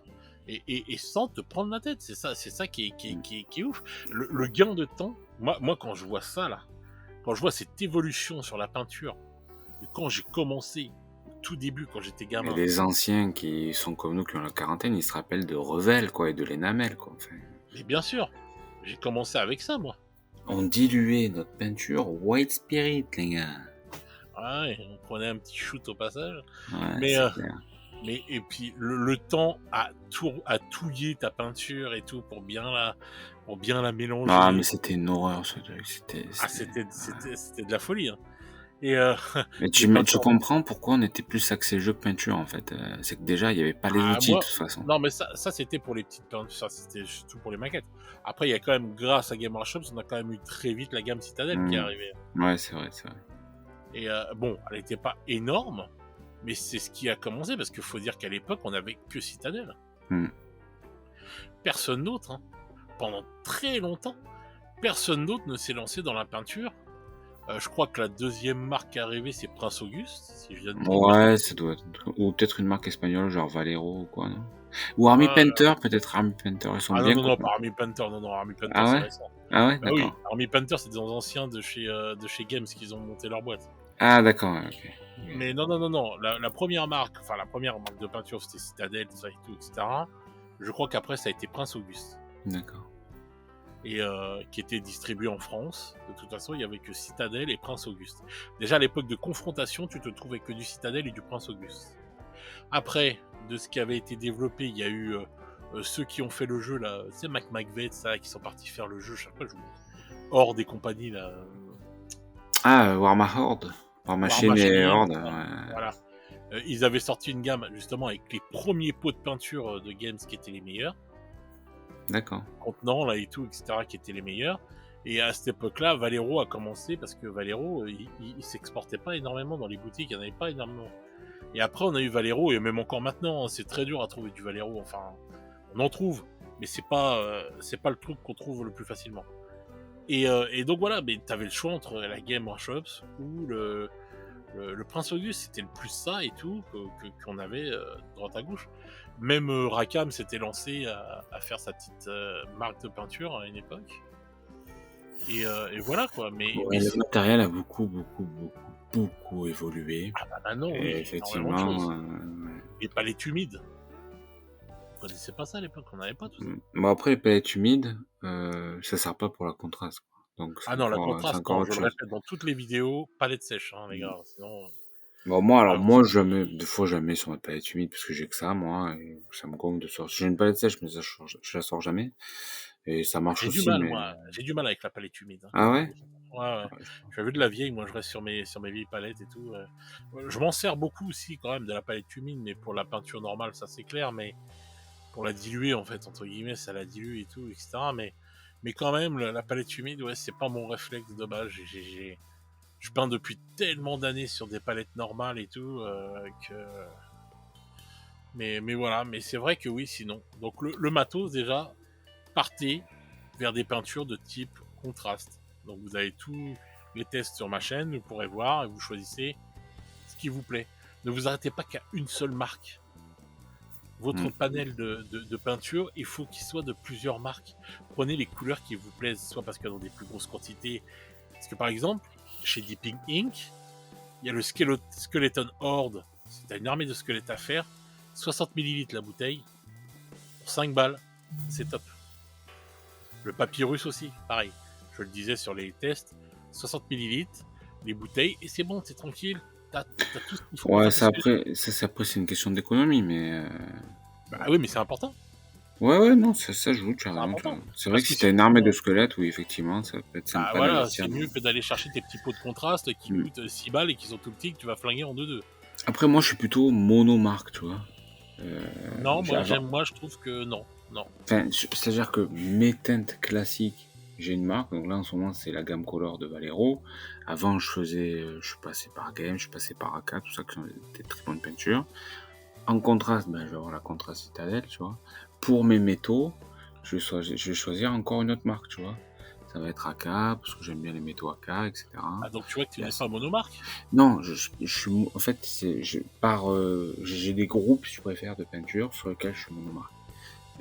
Et sans te prendre la tête, c'est ça qui est ouf. Le gain de temps, moi quand je vois ça là, quand je vois cette évolution sur la peinture, et quand j'ai commencé au tout début, quand j'étais gamin.
Et les anciens qui sont comme nous, qui ont la quarantaine, ils se rappellent de Revel, quoi, et de l'Enamel, quoi. Enfin...
Mais bien sûr, j'ai commencé avec ça, moi.
On diluait notre peinture White Spirit, les gars.
Ouais, on prenait un petit shoot au passage.
Ouais,
mais et puis le temps à touiller ta peinture et tout pour bien la mélanger.
Ah, mais c'était une horreur ce truc.
C'était de la folie. Hein. Et
mais tu comprends pourquoi on était plus axé jeu que peinture en fait. C'est que déjà il y avait pas les outils de toute façon.
Non mais ça c'était pour les petites peintures, ça c'était surtout pour les maquettes. Après il y a quand même, grâce à Gamer Shops, on a quand même eu très vite la gamme Citadel qui est arrivée.
Ouais, c'est vrai.
Et bon, elle était pas énorme, mais c'est ce qui a commencé parce qu'il faut dire qu'à l'époque on avait que Citadel.
Mmh.
Personne d'autre, hein. Pendant très longtemps, personne d'autre ne s'est lancé dans la peinture. Je crois que la deuxième marque qui est arrivée, c'est Prince Auguste, si je dis pas de bêtises.
Ouais, ça doit être ou peut-être une marque espagnole, genre Valero ou quoi, non? Ou Army Painter, peut-être Army Painter, ils sont
Ah non,
bien
non, non,
connus.
pas Army Painter, non, non, Army Painter,
Ah
c'est
ouais?
récent.
Ah ouais?
Bah oui,
D'accord.
Army Painter, c'est des anciens de chez Games qu'ils ont monté leur boîte.
Ah d'accord, ouais, OK. OK.
Mais non, non, non, non, la première marque, enfin la première marque de peinture, c'était Citadel, tout ça et tout, etc. Je crois qu'après, ça a été Prince Auguste.
D'accord.
Et qui était distribué en France. De toute façon, il y avait que Citadel et Prince Auguste. Déjà, à l'époque de confrontation, tu te trouvais que du Citadel et du Prince Auguste. Après, de ce qui avait été développé, il y a eu ceux qui ont fait le jeu, là, tu sais, McVeigh, ça, qui sont partis faire le jeu, chaque fois, je Horde et compagnie, là.
Ah, Warhammer Horde. War
War
Machine et
Machine,
Horde, ouais.
voilà. Ils avaient sorti une gamme, justement, avec les premiers pots de peinture de Games qui étaient les meilleurs.
D'accord.
Contenants, là, et tout, etc., qui étaient les meilleurs. Et à cette époque-là, Valero a commencé parce que Valero, il s'exportait pas énormément dans les boutiques, il n'y en avait pas énormément. Et après, on a eu Valero, et même encore maintenant, hein, c'est très dur à trouver du Valero. Enfin, on en trouve, mais c'est pas le truc qu'on trouve le plus facilement. Et donc voilà, mais t'avais le choix entre la Game Workshops ou le Prince Auguste, c'était le plus ça et tout qu'on avait droite à gauche. Même Rackham s'était lancé à faire sa petite marque de peinture à une époque. Et voilà quoi.
Ouais, le matériel a beaucoup évolué.
Ah bah maintenant,
Et
oui, il y a énormément de
effectivement,
choses. Les palettes humides. On connaissait pas ça à l'époque, on n'avait pas tout ça.
Bon après les palettes humides, ça sert pas pour la contraste, quoi. Donc
Ah non, la
c'est
contraste,
encore
non,
autre
je le
chose.
répète dans toutes les vidéos, palette sèche, hein, les
Mmh.
gars. Sinon,
Bon moi alors
ah,
moi je mets des fois je la mets sur ma palette humide parce que j'ai que ça moi et ça me gonfle de sortir. J'ai une palette sèche mais ça je la sors jamais et ça marche
j'ai du
aussi
mal,
mais
moi. J'ai du mal avec la palette humide, hein.
ah ouais?
Ouais, ouais.
Ouais, je sais pas.
J'avais de la vieille, moi je reste sur mes vieilles palettes et tout. Je m'en sers beaucoup aussi quand même de la palette humide, mais pour la peinture normale, ça c'est clair, mais pour la diluer en fait, entre guillemets, ça la dilue et tout, etc. Mais quand même, la palette humide, ouais, c'est pas mon réflexe de base. Je peins depuis tellement d'années sur des palettes normales et tout, que. Mais voilà, mais c'est vrai que oui, sinon. Donc le matos déjà, partez vers des peintures de type contraste. Donc vous avez tous les tests sur ma chaîne, vous pourrez voir et vous choisissez ce qui vous plaît. Ne vous arrêtez pas qu'à une seule marque. Votre
Mmh.
panel de peinture, il faut qu'il soit de plusieurs marques. Prenez les couleurs qui vous plaisent, soit parce qu'il y a dans des plus grosses quantités. Parce que par exemple, chez Deeping Ink, il y a le Skeleton Horde. Si t'as une armée de squelettes à faire, 60 ml la bouteille, pour 5 balles, c'est top. Le papyrus aussi, pareil. Je le disais sur les tests, 60 ml, les bouteilles, et c'est bon, t'es tranquille. T'as tout ce qu'il faut pour
Ouais
faire tes squelettes.
ça après c'est une question d'économie mais
Bah oui, mais c'est important.
ouais, non, ça joue, tu as
C'est
raison, tu as
important.
raison. C'est vrai
Parce
que
que
si tu as une armée de
sinon,
squelettes, oui effectivement, ça peut être
bah
sympa
voilà,
d'investir
c'est
dans
mieux que d'aller chercher tes petits pots de contraste qui
mmh.
coûtent 6 balles et qui sont tout petits que tu vas flinguer en 2-2.
Après moi je suis plutôt monomarque, tu vois? Heu,
Non,
j'ai avant
moi je trouve que non. Non.
enfin, c'est-à-dire que mes teintes classiques, j'ai une marque, donc là en ce moment c'est la gamme Color de Valero. Avant je suis passé par Game, je suis passé par AK, tout ça qui sont des très bonnes peintures. En contraste, ben, je vais avoir la Contrast Citadel, tu vois? Pour mes métaux, je vais choisir encore une autre marque, tu vois? Ça va être AK, parce que j'aime bien les métaux AK, et cetera.
Ah, donc tu vois que tu
Il y a
n'es pas monomarque.
non, je suis en fait, j'ai des groupes, si tu préfères, de peinture sur lesquels je suis monomarque.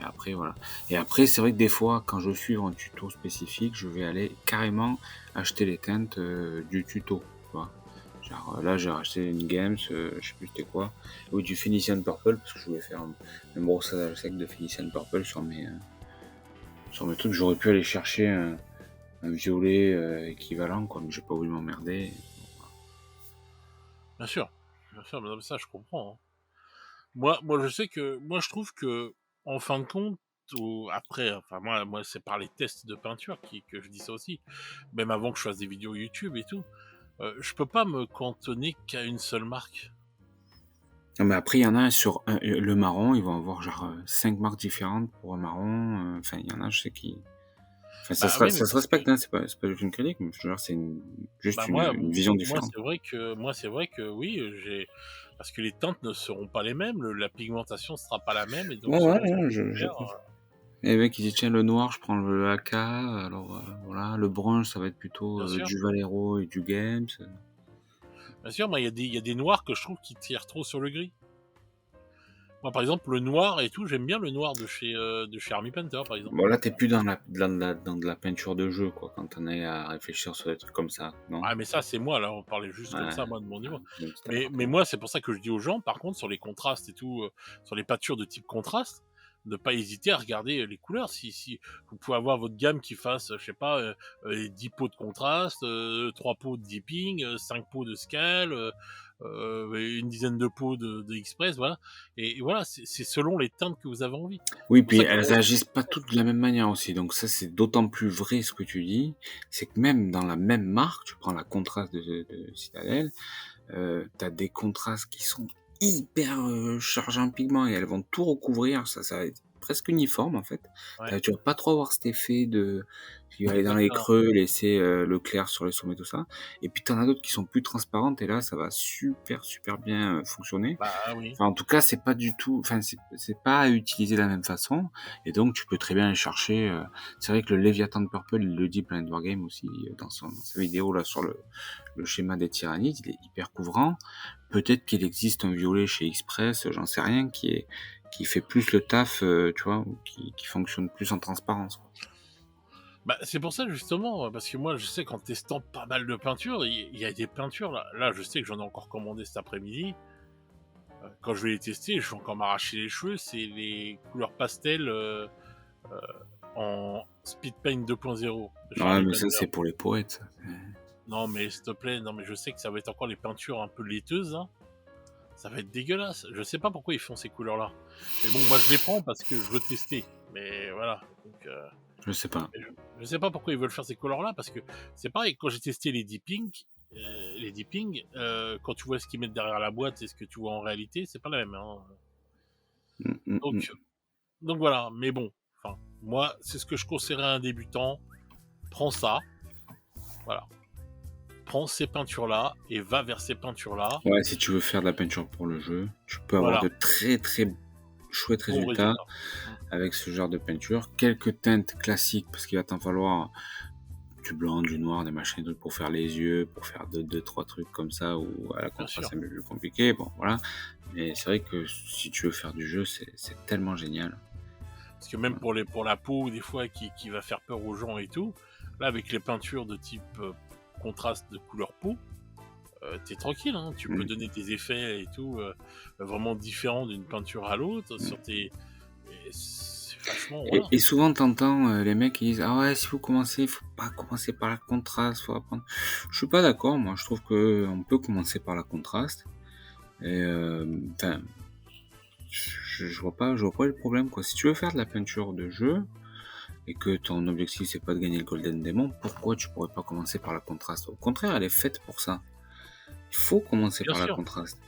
Et après, voilà. Et après, c'est vrai que des fois, quand je suis un tuto spécifique, je vais aller carrément acheter les teintes du tuto, tu vois. Genre là, j'ai racheté une Games, je sais plus c'était quoi, ou du Phoenician Purple, parce que je voulais faire un brossage sec de Phoenician Purple sur mes trucs. J'aurais pu aller chercher un violet équivalent, quoi, mais j'ai pas voulu m'emmerder.
Bien sûr. Bien sûr, mais non, mais ça je comprends, hein. Moi, je sais que, moi, je trouve que, en fin de compte, après, enfin, moi, c'est par les tests de peinture que je dis ça aussi. Même avant que je fasse des vidéos YouTube et tout. Je peux pas me cantonner qu'à une seule marque.
Non, mais après, il y en a le marron, ils vont avoir genre 5 marques différentes pour un marron. Enfin, il y en a, je sais qui. Enfin,
Bah oui, mais
ça se
parce que,
respecte, hein, c'est pas juste une critique, mais je veux dire, c'est juste
bah
une vision différente.
moi, c'est vrai que oui, parce que les teintes ne seront pas les mêmes, la pigmentation sera pas la même, et donc
Ouais, ouais,
selon ce
ouais,
que tu veux faire,
et le mec, il dit: «Tiens, le noir, je prends le AK, alors, voilà, le brun, ça va être plutôt,
bien sûr.
du Valero et du Games».
Bien sûr, moi, il y a des noirs que je trouve qui tirent trop sur le gris. Moi, par exemple, le noir et tout, j'aime bien le noir de chez Army Painter, par exemple.
Bon, là, tu plus dans de la peinture de jeu, quoi, quand on est à réfléchir sur des trucs comme ça, non?
Ah, mais ça, c'est moi, là, on parlait juste comme
Ouais,
ça, moi, de mon niveau.
même si tu pas
Mais
trop.
moi, c'est pour ça que je dis aux gens, par contre, sur les contrastes et tout, sur les peintures de type contraste, ne pas hésiter à regarder les couleurs. Si vous pouvez avoir votre gamme qui fasse, je sais pas, 10 pots de contraste, 3 pots de dipping, 5 pots de scale, une dizaine de pots de express, voilà. Et voilà, c'est selon les teintes que vous avez envie.
Oui,
C'est pour
puis
ça que
elles
moi,
réagissent pas toutes de la même manière aussi, donc ça, c'est d'autant plus vrai ce que tu dis, c'est que même dans la même marque, tu prends la contraste de Citadel, tu des contrastes qui sont hyper, chargés en pigments et elles vont tout recouvrir, ça va être presque uniforme, en fait.
ouais,
Tu vas pas trop avoir cet effet de qui va aller dans les
exactement.
creux, laisser, le clair sur les sommets, tout ça, et puis tu en as d'autres qui sont plus transparentes et là, ça va super, super bien, fonctionner.
Bah oui,
Enfin, en tout cas, c'est pas du tout, enfin, c'est pas à utiliser de la même façon, et donc tu peux très bien aller chercher. C'est vrai que le Léviathan Purple, il le dit Planet Wargame aussi dans sa vidéo là sur le schéma des tyrannides, il est hyper couvrant. Peut-être qu'il existe un violet chez Express, j'en sais rien, qui fait plus le taf, tu vois, ou qui fonctionne plus en transparence, quoi.
bah, c'est pour ça justement, parce que moi je sais qu'en testant pas mal de peintures, il y a des peintures là, je sais que j'en ai encore commandé cet après-midi. Quand je vais les tester, je vais encore m'arracher les cheveux. C'est les couleurs pastel euh, en Speed Paint 2.0 de chez
Ouais,
Army
mais ça,
Painter.
c'est pour les poètes, ça.
Non mais s'il te plaît, non mais je sais que ça va être encore les peintures un peu laiteuses, hein. Ça va être dégueulasse. Je sais pas pourquoi ils font ces couleurs-là. Mais bon, moi je les prends parce que je veux tester. Mais voilà. Donc,
Je sais pas.
je sais pas pourquoi ils veulent faire ces couleurs-là, parce que c'est pareil, quand j'ai testé les dipping, quand tu vois ce qu'ils mettent derrière la boîte et ce que tu vois en réalité, c'est pas la même, hein.
Mmh, mmh, mmh.
Donc, donc voilà, mais bon, enfin, moi, c'est ce que je conseillerais à un débutant. Prends ça, voilà. Prends ces peintures-là et va vers ces peintures-là.
Ouais, si tu veux faire de la peinture pour le jeu, tu peux avoir
Voilà,
de très, très chouettes
bon
résultats
résultat. Mm.
avec ce genre de peinture. Quelques teintes classiques, parce qu'il va t'en falloir du blanc, du noir, des machins, des trucs pour faire les yeux, pour faire deux, trois trucs comme ça, ou à la
Bien
contraste
sûr.
c'est un peu plus compliqué. Bon, voilà. Mais c'est vrai que si tu veux faire du jeu, c'est tellement génial.
Parce que même pour la peau, des fois, qui va faire peur aux gens et tout, là, avec les peintures de type contraste de couleur peau, t'es tranquille, hein. Tu peux
Mm.
donner tes effets et tout, vraiment différents d'une peinture à l'autre
Mm.
sur tes. Et c'est vachement,
Et,
voilà.
et souvent, t'entends les mecs qui disent: ah ouais, si vous commencez, il faut pas commencer par la contraste, faut apprendre. Je suis pas d'accord, moi. Je trouve que on peut commencer par la contraste. Et enfin, je vois pas le problème, quoi. Si tu veux faire de la peinture de jeu et que ton objectif c'est pas de gagner le Golden Demon, pourquoi tu pourrais pas commencer par la contraste? Au contraire, elle est faite pour ça. Il faut commencer
Bien
par la
sûr,
contraste.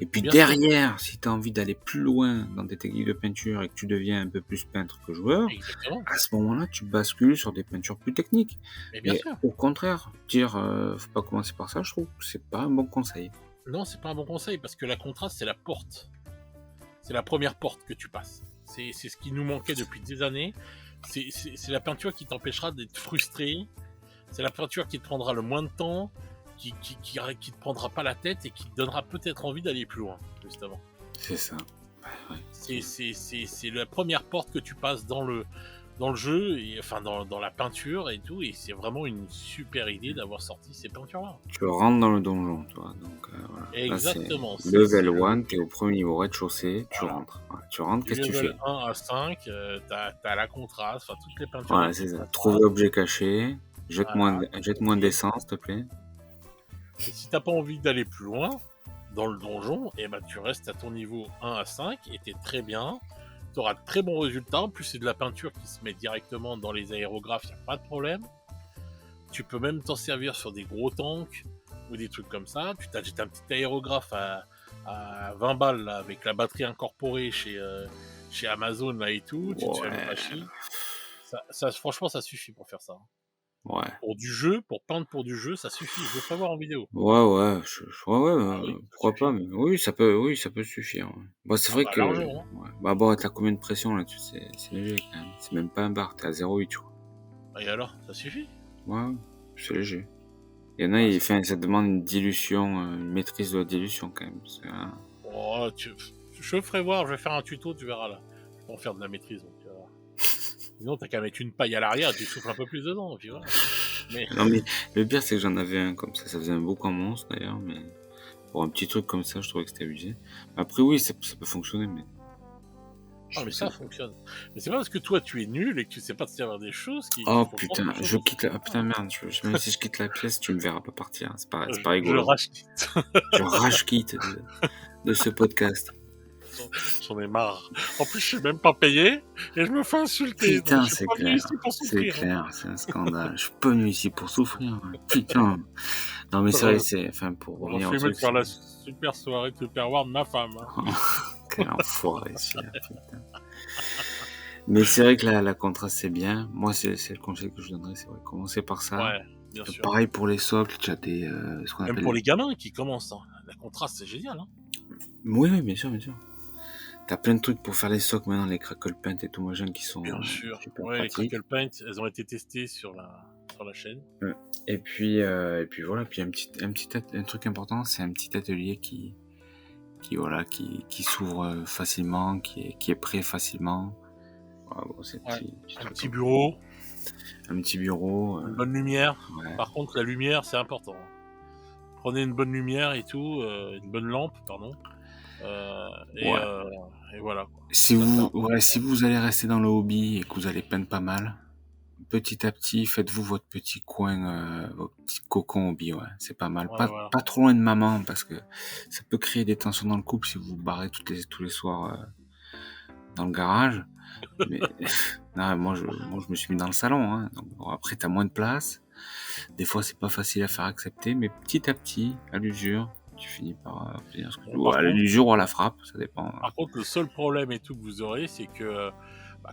Et puis
bien sûr,
derrière, si tu as envie d'aller plus loin dans tes techniques de peinture et que tu deviens un peu plus peintre que joueur,
exactement.
à ce moment-là, tu bascules sur des peintures plus techniques.
Mais bien
Mais
sûr.
au contraire, dire faut pas commencer par ça, je trouve que c'est pas un bon conseil.
Non, c'est pas un bon conseil, parce que la contraste, c'est la porte. C'est la première porte que tu passes. C'est ce qui nous manquait depuis des années. C'est la peinture qui t'empêchera d'être frustré. C'est la peinture qui te prendra le moins de temps, qui te prendra pas la tête et qui te donnera peut-être envie d'aller plus loin, justement.
C'est ça. Ouais,
C'est la première porte que tu passes dans le jeu, et, enfin dans la peinture et tout, et c'est vraiment une super idée d'avoir sorti ces peintures-là.
tu rentres dans le donjon, toi. Donc voilà. Là, c'est
Exactement, c'est
level
le
1, t'es au premier niveau rez-de-chaussée, tu
voilà.
rentres. Voilà. Tu rentres,
Du
qu'est-ce que tu
level
fais?
1 à 5, t'as la contraste, enfin toutes les peintures de
Voilà,
type
c'est ça. Trouver
contraste.
l'objet caché,
Voilà,
jette-moi
ok.
d'essence, s'il te plaît.
Et si t'as pas envie d'aller plus loin dans le donjon, et ben tu restes à ton niveau 1 à 5 et t'es très bien. Tu auras de très bons résultats. En plus, c'est de la peinture qui se met directement dans les aérographes, y a pas de problème. Tu peux même t'en servir sur des gros tanks ou des trucs comme ça. Tu t'achètes un petit aérographe à 20 balles là, avec la batterie incorporée chez Amazon là et tout. Tu te fais un
Ouais.
Apache. Franchement, ça suffit pour faire ça.
Ouais.
Pour du jeu, pour peindre pour du jeu, ça suffit. Je veux pas voir en vidéo.
Ouais,
Ah oui, ça
pourquoi pas,
suffit.
mais oui, ça peut suffire, ouais. Bah, c'est
Ah
vrai
bah,
que
largement,
ouais, bah, bon, tu combien de pression là-dessus? C'est léger quand même. C'est même pas un bar, tu es à 0,8 je crois.
hein. Et alors? Ça suffit?
Ouais, c'est léger. Il y en a,
Ah
ils
ça
enfin, ça demande une dilution, une maîtrise de la dilution quand même,
oh, je ferai voir, je vais faire un tuto, tu verras là. Pour faire de la maîtrise, donc tu vas voir. Sinon, t'as qu'à mettre une paille à l'arrière et tu souffles un peu plus dedans, et puis voilà. Mais
Non, mais le pire, c'est que j'en avais un comme ça faisait un beau comme monstre d'ailleurs, mais pour un petit truc comme ça, je trouvais que c'était abusé. Après oui, ça peut fonctionner, mais je
ah mais
trouve
ça
ça
fonctionne. Mais c'est pas parce que toi tu es nul et que tu sais pas te servir des choses qu'il
oh
faut prendre
putain,
quelque chose
je
de
quitte la ah
super.
putain merde, même si je quitte la pièce, tu me verras pas partir, c'est pas
Je
rigolo.
rage quitte.
Je rage quitte de ce podcast.
J'en ai marre. En plus, je suis même pas payé et je me fais insulter. Donc, je
Putain,
suis pas venu ici pour souffrir.
c'est un scandale. Je suis pas venu ici pour souffrir, ouais. Putain. Non mais c'est vrai, enfin pour
On
revenir au
fait mieux de
truc,
faire la super soirée de Tupperware de ma femme. Hein.
quel enfoiré celui-là, putain. Mais c'est vrai que la contraste c'est bien. Moi c'est le conseil que je donnerais, c'est vrai. Commencer par ça.
Ouais, bien sûr.
Pareil pour les socles, tu as ce qu'on
Même
appelle
pour les gamins qui commencent. Hein. La contraste, c'est génial. Hein.
oui, bien sûr, bien sûr. T'as plein de trucs pour faire les socles maintenant, les crackle paint et tout machin qui sont
Bien sûr.
super
Ouais, les
pratiques.
Crackle Paint, elles ont été testées sur la chaîne.
Ouais. Et puis voilà, puis un truc important, c'est un petit atelier qui s'ouvre facilement, qui est prêt facilement. Voilà, bon, c'est
Ouais.
petit
Un
truc
petit
comme
bureau,
ça. Un petit bureau.
une bonne lumière.
Ouais.
Par contre, la lumière, c'est important. Prenez une bonne lumière et tout, une bonne lampe, pardon. Et,
Ouais.
et voilà. Quoi.
Si
Ça, c'est
si vous allez rester dans le hobby et que vous allez peindre pas mal, petit à petit, faites-vous votre petit coin, votre petit cocon hobby, ouais, c'est pas mal.
ouais, voilà.
Pas trop loin de maman parce que ça peut créer des tensions dans le couple si vous vous barrez tous les soirs dans le garage. Mais non, moi je me suis mis dans le salon, hein. Donc bon, après t'as moins de place. Des fois c'est pas facile à faire accepter, mais petit à petit, à l'usure, tu finis par obtenir ce que tu
Bon,
veux. Ou à l'usure ou à la frappe, ça dépend.
par contre, le seul problème et tout que vous aurez, c'est que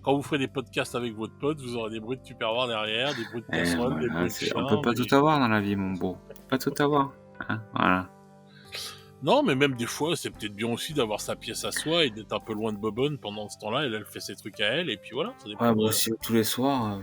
quand vous ferez des podcasts avec votre pote, vous aurez des bruits de Tupperware derrière, des bruits de
Et
casserole, des
voilà,
bruits de
on peut
chiens.
pas tout avoir dans la vie, mon beau. Pas tout avoir. Hein, voilà.
Non, mais même des fois, c'est peut-être bien aussi d'avoir sa pièce à soi et d'être un peu loin de Bobonne pendant ce temps-là. Elle fait ses trucs à elle, et puis voilà, ça
Ouais,
dépend
bon,
de.
si tous les soirs.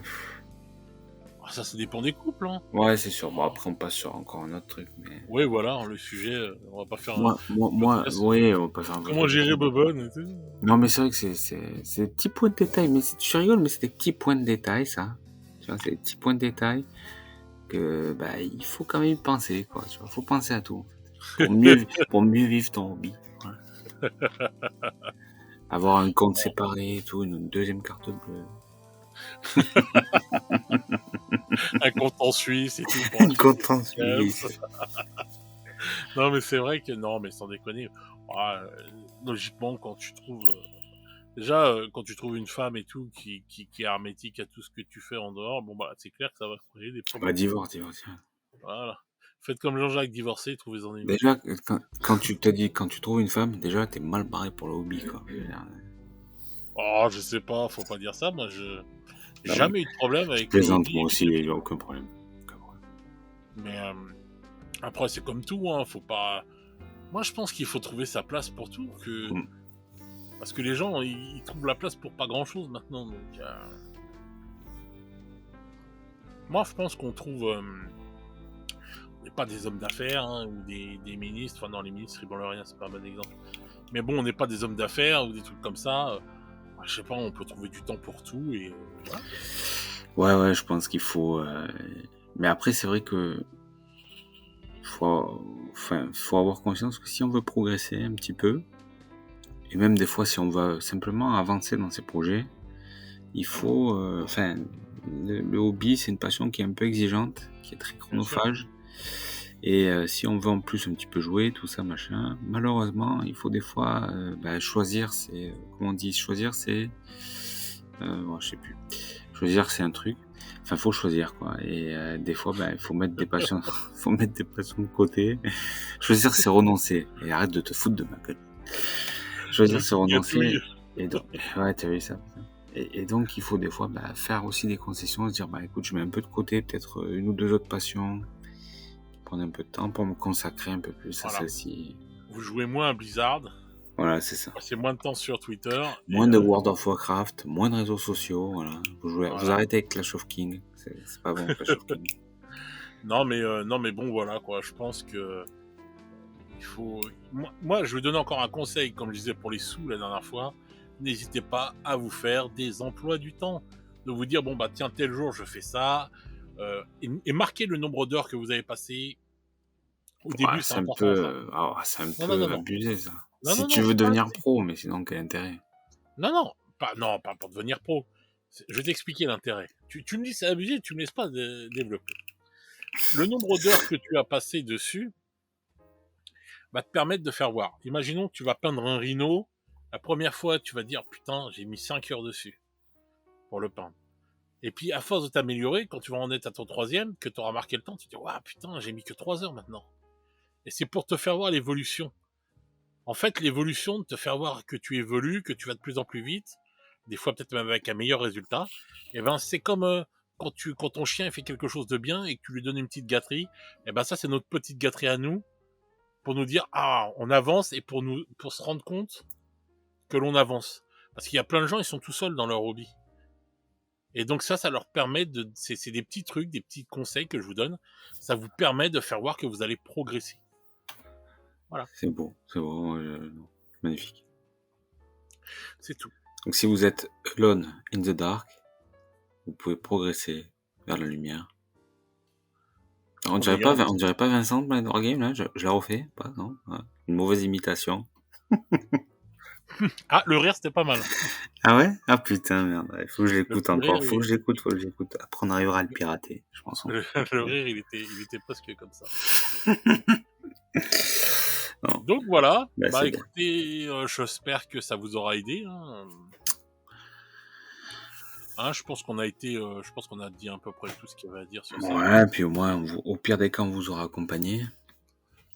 Ça dépend des couples, hein.
Ouais, c'est sûr. Bon, après, on passe sur encore un autre truc, mais.
Oui, voilà, le sujet, on va pas faire un podcast sur
Oui, on peut faire un
comment
podcast.
gérer Bobonne et tout.
Non, mais c'est vrai que c'est des petits points de détail. Mais tu rigoles, mais c'est des petits points de détail, ça. Tu vois, c'est des petits points de détail que, bah, il faut quand même y penser, quoi. Tu vois, faut penser à tout. Pour mieux vivre ton hobby. Ouais. Avoir un compte séparé et tout, une deuxième carte bleue.
Un compte en Suisse et tout.
Un compte en Suisse.
Non, mais c'est vrai que non, mais sans déconner. Logiquement, quand tu trouves. Déjà, quand tu trouves une femme et tout qui est hermétique à tout ce que tu fais en dehors, bon, bah, c'est clair que ça va créer des
Bah,
problèmes.
divorce.
Voilà. Faites comme Jean-Jacques, divorcez, trouvez-en une.
Déjà, quand tu t'as dit, quand tu trouves une femme, déjà, t'es mal barré pour le hobby, quoi.
Oh, je sais pas, faut pas dire ça. Moi, j'ai
Non,
jamais eu de problème
je
avec le
plaisante,
hobby.
moi aussi, il n'y a aucun problème.
Mais après, c'est comme tout, hein. Faut pas. Moi, je pense qu'il faut trouver sa place pour tout. Parce que les gens, ils trouvent la place pour pas grand-chose maintenant. Donc, moi, je pense qu'on trouve. On n'est pas des hommes d'affaires hein, ou des ministres. Enfin, non, les ministres, ils branlent rien, c'est pas un bon exemple. Mais bon, on n'est pas des hommes d'affaires ou des trucs comme ça. Je sais pas, on peut trouver du temps pour tout et voilà.
Ouais, je pense qu'il faut. Mais après, c'est vrai que faut avoir conscience que si on veut progresser un petit peu, et même des fois si on veut simplement avancer dans ses projets, il faut. Le hobby, c'est une passion qui est un peu exigeante, qui est très chronophage. Et si on veut en plus un petit peu jouer, tout ça, machin, malheureusement, il faut des fois choisir, comment on dit, choisir, c'est... je sais plus. Choisir, c'est un truc. Enfin, faut choisir, quoi. Et des fois, il faut mettre des passions, faut mettre des passions de côté. Choisir, c'est renoncer. Et arrête de te foutre de ma gueule. Choisir, c'est renoncer. Et donc, ouais, t'as vu ça. Et donc, il faut des fois faire aussi des concessions, se dire écoute, je mets un peu de côté, peut-être une ou deux autres passions, prendre un peu de temps pour me consacrer un peu plus à celle-ci.
Vous jouez moins à Blizzard.
Voilà, c'est ça.
Passez moins de temps sur Twitter.
Moins de World of Warcraft, moins de réseaux sociaux, voilà. Vous arrêtez avec Clash of Kings, c'est pas bon, Clash of Kings.
Non, mais bon, voilà, quoi. Je pense que il faut... Moi, je vais donner encore un conseil, comme je disais pour les sous la dernière fois. N'hésitez pas à vous faire des emplois du temps. De vous dire, bon, tiens, tel jour, je fais ça. Et marquez le nombre d'heures que vous avez passé. Au début, c'est important.
C'est un peu abusé, ça.
Non,
si tu veux devenir pro, mais sinon, quel intérêt?
Non, pas pour devenir pro. Je vais t'expliquer l'intérêt. Tu me dis c'est abusé, tu me laisses pas développer. Le nombre d'heures que tu as passé dessus va te permettre de faire voir. Imaginons que tu vas peindre un rhino. La première fois, tu vas dire putain, j'ai mis 5 heures dessus pour le peindre. Et puis, à force de t'améliorer, quand tu vas en être à ton 3e, que tu auras marqué le temps, tu te dis waouh, putain, j'ai mis que 3 heures maintenant. Et c'est pour te faire voir l'évolution. En fait, l'évolution de te faire voir que tu évolues, que tu vas de plus en plus vite, des fois peut-être même avec un meilleur résultat, et c'est comme quand ton chien fait quelque chose de bien et que tu lui donnes une petite gâterie, et ça c'est notre petite gâterie à nous, pour nous dire on avance et pour se rendre compte que l'on avance. Parce qu'il y a plein de gens, ils sont tout seuls dans leur hobby. Et donc ça leur permet c'est des petits trucs, des petits conseils que je vous donne, ça vous permet de faire voir que vous allez progresser. Voilà.
C'est beau, magnifique.
C'est tout.
Donc si vous êtes alone in the dark, vous pouvez progresser vers la lumière. On dirait pas Vincent de Blind Wargame, là, je la refais, pas, non? Une mauvaise imitation.
Le rire c'était pas mal.
Ah ouais? Ah putain, merde, il faut que je l'écoute encore, faut que je l'écoute. Après on arrivera à le pirater, je pense.
Le rire il était presque comme ça.
Non.
Donc voilà, écoutez, j'espère que ça vous aura aidé. Je pense qu'on a dit à peu près tout ce qu'il y avait à dire sur ça.
Ouais, puis au moins, au pire des cas, on vous aura accompagné.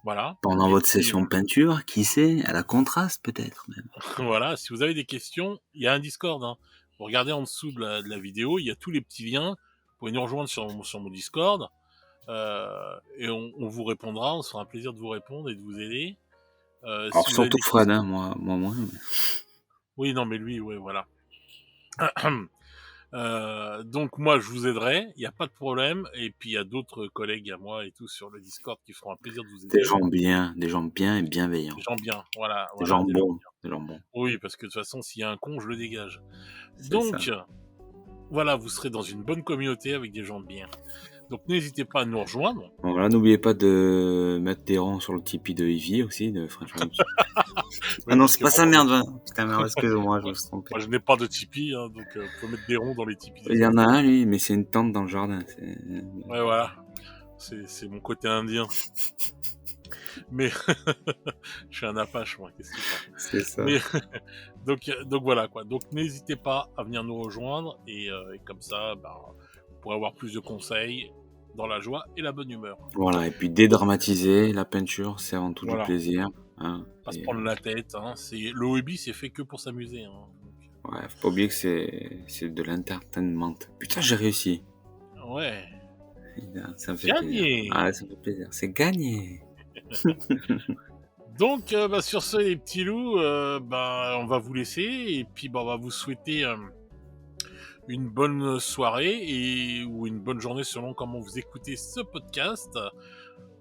Voilà.
Pendant votre session de peinture, qui sait, à la contraste peut-être même.
Voilà, si vous avez des questions, il y a un Discord. Vous regardez en dessous de la vidéo, il y a tous les petits liens. Vous pouvez nous rejoindre sur mon Discord. Et on vous répondra, on se fera un plaisir de vous répondre et de vous aider.
Alors si surtout Fred, moi moins. Mais...
Oui, non, mais lui, ouais, voilà. Donc moi je vous aiderai, il n'y a pas de problème, et puis il y a d'autres collègues à moi et tout sur le Discord qui feront un plaisir de vous aider.
Des gens bien et bienveillants.
Des gens bien, voilà.
Des gens bons.
Oui, parce que de toute façon s'il y a un con, je le dégage. Donc voilà, vous serez dans une bonne communauté avec des gens bien. Donc n'hésitez pas à nous rejoindre.
Bon, voilà, n'oubliez pas de mettre des ronds sur le Tipeee de Ivy aussi, de French Ranch. Ah non, c'est pas ça, merde. Putain, merde, excusez-moi, je me suis trompé.
Moi, je n'ai pas de Tipeee, donc vous pouvez mettre des ronds dans les Tipeee.
Il y en a un, lui, mais c'est une tente dans le jardin.
Ouais, voilà. C'est mon côté indien. Mais je suis un Apache, moi, qu'est-ce que tu penses ?
C'est ça.
Mais... donc voilà, quoi. Donc n'hésitez pas à venir nous rejoindre, et comme ça, vous pourrez avoir plus de conseils dans la joie et la bonne humeur.
Voilà, et puis dédramatiser la peinture, c'est avant tout du plaisir.
Pas se prendre la tête, le hobby, c'est fait que pour s'amuser.
Ouais, faut pas oublier que c'est de l'entertainment. Putain, j'ai réussi.
Ouais.
Ça me fait plaisir. Ah, ça me fait plaisir. C'est gagné.
Donc, sur ce, les petits loups, on va vous laisser, et puis on va vous souhaiter une bonne soirée ou une bonne journée selon comment vous écoutez ce podcast.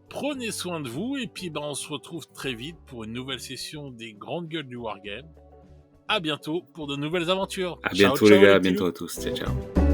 Prenez soin de vous, et puis on se retrouve très vite pour une nouvelle session des Grandes Gueules du Wargame. À bientôt pour de nouvelles aventures.
À bientôt les gars, à bientôt à tous. Ciao.